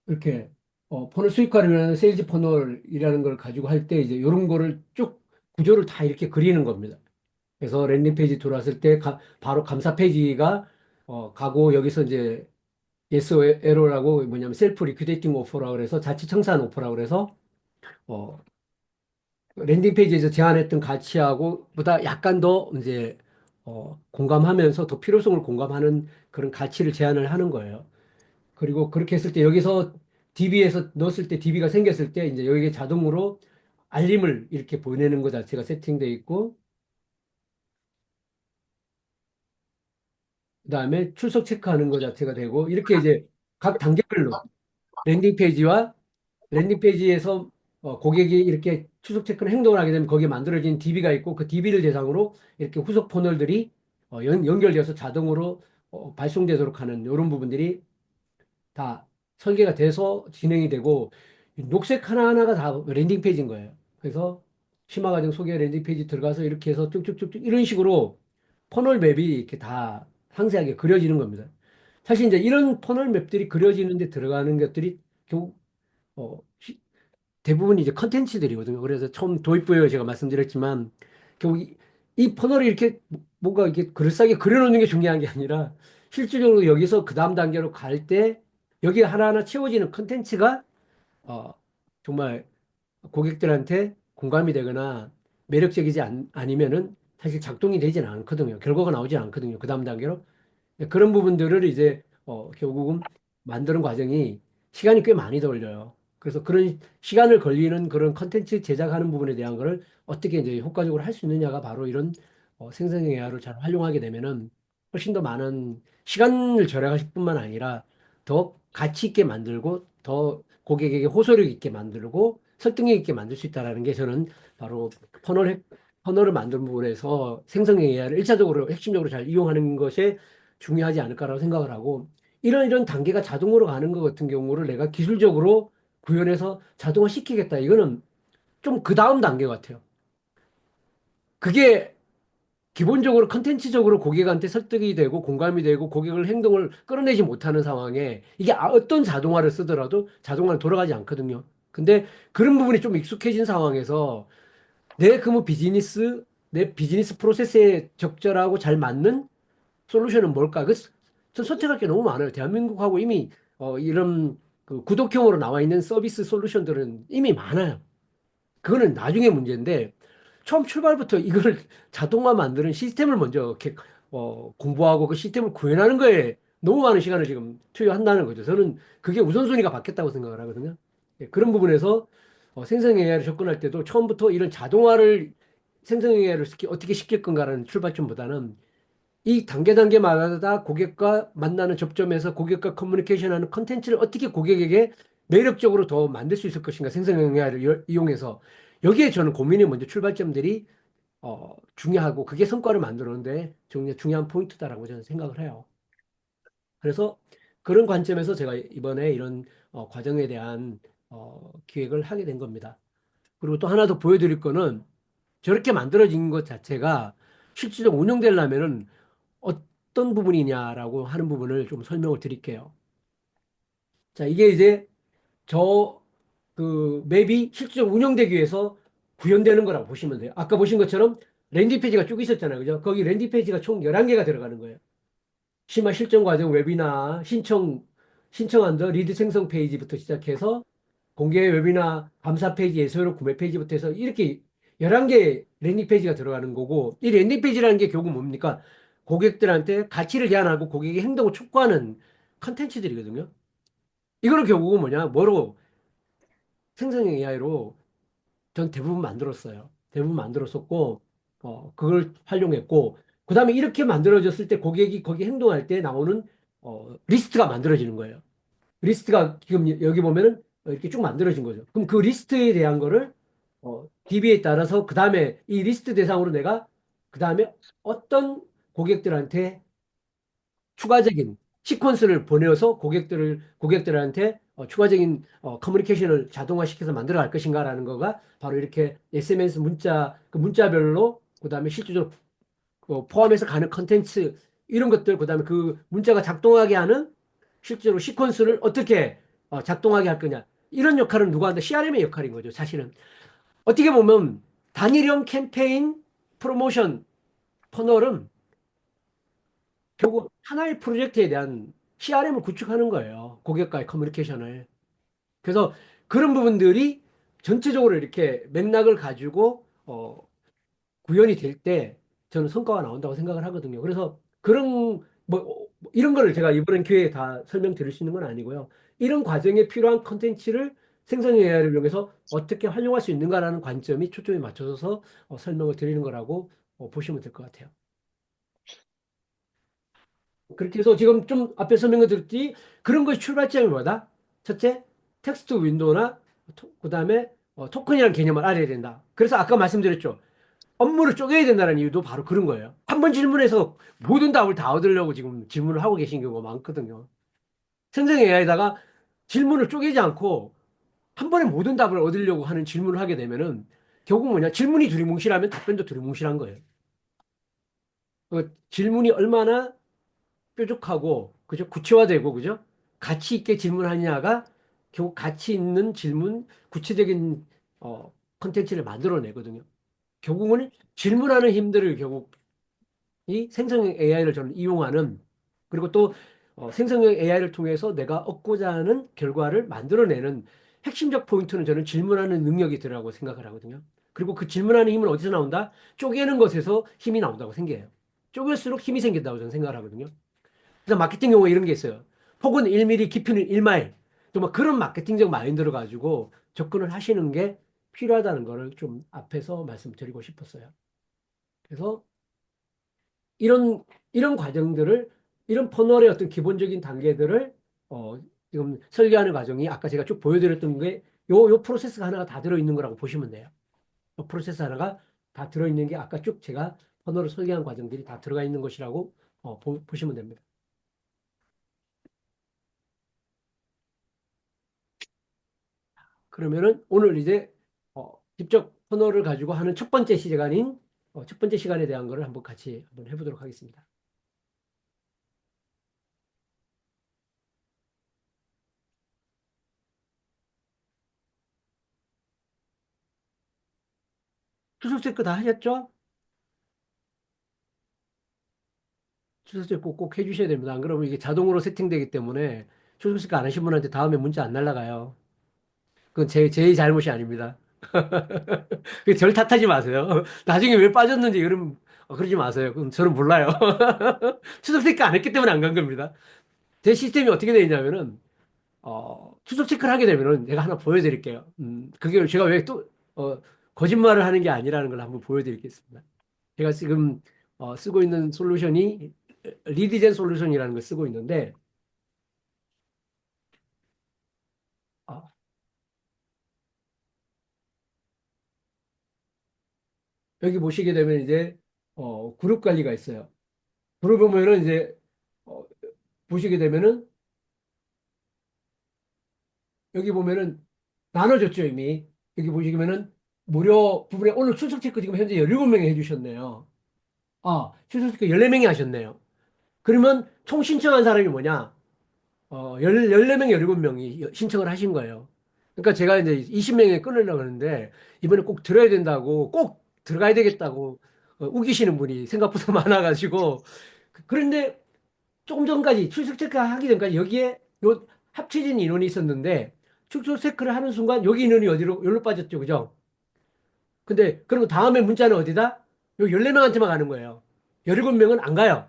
이렇게 퍼널 수익화를 세일즈 퍼널이라는 걸 가지고 할 때 이제 이런 거를 쭉 구조를 다 이렇게 그리는 겁니다. 그래서 랜딩 페이지 들어왔을 때 바로 감사 페이지가 가고 여기서 이제 yes or error라고 뭐냐면 셀프 리퀴데이팅 오퍼라고 그래서 자체 청산 오퍼라고 그래서 어, 랜딩 페이지에서 제안했던 가치하고 보다 약간 더 이제 공감하면서 더 필요성을 공감하는 그런 가치를 제안을 하는 거예요. 그리고 그렇게 했을 때 여기서 DB에서 넣었을 때 DB가 생겼을 때 이제 여기에 자동으로 알림을 이렇게 보내는 것 자체가 세팅되어 있고 그다음에 출석 체크하는 것 자체가 되고 이렇게 이제 각 단계별로 랜딩 페이지와 랜딩 페이지에서 고객이 이렇게 추석 체크는 행동을 하게 되면 거기에 만들어진 DB가 있고 그 DB를 대상으로 이렇게 후속 퍼널들이 연결되어서 자동으로 발송되도록 하는 이런 부분들이 다 설계가 돼서 진행이 되고 녹색 하나하나가 다 랜딩 페이지인 거예요. 그래서 심화 과정 소개 랜딩 페이지 들어가서 이렇게 해서 쭉쭉쭉쭉 이런 식으로 퍼널 맵이 이렇게 다 상세하게 그려지는 겁니다. 사실 이제 이런 퍼널 맵들이 그려지는데 들어가는 것들이 결국 어, 대부분 이제 컨텐츠들이거든요. 그래서 처음 도입부에 제가 말씀드렸지만 결국 이 퍼널이 이렇게 뭔가 이렇게 그럴싸하게 그려놓는 게 중요한 게 아니라 실질적으로 여기서 그 다음 단계로 갈 때 여기 하나하나 채워지는 컨텐츠가 어, 정말 고객들한테 공감이 되거나 매력적이지 아니면은 사실 작동이 되지는 않거든요. 결과가 나오지 않거든요. 그 다음 단계로. 네, 그런 부분들을 이제 결국은 만드는 과정이 시간이 꽤 많이 걸려요. 그래서 그런 시간을 걸리는 그런 컨텐츠 제작하는 부분에 대한 거를 어떻게 이제 효과적으로 할 수 있느냐가 바로 이런 생성형 AI를 잘 활용하게 되면은 훨씬 더 많은 시간을 절약하실 뿐만 아니라 더 가치 있게 만들고 더 고객에게 호소력 있게 만들고 설득력 있게 만들 수 있다라는 게 저는 바로 퍼널을 만드는 부분에서 생성형 AI를 일차적으로 핵심적으로 잘 이용하는 것에 중요하지 않을까라고 생각을 하고 이런 단계가 자동으로 가는 것 같은 경우를 내가 기술적으로 구현해서 자동화 시키겠다. 이거는 좀 그 다음 단계 같아요. 그게 기본적으로 컨텐츠적으로 고객한테 설득이 되고 공감이 되고 고객을 행동을 끌어내지 못하는 상황에 이게 어떤 자동화를 쓰더라도 자동화는 돌아가지 않거든요. 근데 그런 부분이 좀 익숙해진 상황에서 내 비즈니스 프로세스에 적절하고 잘 맞는 솔루션은 뭘까? 전 선택할 게 너무 많아요. 대한민국하고 이미 이런 그 구독형으로 나와 있는 서비스 솔루션들은 이미 많아요. 그거는 나중에 문제인데 처음 출발부터 이걸 자동화 만드는 시스템을 먼저 이렇게 공부하고 그 시스템을 구현하는 거에 너무 많은 시간을 지금 투여한다는 거죠. 저는 그게 우선순위가 바뀌었다고 생각을 하거든요. 예, 그런 부분에서 생성 AI를 접근할 때도 처음부터 이런 자동화를 생성 AI를 어떻게 시킬 건가라는 출발점보다는 이 단계마다 고객과 만나는 접점에서 고객과 커뮤니케이션하는 컨텐츠를 어떻게 고객에게 매력적으로 더 만들 수 있을 것인가 생성AI를 이용해서 여기에 저는 고민의 먼저 출발점들이 중요하고 그게 성과를 만드는데 중요한 포인트다라고 저는 생각을 해요. 그래서 그런 관점에서 제가 이번에 이런 과정에 대한 기획을 하게 된 겁니다. 그리고 또 하나 더 보여드릴 거는 저렇게 만들어진 것 자체가 실질적으로 운영되려면은 어떤 부분이냐라고 하는 부분을 좀 설명을 드릴게요. 자, 이게 이제 저 그 맵이 실질적으로 운영되기 위해서 구현되는 거라고 보시면 돼요. 아까 보신 것처럼 랜딩 페이지가 쭉 있었잖아요. 그죠? 거기 랜딩 페이지가 총 11개가 들어가는 거예요. 심화 실전 과정 웨비나 신청한 리드 생성 페이지부터 시작해서 공개 웨비나 감사 페이지, 예소록 구매 페이지부터 해서 이렇게 11개 랜딩 페이지가 들어가는 거고, 이 랜딩 페이지라는 게 결국 뭡니까? 고객들한테 가치를 제안하고 고객의 행동을 촉구하는 컨텐츠들이거든요. 이거는 결국은 뭐냐? 뭐로 생성형 AI로 전 대부분 만들었어요. 대부분 만들었었고, 그걸 활용했고, 그 다음에 이렇게 만들어졌을 때 고객이 거기 행동할 때 나오는 리스트가 만들어지는 거예요. 리스트가 지금 여기 보면은 이렇게 쭉 만들어진 거죠. 그럼 그 리스트에 대한 거를 DB에 따라서 그 다음에 이 리스트 대상으로 내가 그 다음에 어떤 고객들한테 추가적인 시퀀스를 보내서 고객들한테 추가적인 커뮤니케이션을 자동화시켜서 만들어 갈 것인가라는 거가 바로 이렇게 SMS 문자, 그 문자별로 그다음에 실질적으로 포함해서 가는 컨텐츠 이런 것들 그다음에 그 문자가 작동하게 하는 실제로 시퀀스를 어떻게 작동하게 할 거냐 이런 역할은 누가 한다? CRM의 역할인 거죠. 사실은 어떻게 보면 단일형 캠페인 프로모션 터널은 결국 하나의 프로젝트에 대한 CRM을 구축하는 거예요. 고객과의 커뮤니케이션을. 그래서 그런 부분들이 전체적으로 이렇게 맥락을 가지고 구현이 될 때 저는 성과가 나온다고 생각을 하거든요. 그래서 그런 이런 거를 제가 이번 기회에 다 설명드릴 수 있는 건 아니고요. 이런 과정에 필요한 컨텐츠를 생성형 AI를 이용해서 어떻게 활용할 수 있는가라는 관점이 초점이 맞춰져서 설명을 드리는 거라고 보시면 될 것 같아요. 그렇게 해서 지금 좀 앞에 설명을 드렸지 그런 것이 출발점이 뭐다? 첫째, 텍스트 윈도우나 그다음에 토큰이라는 개념을 알아야 된다. 그래서 아까 말씀드렸죠. 업무를 쪼개야 된다는 이유도 바로 그런 거예요. 한 번 질문해서 모든 답을 다 얻으려고 지금 질문을 하고 계신 경우가 많거든요. 생성 AI에다가 질문을 쪼개지 않고 한 번에 모든 답을 얻으려고 하는 질문을 하게 되면은 결국 뭐냐? 질문이 두리뭉실하면 답변도 두리뭉실한 거예요. 질문이 얼마나 뾰족하고 그죠? 구체화되고 그죠? 가치 있게 질문하냐가 결국 가치 있는 질문, 구체적인 컨텐츠를 만들어내거든요. 결국은 질문하는 힘들을 결국 이 생성형 AI를 저는 이용하는 그리고 또 생성형 AI를 통해서 내가 얻고자 하는 결과를 만들어내는 핵심적 포인트는 저는 질문하는 능력이 들어라고 생각을 하거든요. 그리고 그 질문하는 힘은 어디서 나온다? 쪼개는 것에서 힘이 나온다고 생각해요. 쪼갤수록 힘이 생긴다고 저는 생각을 하거든요. 그래서 마케팅 용어 이런 게 있어요. 폭은 1mm, 깊이는 1마일. 정말 그런 마케팅적 마인드를 가지고 접근을 하시는 게 필요하다는 거를 좀 앞에서 말씀드리고 싶었어요. 그래서 이런 이런 과정들을 이런 퍼널의 어떤 기본적인 단계들을 지금 설계하는 과정이 아까 제가 쭉 보여드렸던 게 요 프로세스가 하나가 다 들어있는 거라고 보시면 돼요. 요 프로세스 하나가 다 들어있는 게 아까 쭉 제가 퍼널을 설계한 과정들이 다 들어가 있는 것이라고 보시면 됩니다. 그러면은 오늘 이제 직접 퍼널을 가지고 하는 첫 번째 시간인 첫 번째 시간에 대한 거를 한번 같이 한번 해보도록 하겠습니다. 추석 체크 다 하셨죠? 추석 체크 꼭 해주셔야 됩니다. 안 그러면 이게 자동으로 세팅되기 때문에 추석 체크 안 하신 분한테 다음에 문자 안 날라가요. 그건 제 잘못이 아닙니다. 절 탓하지 마세요. 나중에 왜 빠졌는지 그럼 그러지 마세요. 그럼 저는 몰라요. 추석 체크 안 했기 때문에 안 간 겁니다. 제 시스템이 어떻게 되어 있냐면은 추적 체크를 하게 되면은 제가 하나 보여드릴게요. 그게 제가 왜 또, 거짓말을 하는 게 아니라는 걸 한번 보여드리겠습니다. 제가 지금 쓰고 있는 솔루션이 리디젠 솔루션이라는 걸 쓰고 있는데, 어, 여기 보시게 되면 이제, 그룹 관리가 있어요. 그룹 보면은 이제, 어, 보시게 되면은, 여기 보면은 나눠졌죠, 이미. 여기 보시면은 무료 부분에 오늘 출석 체크 지금 현재 17명이 해주셨네요. 아, 출석 체크 14명이 하셨네요. 그러면 총 신청한 사람이 뭐냐? 14명, 17명이 신청을 하신 거예요. 그러니까 제가 이제 20명에 끊으려고 하는데 이번에 꼭 들어야 된다고 꼭 들어가야 되겠다고 우기시는 분이 생각보다 많아가지고 그런데 조금 전까지 출석 체크 하기 전까지 여기에 요 합쳐진 인원이 있었는데 출석 체크를 하는 순간 여기 인원이 어디로 여기로 빠졌죠, 그죠? 근데 그러면 다음에 문자는 어디다? 요 14명한테만 가는 거예요. 17명은 안 가요.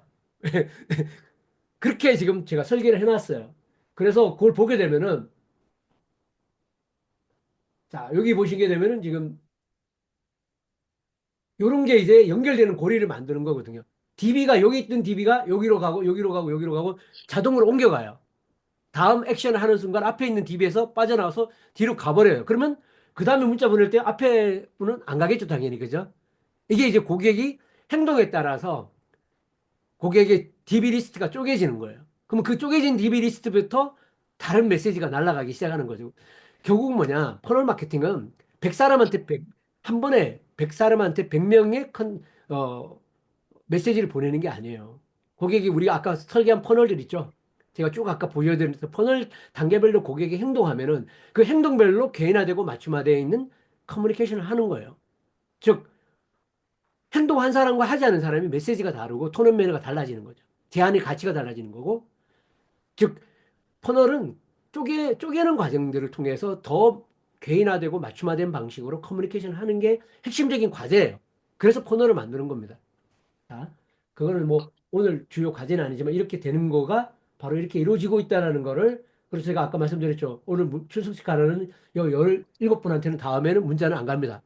그렇게 지금 제가 설계를 해놨어요. 그래서 그걸 보게 되면은 자, 여기 보시게 되면은 지금 요런 게 이제 연결되는 고리를 만드는 거거든요. DB가 여기 있던 DB가 여기로 가고 여기로 가고 여기로 가고 자동으로 옮겨가요. 다음 액션을 하는 순간 앞에 있는 DB에서 빠져나와서 뒤로 가버려요. 그러면 그 다음에 문자 보낼 때 앞에 분은 안 가겠죠, 당연히. 그죠? 이게 이제 고객이 행동에 따라서 고객의 DB 리스트가 쪼개지는 거예요. 그러면 그 쪼개진 DB 리스트부터 다른 메시지가 날아가기 시작하는 거죠. 결국은 뭐냐? 퍼널 마케팅은 100사람한테 한 번에 100사람한테 100명의 메시지를 보내는 게 아니에요. 고객이 우리가 아까 설계한 퍼널들 있죠? 제가 쭉 아까 보여드린 퍼널 단계별로 고객이 행동하면은 그 행동별로 개인화되고 맞춤화되어 있는 커뮤니케이션을 하는 거예요. 즉, 행동한 사람과 하지 않은 사람이 메시지가 다르고 톤앤 매너가 달라지는 거죠. 제안의 가치가 달라지는 거고, 즉 퍼널은 쪼개는 과정들을 통해서 더 개인화되고 맞춤화된 방식으로 커뮤니케이션을 하는 게 핵심적인 과제예요. 그래서 퍼널을 만드는 겁니다. 자, 그거는 뭐 오늘 주요 과제는 아니지만 이렇게 되는 거가 바로 이렇게 이루어지고 있다는 거를 그래서 제가 아까 말씀드렸죠. 오늘 출석식 가는 요 17분한테는 다음에는 문자는 안 갑니다.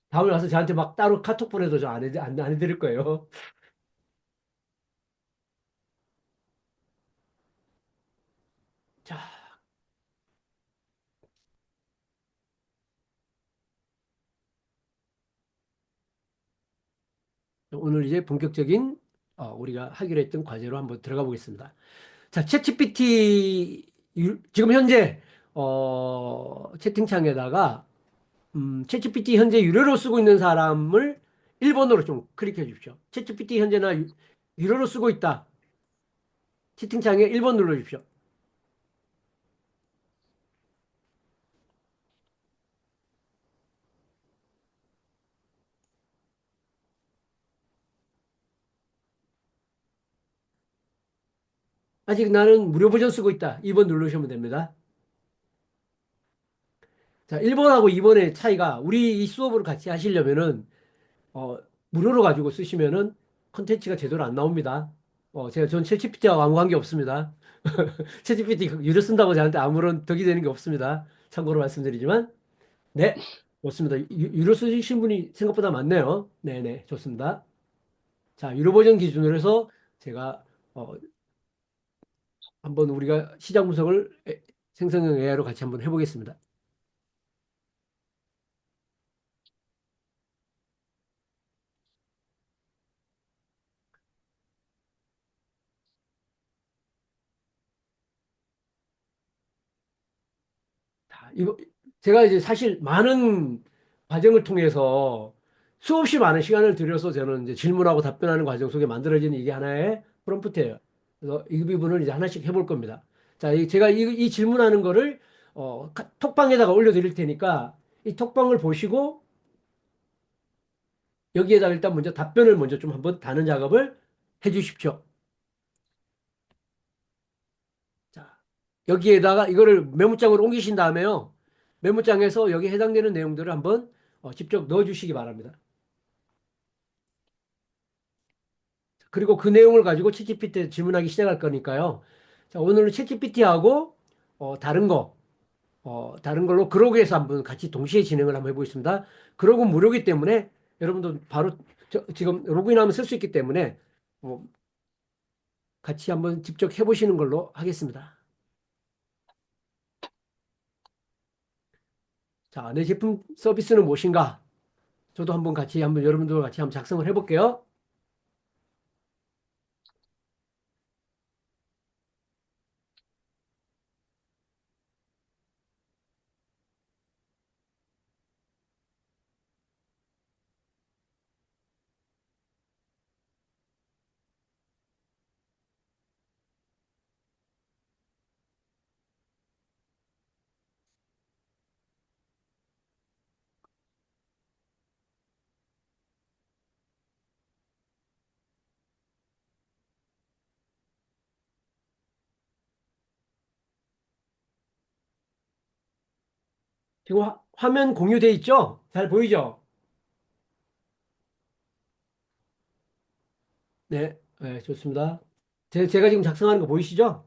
다음에 와서 저한테 막 따로 카톡 보내도 저 안 해드릴 거예요. 자, 오늘 이제 본격적인 우리가 하기로 했던 과제로 한번 들어가 보겠습니다. 자, 챗GPT 지금 현재 채팅창에다가 챗GPT 현재 유료로 쓰고 있는 사람을 1번으로 좀 클릭해 주십시오. 챗GPT 현재나 유료로 쓰고 있다. 채팅창에 1번 눌러 주십시오. 아직 나는 무료 버전 쓰고 있다. 2번 누르시면 됩니다. 자, 1번하고 2번의 차이가 우리 이 수업을 같이 하시려면은 어, 무료로 가지고 쓰시면은 컨텐츠가 제대로 안 나옵니다. 전 챗GPT하고 아무 관계 없습니다. 챗GPT 유료 쓴다고 저한테 아무런 덕이 되는 게 없습니다. 참고로 말씀드리지만, 네, 좋습니다. 유료 쓰신 분이 생각보다 많네요. 네네, 좋습니다. 자, 유료 버전 기준으로 해서 제가 한번 우리가 시장 분석을 생성형 AI로 같이 한번 해보겠습니다. 자, 이거 제가 이제 사실 많은 과정을 통해서 수없이 많은 시간을 들여서 저는 이제 질문하고 답변하는 과정 속에 만들어진 이게 하나의 프롬프트예요. 그래서 이 부분을 이제 하나씩 해볼 겁니다. 자, 제가 이 질문하는 거를 톡방에다가 올려드릴 테니까 이 톡방을 보시고 여기에다가 일단 먼저 답변을 먼저 좀 한번 다는 작업을 해 주십시오. 자, 여기에다가 이거를 메모장으로 옮기신 다음에요. 메모장에서 여기 해당되는 내용들을 한번 직접 넣어 주시기 바랍니다. 그리고 그 내용을 가지고 챗GPT에 질문하기 시작할 거니까요. 자, 오늘은 챗GPT하고 다른 걸로 그로그에서 한번 같이 동시에 진행을 한번 해보겠습니다. 그로그 무료이기 때문에 여러분도 바로 지금 로그인하면 쓸 수 있기 때문에 어, 같이 한번 직접 해보시는 걸로 하겠습니다. 자, 내 제품 서비스는 무엇인가? 저도 한번 같이 한번 여러분들과 같이 한번 작성을 해볼게요. 지금 화면 공유돼 있죠? 잘 보이죠? 네, 네, 좋습니다. 제가 지금 작성하는 거 보이시죠?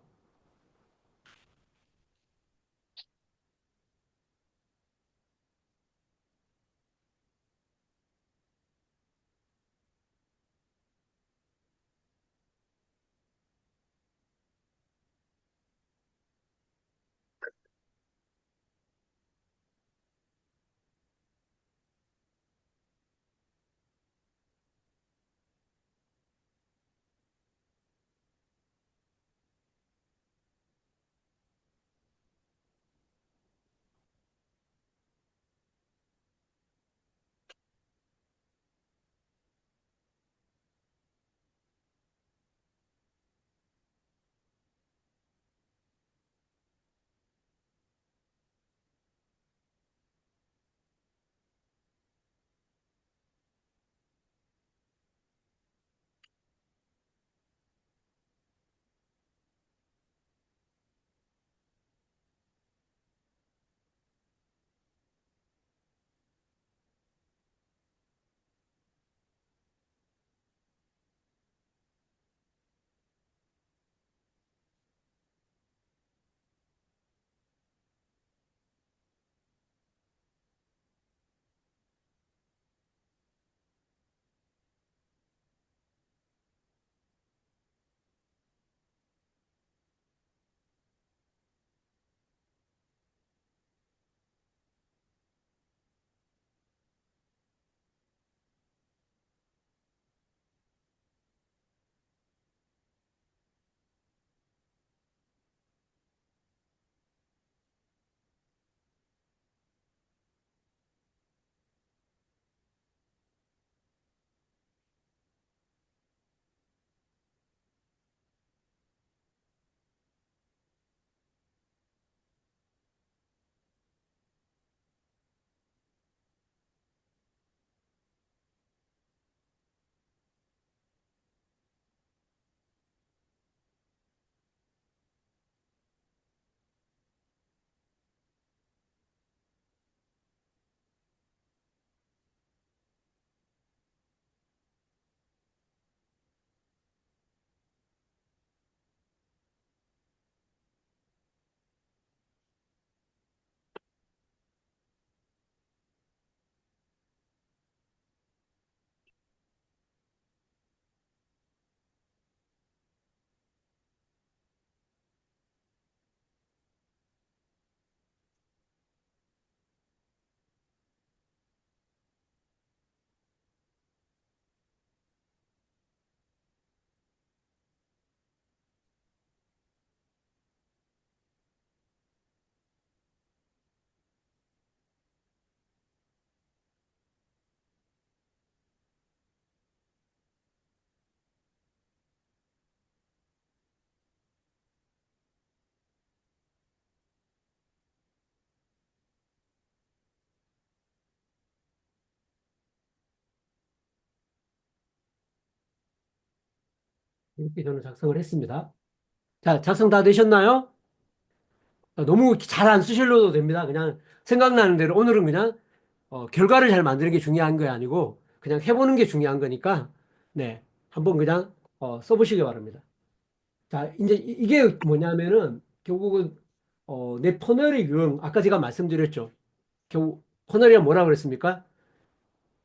이렇게 저는 작성을 했습니다. 자, 작성 다 되셨나요? 너무 잘 안 쓰실러도 됩니다. 그냥 생각나는 대로 오늘은 그냥 결과를 잘 만드는 게 중요한 게 아니고 그냥 해보는 게 중요한 거니까 네, 한번 그냥 써보시기 바랍니다. 자, 이제 이게 뭐냐면은 결국은 내 퍼널의 유형 아까 제가 말씀드렸죠. 결국 퍼널이 뭐라 그랬습니까?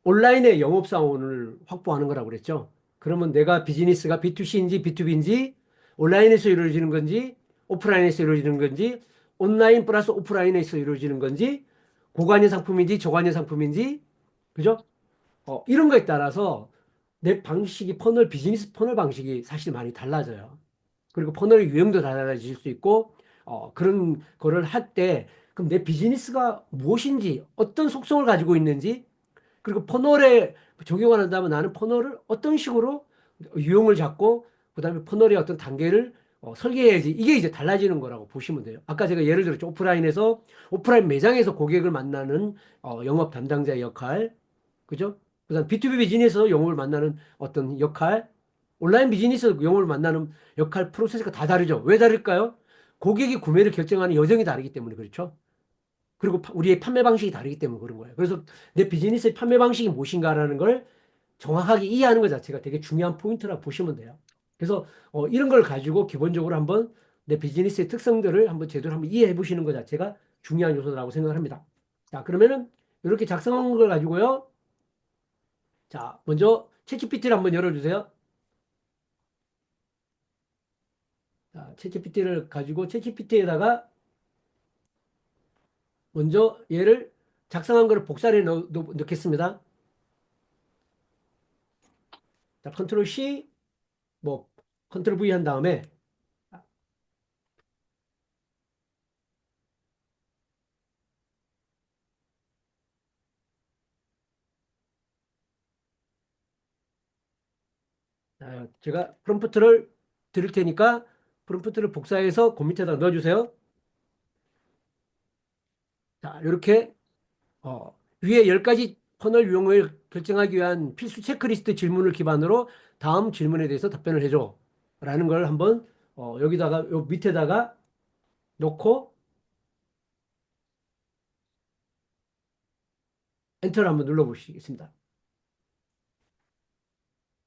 온라인의 영업사원을 확보하는 거라고 그랬죠. 그러면 내가 비즈니스가 B2C인지 B2B인지 온라인에서 이루어지는 건지 오프라인에서 이루어지는 건지 온라인 플러스 오프라인에서 이루어지는 건지 고관여 상품인지 저관여 상품인지 그죠? 이런 거에 따라서 내 방식이 퍼널 비즈니스 퍼널 방식이 사실 많이 달라져요. 그리고 퍼널의 유형도 달라질 수 있고 그런 거를 할 때 그럼 내 비즈니스가 무엇인지 어떤 속성을 가지고 있는지 그리고 퍼널에 적용을 한다면 나는 퍼널을 어떤 식으로 유형을 잡고 그다음에 퍼널의 어떤 단계를 설계해야지 이게 이제 달라지는 거라고 보시면 돼요. 아까 제가 예를 들었죠. 오프라인에서 오프라인 매장에서 고객을 만나는 영업 담당자의 역할, 그죠? 그다음 B2B 비즈니스에서 영업을 만나는 어떤 역할, 온라인 비즈니스에서 영업을 만나는 역할 프로세스가 다 다르죠. 왜 다를까요? 고객이 구매를 결정하는 여정이 다르기 때문에 그렇죠. 그리고 우리의 판매 방식이 다르기 때문에 그런 거예요. 그래서 내 비즈니스의 판매 방식이 무엇인가라는 걸 정확하게 이해하는 것 자체가 되게 중요한 포인트라고 보시면 돼요. 그래서 이런 걸 가지고 기본적으로 한번 내 비즈니스의 특성들을 한번 제대로 한번 이해해 보시는 것 자체가 중요한 요소라고 생각을 합니다. 자, 그러면은 이렇게 작성한 걸 가지고요. 자, 먼저 챗GPT를 한번 열어주세요. 자, 챗GPT를 가지고 챗GPT에다가 먼저 얘를 작성한 거를 복사를 넣겠습니다. 자, 컨트롤 C, 뭐, 컨트롤 V 한 다음에 제가 프롬프트를 드릴 테니까 프롬프트를 복사해서 그 밑에다 넣어주세요. 자, 이렇게 위에 10가지 퍼널 유형을 결정하기 위한 필수 체크리스트 질문을 기반으로 다음 질문에 대해서 답변을 해줘. 라는 걸 한번 여기다가 요 밑에다가 놓고 엔터를 한번 눌러보시겠습니다.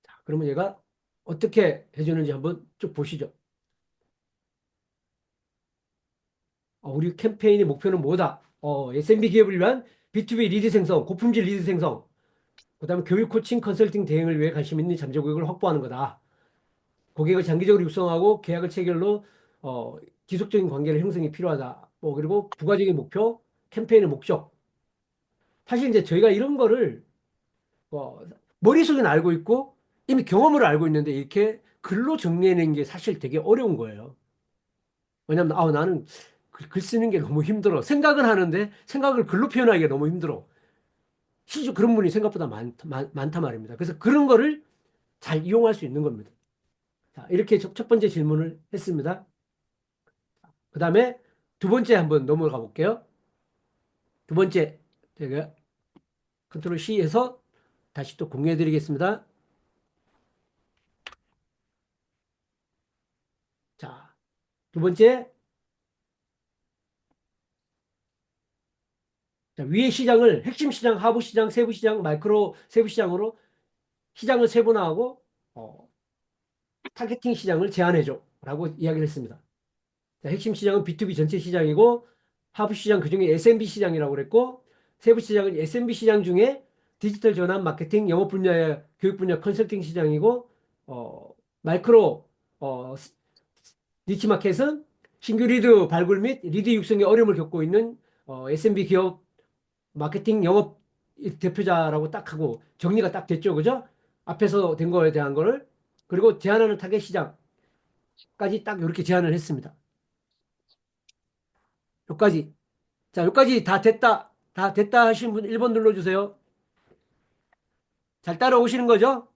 자, 그러면 얘가 어떻게 해주는지 한번 쭉 보시죠. 우리 캠페인의 목표는 뭐다? SMB 기업을 위한 B2B 리드 생성, 고품질 리드 생성, 그다음에 교육 코칭 컨설팅 대행을 위해 관심 있는 잠재 고객을 확보하는 거다. 고객을 장기적으로 육성하고 계약을 체결로 지속적인 관계를 형성이 필요하다. 그리고 부가적인 목표, 캠페인의 목적. 사실 이제 저희가 이런 거를 어, 머릿속에는 알고 있고 이미 경험으로 알고 있는데 이렇게 글로 정리해내는 게 사실 되게 어려운 거예요. 왜냐면 나는 글 쓰는 게 너무 힘들어. 생각은 하는데 생각을 글로 표현하기가 너무 힘들어. 실제 그런 분이 생각보다 많단 말입니다. 그래서 그런 거를 잘 이용할 수 있는 겁니다. 자, 이렇게 첫 번째 질문을 했습니다. 그 다음에 두 번째 한번 넘어가 볼게요. 두 번째, 제가 컨트롤 C에서 다시 또 공유해 드리겠습니다. 자, 두 번째, 자, 위의 시장을 핵심 시장, 하부 시장, 세부 시장, 마이크로 세부 시장으로 시장을 세분화하고 타겟팅 시장을 제한해줘 라고 이야기를 했습니다. 자, 핵심 시장은 B2B 전체 시장이고 하부 시장 그중에 SMB 시장이라고 그랬고 세부 시장은 SMB 시장 중에 디지털 전환 마케팅 영업 분야의 교육 분야 컨설팅 시장이고 마이크로 니치 마켓은 신규 리드 발굴 및 리드 육성에 어려움을 겪고 있는 SMB 기업 마케팅 영업 대표자라고 딱 하고 정리가 딱 됐죠. 그죠? 앞에서 된 거에 대한 거를 그리고 제한하는 타겟 시장까지 딱 이렇게 제한을 했습니다. 여기까지. 자, 여기까지 다 됐다. 다 됐다 하신 분 1번 눌러주세요. 잘 따라오시는 거죠?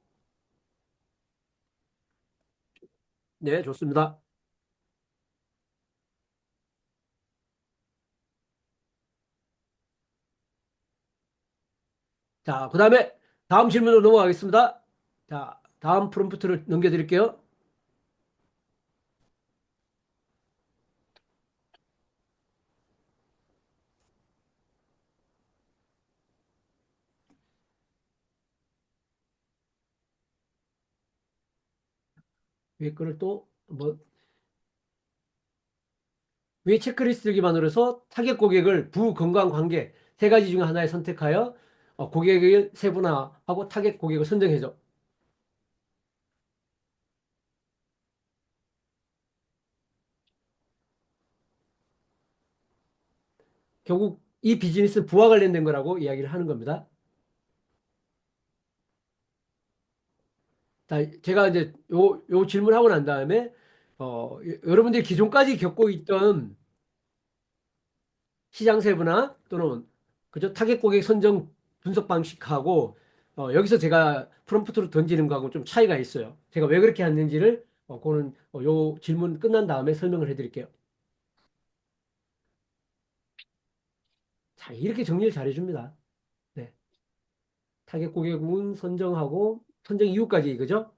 네, 좋습니다. 자, 그 다음에 다음 질문으로 넘어가겠습니다. 자, 다음 프롬프트를 넘겨드릴게요. 위에 거를 또, 위에 체크리스트 기반으로 해서 타겟 고객을 부건강 관계 세 가지 중 하나에 선택하여 고객을 세분화하고 타겟 고객을 선정해줘. 결국 이 비즈니스는 부와 관련된 거라고 이야기를 하는 겁니다. 자, 제가 이제 요 질문하고 난 다음에 여러분들이 기존까지 겪고 있던 시장 세분화 또는 그죠 타겟 고객 선정 분석 방식하고 여기서 제가 프롬프트로 던지는 거하고 좀 차이가 있어요. 제가 왜 그렇게 했는지를 그거는 요 질문 끝난 다음에 설명을 해드릴게요. 자, 이렇게 정리를 잘 해줍니다. 네. 타겟 고객군 선정하고 선정 이유까지 그죠?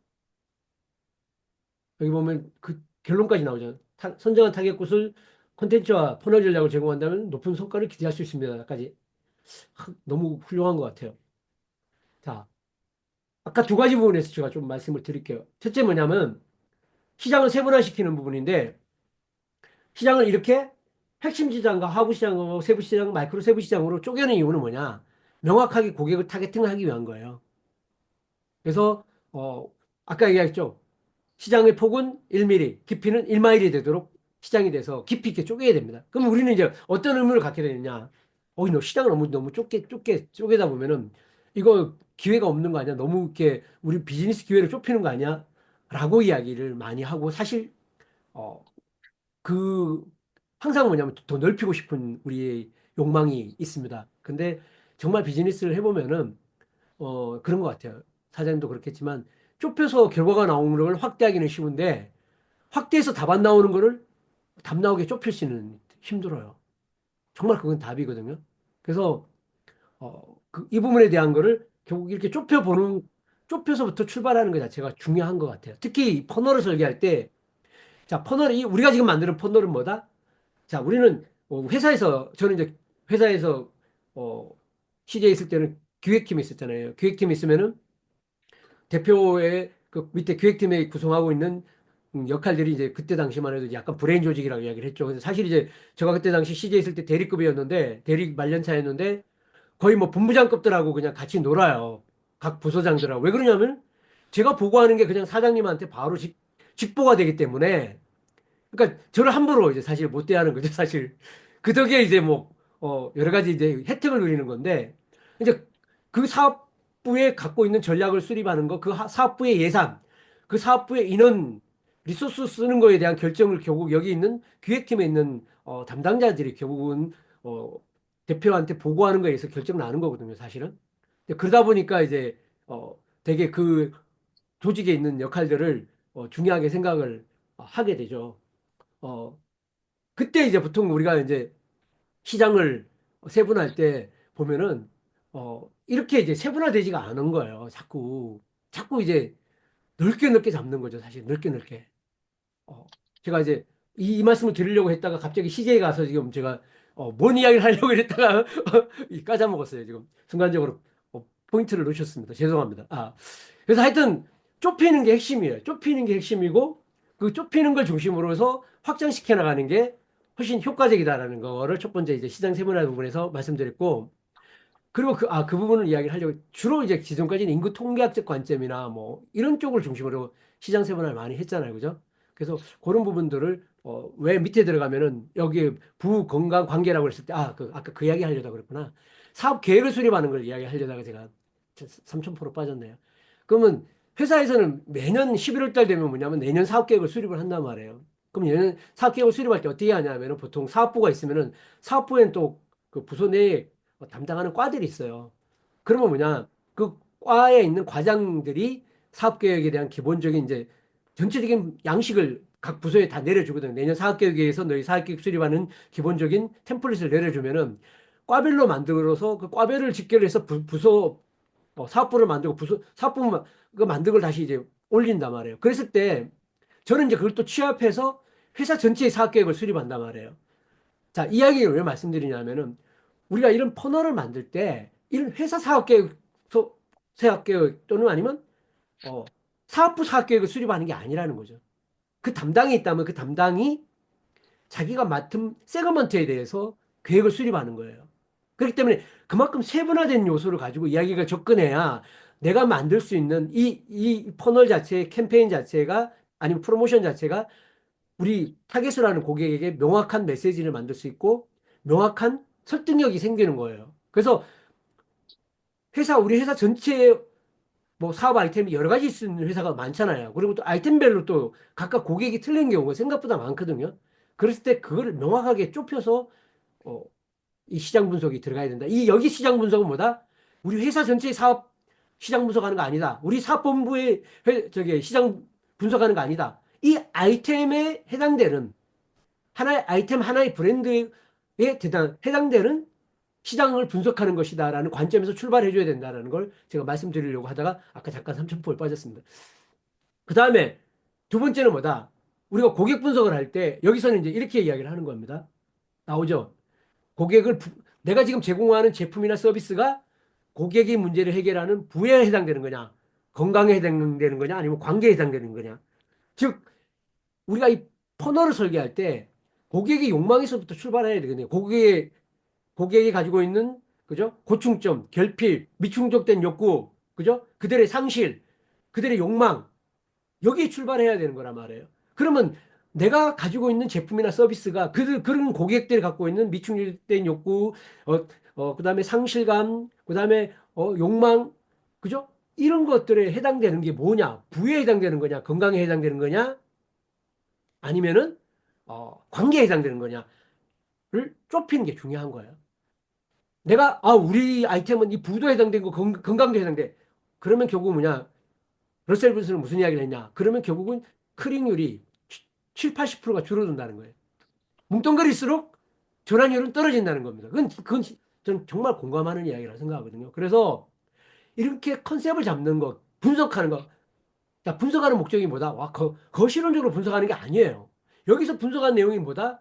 여기 보면 그 결론까지 나오죠. 선정한 타겟 곳을 콘텐츠와 퍼널 전략을 제공한다면 높은 성과를 기대할 수 있습니다.까지 너무 훌륭한 것 같아요. 자, 아까 두 가지 부분에서 제가 좀 말씀을 드릴게요. 첫째 뭐냐면 시장을 세분화시키는 부분인데 시장을 이렇게 핵심 시장과 하부 시장과 세부 시장, 마이크로 세부 시장으로 쪼개는 이유는 뭐냐? 명확하게 고객을 타겟팅하기 위한 거예요. 그래서 아까 얘기했죠. 시장의 폭은 1mm, 깊이는 1마일이 되도록 시장이 돼서 깊이 있게 쪼개야 됩니다. 그럼 우리는 이제 어떤 의무를 갖게 되느냐? 너 시장을 너무 쪼개다 보면은 이거 기회가 없는 거 아니야? 너무 이렇게 우리 비즈니스 기회를 좁히는 거 아니야? 라고 이야기를 많이 하고 사실 어, 그 항상 뭐냐면 더 넓히고 싶은 우리의 욕망이 있습니다. 근데 정말 비즈니스를 해보면은 그런 것 같아요. 사장님도 그렇겠지만 좁혀서 결과가 나오는 걸 확대하기는 쉬운데 확대해서 답 안 나오는 거를 답 나오게 좁힐 수는 힘들어요. 정말 그건 답이거든요. 그래서 이 부분에 대한 거를 결국 이렇게 좁혀서부터 출발하는 것 자체가 중요한 것 같아요. 특히 이 퍼널을 설계할 때, 자, 퍼널이 우리가 지금 만드는 퍼널은 뭐다? 자, 우리는 저는 이제 회사에서 어, CJ에 있을 때는 기획팀이 있었잖아요. 기획팀이 있으면은 대표의 그 밑에 기획팀에 구성하고 있는 역할들이 이제 그때 당시만 해도 약간 브레인 조직이라고 이야기를 했죠. 근데 사실 이제 제가 그때 당시 CJ 있을 때 대리급이었는데 대리 말년차였는데 거의 뭐 본부장급들하고 그냥 같이 놀아요. 각 부서장들하고. 왜 그러냐면 제가 보고하는 게 그냥 사장님한테 바로 직보가 되기 때문에 그러니까 저를 함부로 이제 사실 못 대하는 거죠, 사실. 그 덕에 이제 뭐, 여러 가지 이제 혜택을 누리는 건데, 이제 그 사업부에 갖고 있는 전략을 수립하는 거, 사업부의 예산, 그 사업부의 인원, 리소스 쓰는 거에 대한 결정을 결국 여기 있는 기획팀에 있는 담당자들이 결국은 어, 대표한테 보고하는 거에 의해서 결정 나는 거거든요, 사실은. 근데 그러다 보니까 이제 되게 그 조직에 있는 역할들을 중요하게 생각을 하게 되죠. 어, 그때 이제 보통 우리가 이제 시장을 세분화할 때 보면은, 이렇게 이제 세분화되지가 않은 거예요. 자꾸 이제 넓게 잡는 거죠. 사실 넓게. 어, 제가 이제 이 말씀을 드리려고 했다가 갑자기 CJ 가서 지금 제가 뭔 이야기를 하려고 했다가 까자먹었어요. 지금 순간적으로 포인트를 놓쳤습니다. 죄송합니다. 그래서 하여튼 좁히는 게 핵심이에요. 좁히는 게 핵심이고 그 좁히는 걸 중심으로 해서 확장시켜 나가는 게 훨씬 효과적이다라는 거를 첫 번째 이제 시장 세분화 부분에서 말씀드렸고 그리고 그 부분을 이야기를 하려고 주로 이제 기존까지는 인구 통계학적 관점이나 뭐 이런 쪽을 중심으로 시장 세분화를 많이 했잖아요. 그죠? 그래서 그런 부분들을 왜 밑에 들어가면은 여기 부건강 관계라고 했을 때 아까 그 이야기 하려다 그랬구나. 사업 계획을 수립하는 걸 이야기 하려다가 제가 3,000% 빠졌네요. 그러면 회사에서는 매년 11월 달 되면 뭐냐면 내년 사업 계획을 수립을 한단 말이에요. 그럼 내년 사업 계획을 수립할 때 어떻게 하냐면은 보통 사업부가 있으면은 사업부에는 또 그 부서 내에 담당하는 과들이 있어요. 그러면 뭐냐, 그 과에 있는 과장들이 사업 계획에 대한 기본적인 이제 전체적인 양식을 각 부서에 다 내려주거든요. 내년 사업 계획에 의해서 너희 사업 계획 수립하는 기본적인 템플릿을 내려주면은 과별로 만들어서 그 과별을 집계를 해서 부서 사업부를 만들고 사업부가 만든 걸 다시 이제 올린단 말이에요. 그랬을 때 저는 이제 그걸 또 취합해서 회사 전체의 사업 계획을 수립한단 말이에요. 자, 이야기를 왜 말씀드리냐면은 우리가 이런 퍼널을 만들 때 이런 회사 사업 계획 또는 아니면 어, 사업부 사업 계획을 수립하는 게 아니라는 거죠. 그 담당이 있다면 그 담당이 자기가 맡은 세그먼트에 대해서 계획을 수립하는 거예요. 그렇기 때문에 그만큼 세분화된 요소를 가지고 이야기가 접근해야 내가 만들 수 있는 이 퍼널 자체의 캠페인 자체가 아니면 프로모션 자체가 우리 타겟을 하는 고객에게 명확한 메시지를 만들 수 있고 명확한 설득력이 생기는 거예요. 그래서 우리 회사 전체에 뭐 사업 아이템이 여러 가지 있는 회사가 많잖아요. 그리고 또 아이템별로 또 각각 고객이 틀린 경우가 생각보다 많거든요. 그랬을 때 그거를 명확하게 좁혀서 어, 이 시장 분석이 들어가야 된다. 여기 시장 분석은 뭐다? 우리 회사 전체의 사업 시장 분석하는 거 아니다. 우리 사업본부의 저기 시장 분석하는 거 아니다. 이 아이템에 해당되는 하나의 아이템 하나의 브랜드에 해당되는 시장을 분석하는 것이다라는 관점에서 출발해 줘야 된다라는 걸 제가 말씀드리려고 하다가 아까 잠깐 3,000포에 빠졌습니다. 그 다음에 두 번째는 뭐다? 우리가 고객 분석을 할 때 여기서는 이제 이렇게 이야기를 하는 겁니다. 나오죠? 고객을 내가 지금 제공하는 제품이나 서비스가 고객의 문제를 해결하는 부에 해당되는 거냐, 건강에 해당되는 거냐, 아니면 관계에 해당되는 거냐. 즉 우리가 이 퍼널을 설계할 때 고객의 욕망에서부터 출발해야 되거든요. 고객이 가지고 있는 그죠? 고충점, 결핍, 미충족된 욕구, 그죠? 그들의 상실, 그들의 욕망 여기에 출발해야 되는 거란 말이에요. 그러면 내가 가지고 있는 제품이나 서비스가 그런 고객들이 갖고 있는 미충족된 욕구, 그다음에 상실감, 그다음에 욕망, 그죠? 이런 것들에 해당되는 게 뭐냐? 부에 해당되는 거냐? 건강에 해당되는 거냐? 아니면은 관계에 해당되는 거냐를 좁히는 게 중요한 거예요. 내가 우리 아이템은 이 부도 해당되고 건강도 해당돼. 그러면 결국 뭐냐? 러셀 브룬스는 무슨 이야기를 했냐? 그러면 결국은 클릭률이 7, 80%가 줄어든다는 거예요. 뭉뚱그릴수록 전환율은 떨어진다는 겁니다. 그건 저는 정말 공감하는 이야기라고 생각하거든요. 그래서 이렇게 컨셉을 잡는 것, 분석하는 것, 자, 분석하는 목적이 뭐다? 거실론적으로 분석하는 게 아니에요. 여기서 분석한 내용이 뭐다?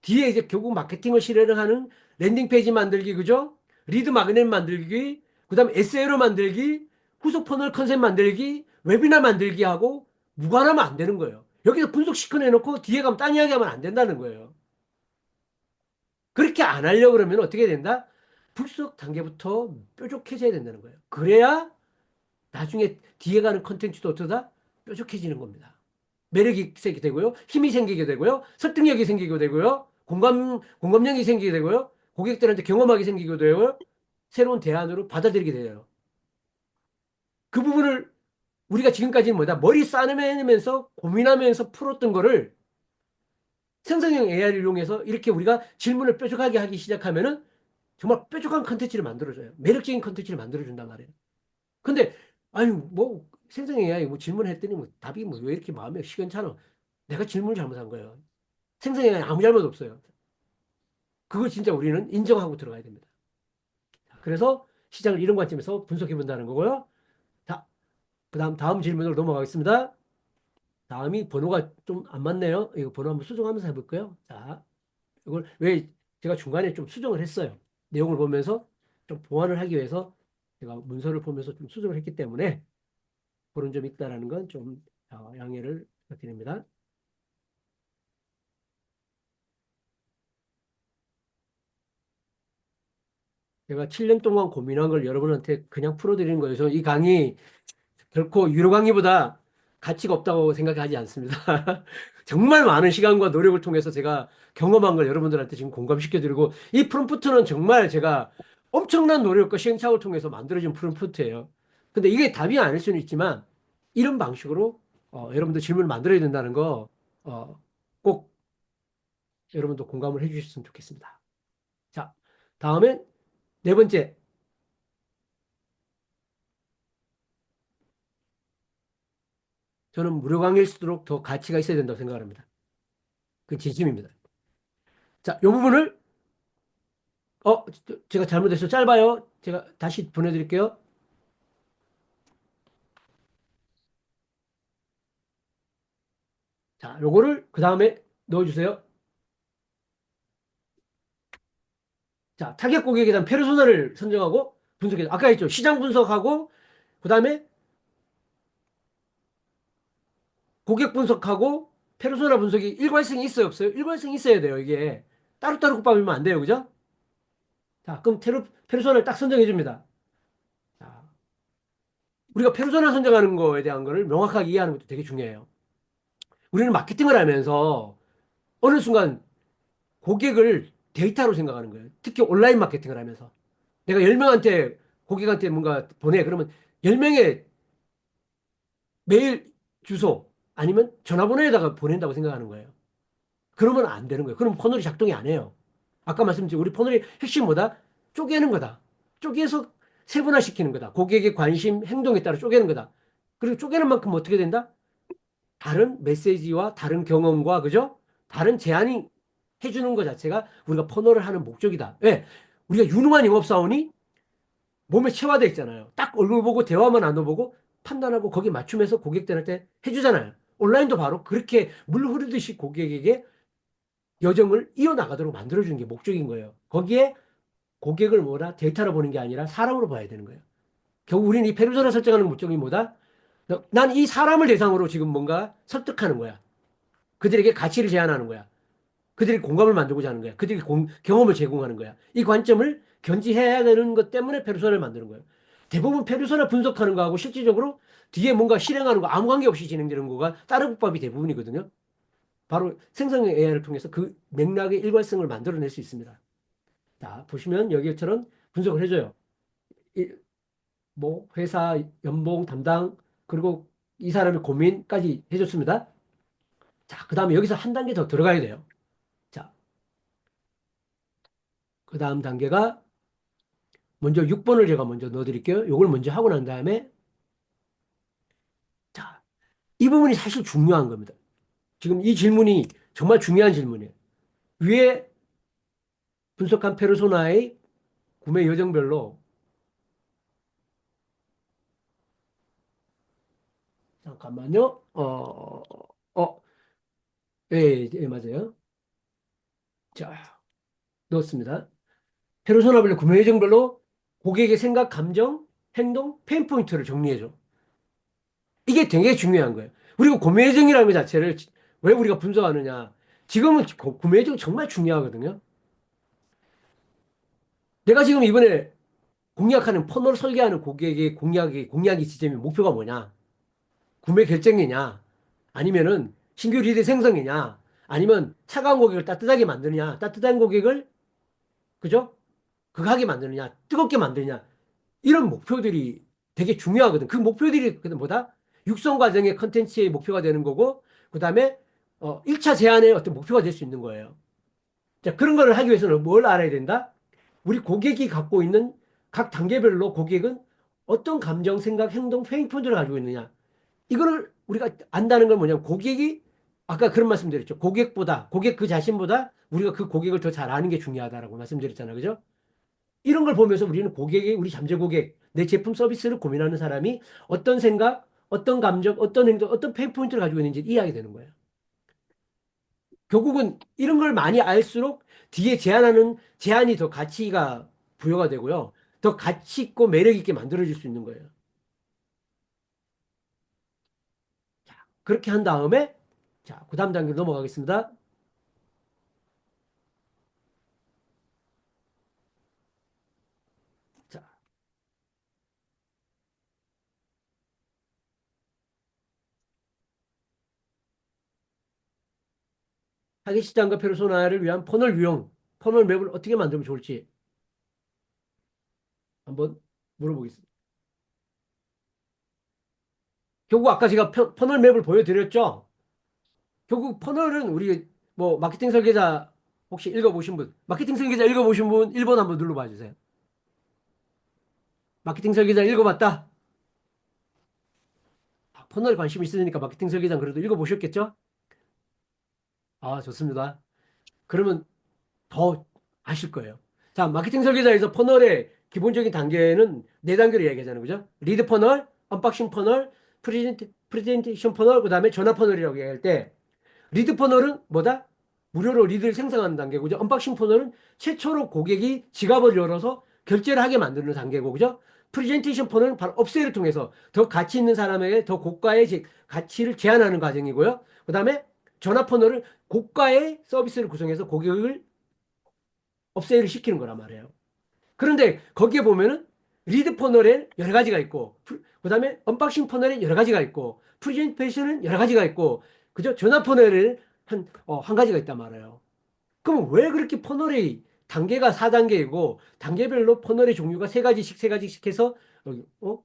뒤에 이제 결국 마케팅을 실행을 하는 랜딩 페이지 만들기, 그죠? 리드 마그넷 만들기, 그 다음에 SEO 만들기, 후속 퍼널 컨셉 만들기, 웨비나 만들기 하고 무관하면 안 되는 거예요. 여기서 분석 시켜내놓고 뒤에 가면 딴 이야기 하면 안 된다는 거예요. 그렇게 안 하려고 그러면 어떻게 된다? 분석 단계부터 뾰족해져야 된다는 거예요. 그래야 나중에 뒤에 가는 컨텐츠도 어떠다? 뾰족해지는 겁니다. 매력이 생기게 되고요. 힘이 생기게 되고요. 설득력이 생기게 되고요. 공감력이 생기게 되고요. 고객들한테 경험하게 생기게 되고요. 새로운 대안으로 받아들이게 돼요. 그 부분을 우리가 지금까지는 뭐다? 머리 싸매면서 고민하면서 풀었던 거를 생성형 AI를 이용해서 이렇게 우리가 질문을 뾰족하게 하기 시작하면은 정말 뾰족한 컨텐츠를 만들어줘요. 매력적인 컨텐츠를 만들어준단 말이에요. 근데 아니 뭐 생성 AI 뭐 질문했더니 뭐 답이 뭐 왜 이렇게 마음에 시원찮아? 내가 질문을 잘못한 거예요. 생성 AI 아무 잘못 없어요. 그걸 진짜 우리는 인정하고 들어가야 됩니다. 그래서 시장을 이런 관점에서 분석해 본다는 거고요. 자, 그다음 다음 질문으로 넘어가겠습니다. 다음이 번호가 좀 안 맞네요. 이거 번호 한번 수정하면서 해볼게요. 자, 이걸 왜 제가 중간에 좀 수정을 했어요. 내용을 보면서 좀 보완을 하기 위해서 제가 문서를 보면서 좀 수정을 했기 때문에 그런 점이 있다라는 건 좀 양해를 드립니다. 제가 7년 동안 고민한 걸 여러분한테 그냥 풀어드리는 거예요. 이 강의 결코 유료 강의보다 가치가 없다고 생각하지 않습니다. 정말 많은 시간과 노력을 통해서 제가 경험한 걸 여러분들한테 지금 공감시켜드리고 이 프롬프트는 정말 제가 엄청난 노력과 시행착오를 통해서 만들어진 프롬프트예요. 근데 이게 답이 아닐 수는 있지만 이런 방식으로 여러분들 질문을 만들어야 된다는 거 꼭 여러분도 공감을 해주셨으면 좋겠습니다. 자, 다음에 네 번째, 저는 무료 강의일수록 더 가치가 있어야 된다고 생각합니다. 그 진심입니다. 자, 이 부분을 제가 잘못해서 짧아요. 제가 다시 보내드릴게요. 자, 요거를 그 다음에 넣어주세요. 자, 타겟 고객에 대한 페르소나를 선정하고 분석해. 아까 했죠. 시장 분석하고 그 다음에 고객 분석하고 페르소나 분석이 일관성이 있어요, 없어요? 일관성이 있어야 돼요, 이게. 따로따로 국밥이면 안 돼요, 그죠? 자, 그럼 페르소나를 딱 선정해 줍니다. 자, 우리가 페르소나 선정하는 거에 대한 거를 명확하게 이해하는 것도 되게 중요해요. 우리는 마케팅을 하면서 어느 순간 고객을 데이터로 생각하는 거예요. 특히 온라인 마케팅을 하면서. 내가 10명한테 고객한테 뭔가 보내. 그러면 10명의 메일 주소 아니면 전화번호에다가 보낸다고 생각하는 거예요. 그러면 안 되는 거예요. 그럼 퍼널이 작동이 안 해요. 아까 말씀드린 우리 퍼널의 핵심 뭐다? 쪼개는 거다. 쪼개서 세분화시키는 거다. 고객의 관심, 행동에 따라 쪼개는 거다. 그리고 쪼개는 만큼 어떻게 된다? 다른 메시지와 다른 경험과 그죠? 다른 제안이 해주는 것 자체가 우리가 퍼널을 하는 목적이다. 왜? 우리가 유능한 영업사원이 몸에 체화돼 있잖아요. 딱 얼굴 보고 대화만 나눠보고 판단하고 거기 맞춤해서 고객들한테 해주잖아요. 온라인도 바로 그렇게 물 흐르듯이 고객에게 여정을 이어나가도록 만들어주는 게 목적인 거예요. 거기에 고객을 뭐라 데이터로 보는 게 아니라 사람으로 봐야 되는 거예요. 결국 우리는 이 페르소나 설정하는 목적이 뭐다? 난 이 사람을 대상으로 지금 뭔가 설득하는 거야. 그들에게 가치를 제안하는 거야. 그들이 공감을 만들고자 하는 거야. 그들이 경험을 제공하는 거야. 이 관점을 견지해야 되는 것 때문에 페르소나를 만드는 거예요. 대부분 페르소나 분석하는 거하고 실질적으로 뒤에 뭔가 실행하는 거 아무 관계 없이 진행되는 거가 다른 국밥이 대부분이거든요. 바로 생성 AI를 통해서 그 맥락의 일관성을 만들어낼 수 있습니다. 자, 보시면 여기처럼 분석을 해줘요. 뭐 회사 연봉 담당 그리고 이 사람의 고민까지 해줬습니다. 자, 그 다음에 여기서 한 단계 더 들어가야 돼요. 자, 그 다음 단계가 먼저 6번을 제가 먼저 넣어드릴게요. 요걸 먼저 하고 난 다음에 자, 이 부분이 사실 중요한 겁니다. 지금 이 질문이 정말 중요한 질문이에요. 위에 분석한 페르소나의 구매 여정별로 잠깐만요. 어, 예, 예, 맞아요. 자, 넣었습니다. 페르소나별로 구매 여정별로 고객의 생각, 감정, 행동, 페인 포인트를 정리해줘. 이게 되게 중요한 거예요. 그리고 구매 여정이라는 것 자체를 왜 우리가 분석하느냐. 지금은 구매 여정 정말 중요하거든요. 내가 지금 이번에 공략하는 퍼널 설계하는 고객의 공략이 지점이 목표가 뭐냐? 구매 결정이냐? 아니면은 신규 리드 생성이냐? 아니면 차가운 고객을 따뜻하게 만드느냐? 따뜻한 고객을 그죠? 극하게 만드느냐? 뜨겁게 만드느냐? 이런 목표들이 되게 중요하거든. 그 목표들이 뭐다? 육성 과정의 컨텐츠의 목표가 되는 거고, 그 다음에 1차 제안의 어떤 목표가 될 수 있는 거예요. 자, 그런 거를 하기 위해서는 뭘 알아야 된다? 우리 고객이 갖고 있는 각 단계별로 고객은 어떤 감정, 생각, 행동, 페인 포인트를 가지고 있느냐. 이거를 우리가 안다는 건 뭐냐면 고객이 아까 그런 말씀 드렸죠. 고객 그 자신보다 우리가 그 고객을 더 잘 아는 게 중요하다라고 말씀드렸잖아요. 그죠? 이런 걸 보면서 우리는 내 잠재 고객, 내 제품 서비스를 고민하는 사람이 어떤 생각, 어떤 감정, 어떤 행동, 어떤 페인 포인트를 가지고 있는지 이해하게 되는 거예요. 결국은 이런 걸 많이 알수록 뒤에 제안이 더 가치가 부여가 되고요. 더 가치 있고 매력 있게 만들어질 수 있는 거예요. 그렇게 한 다음에 자, 그 다음 단계로 넘어가겠습니다. 자, 타깃 시장과 페르소나를 위한 퍼널 맵을 어떻게 만들면 좋을지 한번 물어보겠습니다. 결국 아까 제가 퍼널 맵을 보여드렸죠? 결국 퍼널은 우리 뭐 마케팅 설계자 혹시 읽어보신 분, 마케팅 설계자 읽어보신 분 1번 한번 눌러봐 주세요. 마케팅 설계자 읽어봤다? 아, 퍼널에 관심 있으니까 마케팅 설계자 그래도 읽어보셨겠죠? 아, 좋습니다. 그러면 더 아실 거예요. 자, 마케팅 설계자에서 퍼널의 기본적인 단계는 네 단계로 이야기하잖아요. 그죠? 리드 퍼널, 언박싱 퍼널, 프레젠테이션 퍼널, 그 다음에 전화 퍼널이라고 얘기할 때 리드 퍼널은 뭐다? 무료로 리드를 생성하는 단계고, 그죠? 언박싱 퍼널은 최초로 고객이 지갑을 열어서 결제를 하게 만드는 단계고, 그죠? 프레젠테이션 퍼널은 바로 업세일을 통해서 더 가치 있는 사람에게 더 고가의 가치를 제안하는 과정이고요. 그 다음에 전화 퍼널은 고가의 서비스를 구성해서 고객을 업세일을 시키는 거란 말이에요. 그런데 거기에 보면은 리드 퍼널에 여러 가지가 있고, 그다음에 언박싱 퍼널에 여러 가지가 있고, 프레젠테이션은 여러 가지가 있고, 그죠? 전화 퍼널에 한 가지가 있단 말이에요. 그럼 왜 그렇게 퍼널이 단계가 4단계이고, 단계별로 퍼널의 종류가 세 가지씩 해서, 어?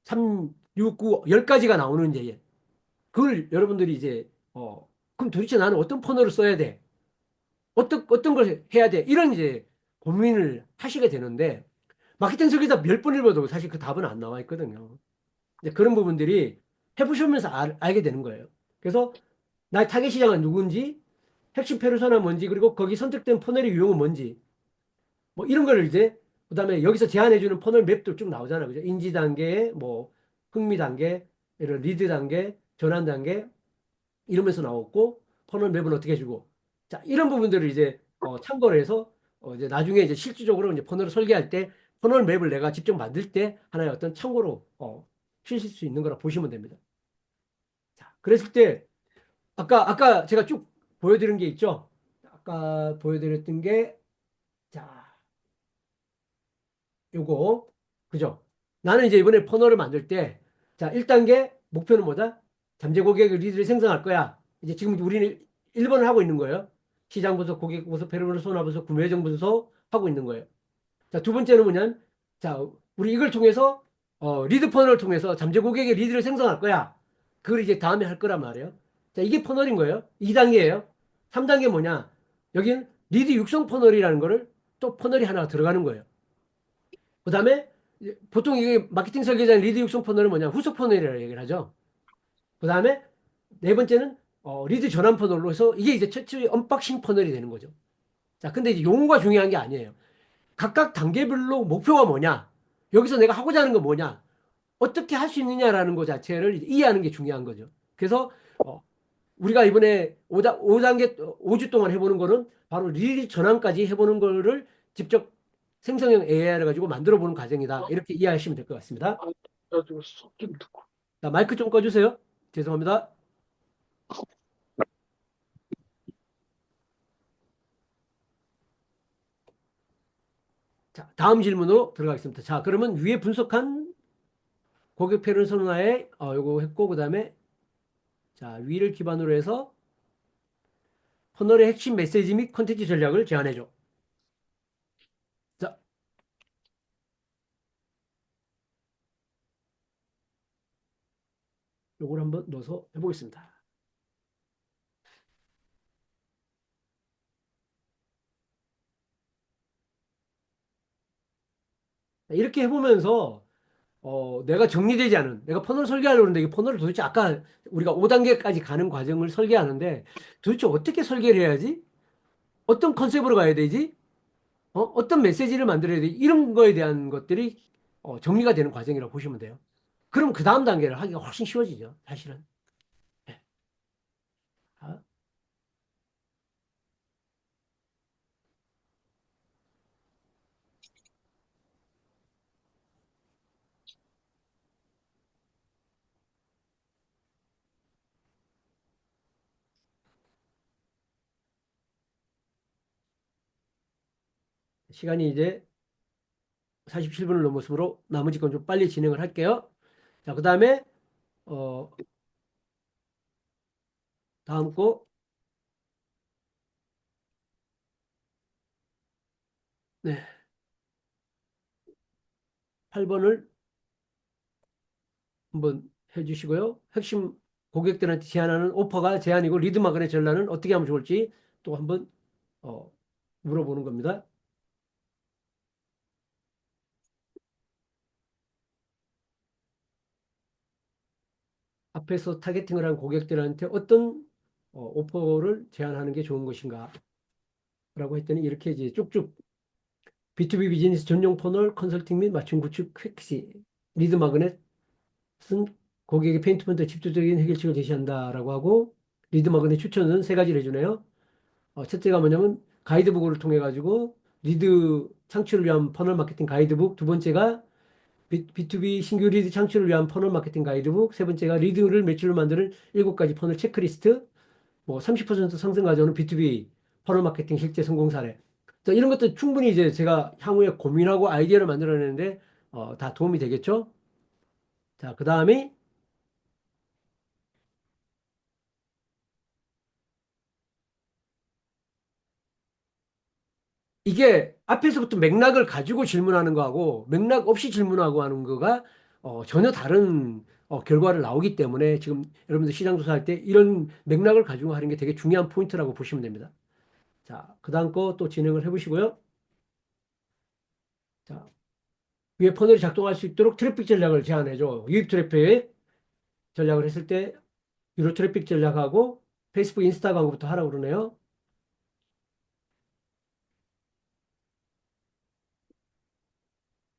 3, 6, 9, 10가지가 나오는지, 그걸 여러분들이 이제, 그럼 도대체 나는 어떤 퍼널을 써야 돼? 어떤 걸 해야 돼? 이런 이제 고민을 하시게 되는데, 마케팅 설계사 10번 읽어도 사실 그 답은 안 나와 있거든요. 이제 그런 부분들이 해보시면서 알게 되는 거예요. 그래서 나의 타겟 시장은 누군지, 핵심 페르소나 뭔지, 그리고 거기 선택된 퍼널의 유형은 뭔지, 뭐 이런 거를 이제, 그 다음에 여기서 제안해주는 퍼널 맵도 쭉 나오잖아요. 그죠? 인지 단계, 뭐, 흥미 단계, 이런 리드 단계, 전환 단계. 이러면서 나왔고 퍼널 맵은 어떻게 해주고 자 이런 부분들을 이제 참고를 해서 이제 나중에 이제 실질적으로 이제 퍼널을 설계할 때 퍼널 맵을 내가 직접 만들 때 하나의 어떤 참고로 쓰실 수 있는 거라 보시면 됩니다. 자 그랬을 때 아까 제가 쭉 보여드린 게 있죠. 아까 보여드렸던 게 자 요거 그죠? 나는 이제 이번에 퍼널을 만들 때 자 1단계 목표는 뭐다? 잠재 고객의 리드를 생성할 거야. 이제 지금 우리는 1번을 하고 있는 거예요. 시장 분석, 고객 분석, 페르소나 소나 분석, 구매 정 분석 하고 있는 거예요. 자, 두 번째는 뭐냐면 자, 우리 이걸 통해서 리드 퍼널을 통해서 잠재 고객의 리드를 생성할 거야. 그걸 이제 다음에 할 거란 말이에요. 자, 이게 퍼널인 거예요. 2단계예요. 3단계 뭐냐? 여기는 리드 육성 퍼널이라는 거를 또 퍼널이 하나 들어가는 거예요. 그 다음에 보통 이게 마케팅 설계자는 리드 육성 퍼널은 뭐냐 후속 퍼널이라고 얘기를 하죠. 그 다음에 네 번째는 리드 전환 퍼널로 해서 이게 이제 최초의 언박싱 퍼널이 되는 거죠. 자, 근데 이제 용어가 중요한 게 아니에요. 각각 단계별로 목표가 뭐냐, 여기서 내가 하고자 하는 거 뭐냐, 어떻게 할 수 있느냐라는 것 자체를 이해하는 게 중요한 거죠. 그래서 우리가 이번에 5단계, 5주 동안 해보는 거는 바로 리드 전환까지 해보는 거를 직접 생성형 AI를 가지고 만들어 보는 과정이다. 이렇게 이해하시면 될 것 같습니다. 가지고 섞임 듣고. 자, 마이크 좀 꺼주세요. 죄송합니다. 자, 다음 질문으로 들어가겠습니다. 자, 그러면 위에 분석한 고객 페르소나에 요거 했고, 그 다음에 자, 위를 기반으로 해서 퍼널의 핵심 메시지 및 콘텐츠 전략을 제안해줘. 자, 요걸 한번 넣어서 해보겠습니다. 이렇게 해보면서 내가 정리되지 않은, 내가 퍼널 설계하려고 하는데 이 퍼널을 도대체 아까 우리가 5단계까지 가는 과정을 설계하는데 도대체 어떻게 설계를 해야지? 어떤 컨셉으로 가야 되지? 어떤 메시지를 만들어야 되지? 이런 거에 대한 것들이 정리가 되는 과정이라고 보시면 돼요. 그럼 그 다음 단계를 하기가 훨씬 쉬워지죠, 사실은. 예. 아, 시간이 이제 47분을 넘었으므로 나머지 건 좀 빨리 진행을 할게요. 자, 그 다음에, 어, 다음 거, 네, 8번을 한번 해주시고요. 핵심 고객들한테 제안하는 오퍼가 제안이고 리드 마그넷 전략은 어떻게 하면 좋을지 또 한번 어, 물어보는 겁니다. 앞에서 타겟팅을 한 고객들한테 어떤 오퍼를 제안하는 게 좋은 것인가 라고 했더니 이렇게 이제 쭉쭉 B2B 비즈니스 전용 퍼널 컨설팅 및 맞춤 구축 퀵시 리드 마그넷은 고객의 페인트포인트 집중적인 해결책을 제시한다라고 하고 리드 마그넷 추천은 세 가지를 해주네요. 첫째가 뭐냐면 가이드북을 통해 가지고 리드 창출을 위한 퍼널 마케팅 가이드북, 두 번째가 B2B 신규 리드 창출을 위한 퍼널 마케팅 가이드북, 세 번째가 리드를 매출로 만드는 7가지 퍼널 체크리스트, 뭐 30% 상승 가져오는 B2B 퍼널 마케팅 실제 성공 사례. 자, 이런 것도 충분히 이제 제가 향후에 고민하고 아이디어를 만들어내는데 다 도움이 되겠죠? 자, 그 다음에 이게 앞에서부터 맥락을 가지고 질문하는 거하고 맥락 없이 질문하고 하는 거가 전혀 다른 결과를 나오기 때문에 지금 여러분들 시장 조사할 때 이런 맥락을 가지고 하는 게 되게 중요한 포인트라고 보시면 됩니다. 자, 그 다음 거 또 진행을 해보시고요. 자, 위에 퍼널이 작동할 수 있도록 트래픽 전략을 제안해줘. 유입 트래픽 전략을 했을 때 유로 트래픽 전략하고 페이스북, 인스타 광고부터 하라고 그러네요.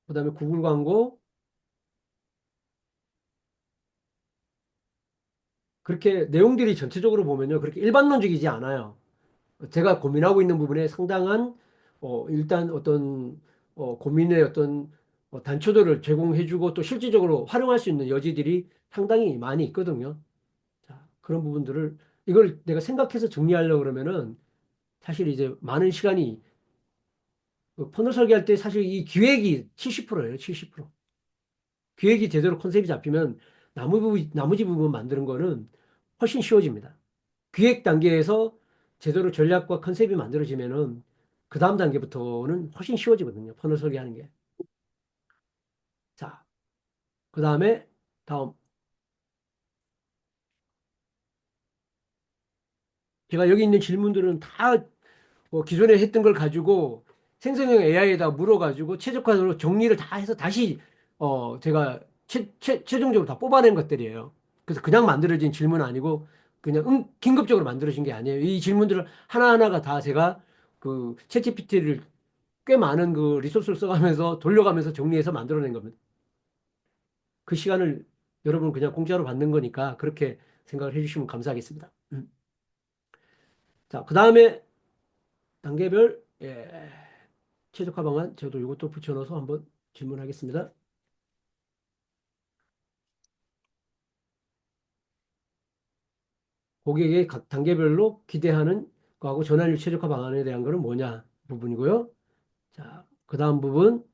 그 다음에 구글 광고, 그렇게 내용들이 전체적으로 보면요. 그렇게 일반론적이지 않아요. 제가 고민하고 있는 부분에 상당한 일단 어떤 고민의 어떤 단초들을 제공해주고 또 실질적으로 활용할 수 있는 여지들이 상당히 많이 있거든요. 자, 그런 부분들을 이걸 내가 생각해서 정리하려고 그러면은 사실 이제 많은 시간이 퍼널 설계할 때 사실 이 기획이 70%예요. 70%. 기획이 제대로 컨셉이 잡히면 나머지 부분 만드는 거는 훨씬 쉬워집니다. 기획 단계에서 제대로 전략과 컨셉이 만들어지면은 그 다음 단계부터는 훨씬 쉬워지거든요. 퍼널 설계하는 게. 자, 그 다음에 다음. 제가 여기 있는 질문들은 다 기존에 했던 걸 가지고 생성형 AI에다 물어가지고 최적화로 정리를 다 해서 다시 제가 최종적으로 다 뽑아낸 것들이에요. 그래서 그냥 만들어진 질문 아니고 그냥 긴급적으로 만들어진 게 아니에요. 이 질문들을 하나하나가 다 제가 그 챗GPT를 꽤 많은 그 리소스를 써가면서 돌려가면서 정리해서 만들어낸 겁니다. 그 시간을 여러분 그냥 공짜로 받는 거니까 그렇게 생각을 해주시면 감사하겠습니다. 자, 그 다음에 단계별 최적화 방안 저도 이것도 붙여넣어서 한번 질문하겠습니다. 고객의 각 단계별로 기대하는 거하고 전환율 최적화 방안에 대한 거는 뭐냐 부분이고요. 자, 그 다음 부분,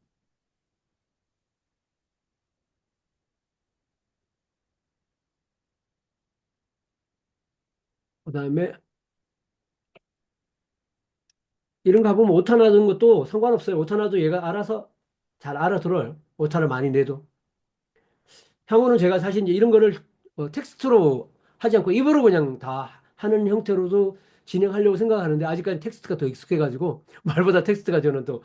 그 다음에 이런 거 가보면 오타 나는 것도 상관없어요. 오타 나도 얘가 알아서 잘 알아들어요. 오타를 많이 내도. 향후는 제가 사실 이제 이런 거를 텍스트로 하지 않고 입으로 그냥 다 하는 형태로도 진행하려고 생각하는데 아직까지 텍스트가 더 익숙해가지고 말보다 텍스트가 저는 또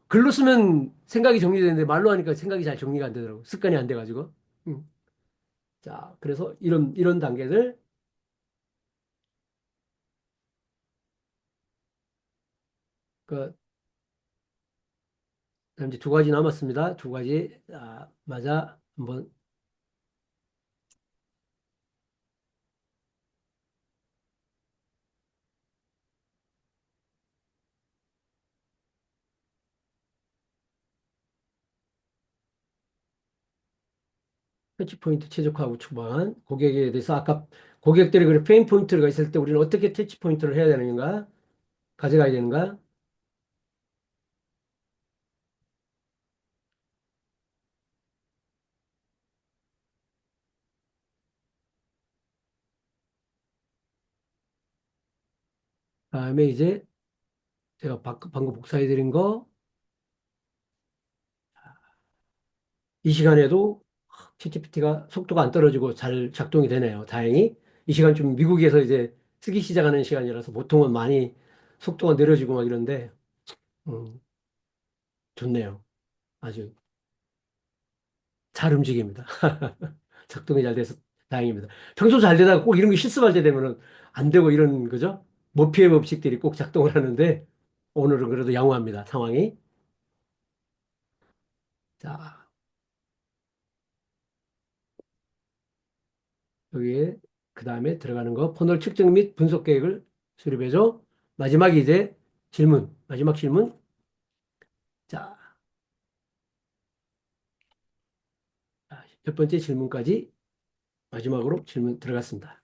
글로 쓰면 생각이 정리되는데 말로 하니까 생각이 잘 정리가 안 되더라고. 습관이 안 돼가지고. 음. 자, 그래서 이런 단계들. 그, 다음 이제 두 가지 남았습니다. 두 가지. 아, 맞아. 한번 터치포인트 최적화 우측 방안. 고객에 대해서 아까 고객들이 그래 페인 포인트가 있을 때 우리는 어떻게 터치포인트를 해야 되는가? 가져가야 되는가? 다음에 이제 제가 방금 복사해드린 거, 이 시간에도 챗GPT가 속도가 안 떨어지고 잘 작동이 되네요. 다행히. 이 시간 좀 미국에서 이제 쓰기 시작하는 시간이라서 보통은 많이 속도가 느려지고 막 이런데, 음, 좋네요. 아주 잘 움직입니다. 작동이 잘 돼서 다행입니다. 평소 잘 되다가 꼭 이런 거 실습할 때 되면은 안 되고 이런 거죠. 머피의 법칙들이 꼭 작동을 하는데, 오늘은 그래도 양호합니다. 상황이. 자, 여기에 그 다음에 들어가는 거 퍼널 측정 및 분석 계획을 수립해줘. 마지막이 이제 질문. 마지막 질문. 자, 첫 번째 질문까지 마지막으로 질문 들어갔습니다.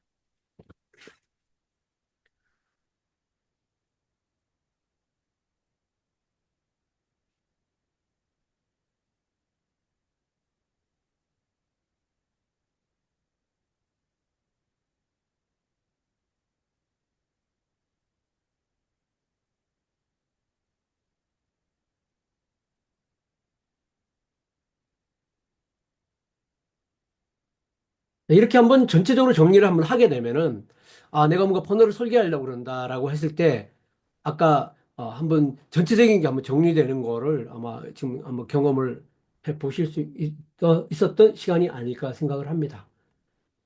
이렇게 한번 전체적으로 정리를 한번 하게 되면은 아, 내가 뭔가 퍼널을 설계하려고 그런다라고 했을 때 아까 한번 전체적인 게 한번 정리되는 거를 아마 지금 한번 경험을 해 보실 수 있었던 시간이 아닐까 생각을 합니다.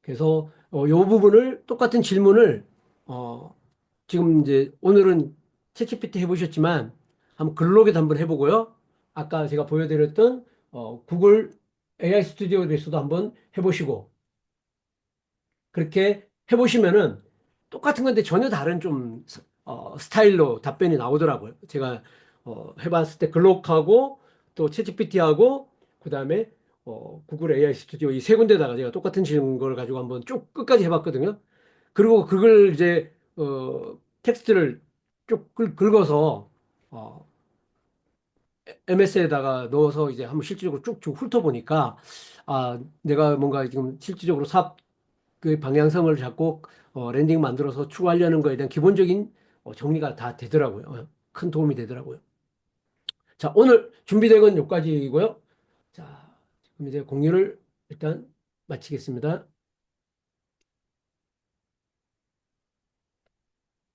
그래서 요 부분을 똑같은 질문을 어, 지금 이제 오늘은 챗GPT 해보셨지만 한번 글록에도 한번 해보고요. 아까 제가 보여드렸던 구글 AI 스튜디오에서도 한번 해보시고 그렇게 해보시면은 똑같은 건데 전혀 다른 좀 스타일로 답변이 나오더라고요. 제가 해봤을 때 글록하고 또 챗GPT하고 그다음에 구글 AI 스튜디오 이 세 군데다가 제가 똑같은 질문을 가지고 한번 쭉 끝까지 해봤거든요. 그리고 그걸 이제 텍스트를 쭉 긁어서 어, MS에다가 넣어서 이제 한번 실질적으로 쭉쭉 훑어보니까 아 내가 뭔가 지금 실질적으로 사업 그 방향성을 잡고 랜딩 만들어서 추구하려는 거에 대한 기본적인 정리가 다 되더라고요. 큰 도움이 되더라고요. 자, 오늘 준비된 건 여기까지고요. 자, 그럼 이제 공유를 일단 마치겠습니다.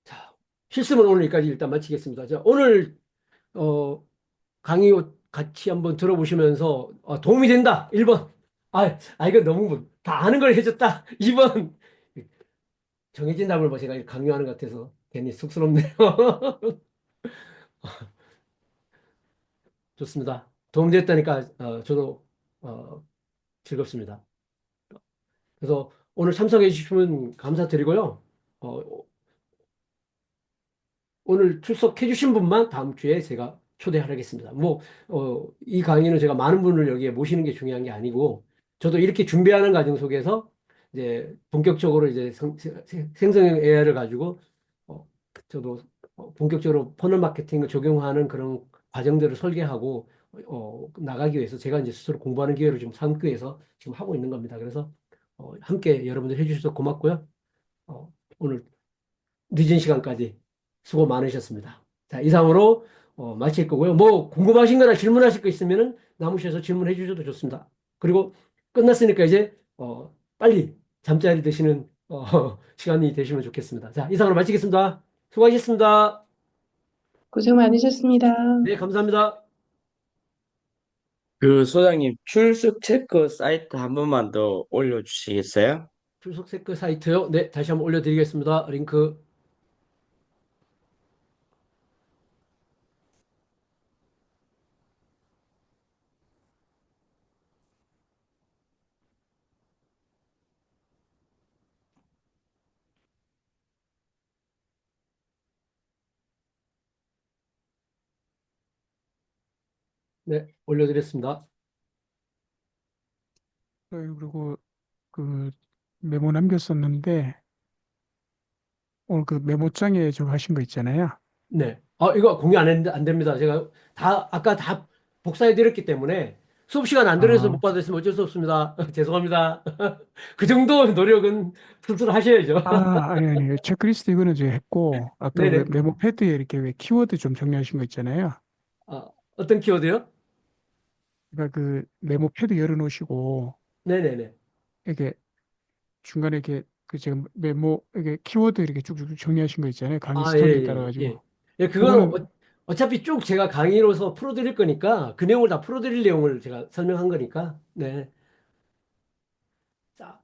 자, 실습은 오늘 여기까지 일단 마치겠습니다. 자, 오늘 어, 강의 같이 한번 들어보시면서 도움이 된다. 1번. 이거 너무 다 아는 걸 해줬다. 2번. 정해진 답을 뭐 제가 강요하는 것 같아서 괜히 쑥스럽네요. 좋습니다. 도움됐다니까 저도 즐겁습니다. 그래서 오늘 참석해 주시면 감사드리고요. 어, 오늘 출석해 주신 분만 다음 주에 제가 초대하겠습니다. 이 강의는 제가 많은 분을 여기에 모시는 게 중요한 게 아니고, 저도 이렇게 준비하는 과정 속에서 이제 본격적으로 이제 생성형 AI를 가지고, 어, 저도 본격적으로 퍼널 마케팅을 적용하는 그런 과정들을 설계하고, 나가기 위해서 제가 이제 스스로 공부하는 기회를 좀 삼기 위해서 지금 하고 있는 겁니다. 그래서, 함께 여러분들 해주셔서 고맙고요. 오늘 늦은 시간까지 수고 많으셨습니다. 자, 이상으로 마칠 거고요. 뭐 궁금하신 거나 질문하실 거 있으면은 남으셔서 질문해 주셔도 좋습니다. 그리고 끝났으니까 이제 빨리 잠자리 드시는 시간이 되시면 좋겠습니다. 자, 이상으로 마치겠습니다. 수고하셨습니다. 고생 많으셨습니다. 네, 감사합니다. 그 소장님 출석 체크 사이트 한 번만 더 올려주시겠어요? 출석 체크 사이트요. 네, 다시 한번 올려드리겠습니다. 링크. 네, 올려드렸습니다. 그리고 그 메모 남겼었는데 오늘 그 메모장에 저거 하신 거 있잖아요. 네. 이거 공유 안 됩니다. 제가 아까 다 복사해 드렸기 때문에 수업 시간 안 들어서 못 아, 받았으면 어쩔 수 없습니다. 죄송합니다. 그 정도 노력은 스스로 하셔야죠. 아니. 체크리스트 이거는 제가 했고 아까 왜 네네. 메모 패드에 이렇게 왜 키워드 좀 정리하신 거 있잖아요. 어떤 키워드요? 그러니까 그 메모 패드 열어놓으시고 네네네. 이렇게 중간에 이렇게 그 지금 메모 이게 키워드 이렇게 쭉쭉 정리하신 거 있잖아요. 강의 예, 스토리에 따라 예, 가지고 예. 예, 그거는 그거는 어차피 쭉 제가 강의로서 풀어드릴 거니까 그 내용을 다 풀어드릴 내용을 제가 설명한 거니까. 네. 자,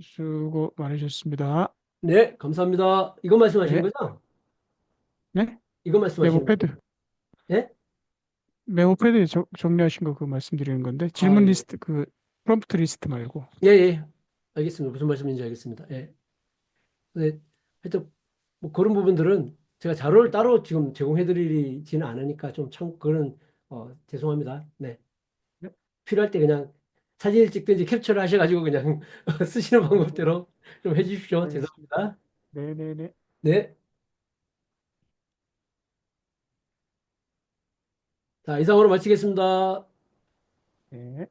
수고 많으셨습니다. 네, 감사합니다. 이거 말씀하시는 네, 거죠? 네, 이거 메모 말씀하시는 거죠? 패드. 예? 메모 패드에 정리하신 거 그 말씀드리는 건데 질문 예. 리스트 그 프롬프트 리스트 말고 예, 예. 알겠습니다. 무슨 말씀인지 알겠습니다. 예. 네, 하여튼 뭐 그런 부분들은 제가 자료를 따로 지금 제공해드리지는 않으니까 좀 참 그런 죄송합니다. 네, 네, 필요할 때 그냥 사진을 찍든지 캡처를 하셔가지고 그냥 쓰시는 네, 방법대로 좀 해주십시오. 알겠습니다. 죄송합니다. 네네네. 네, 자 이상으로 마치겠습니다. 네.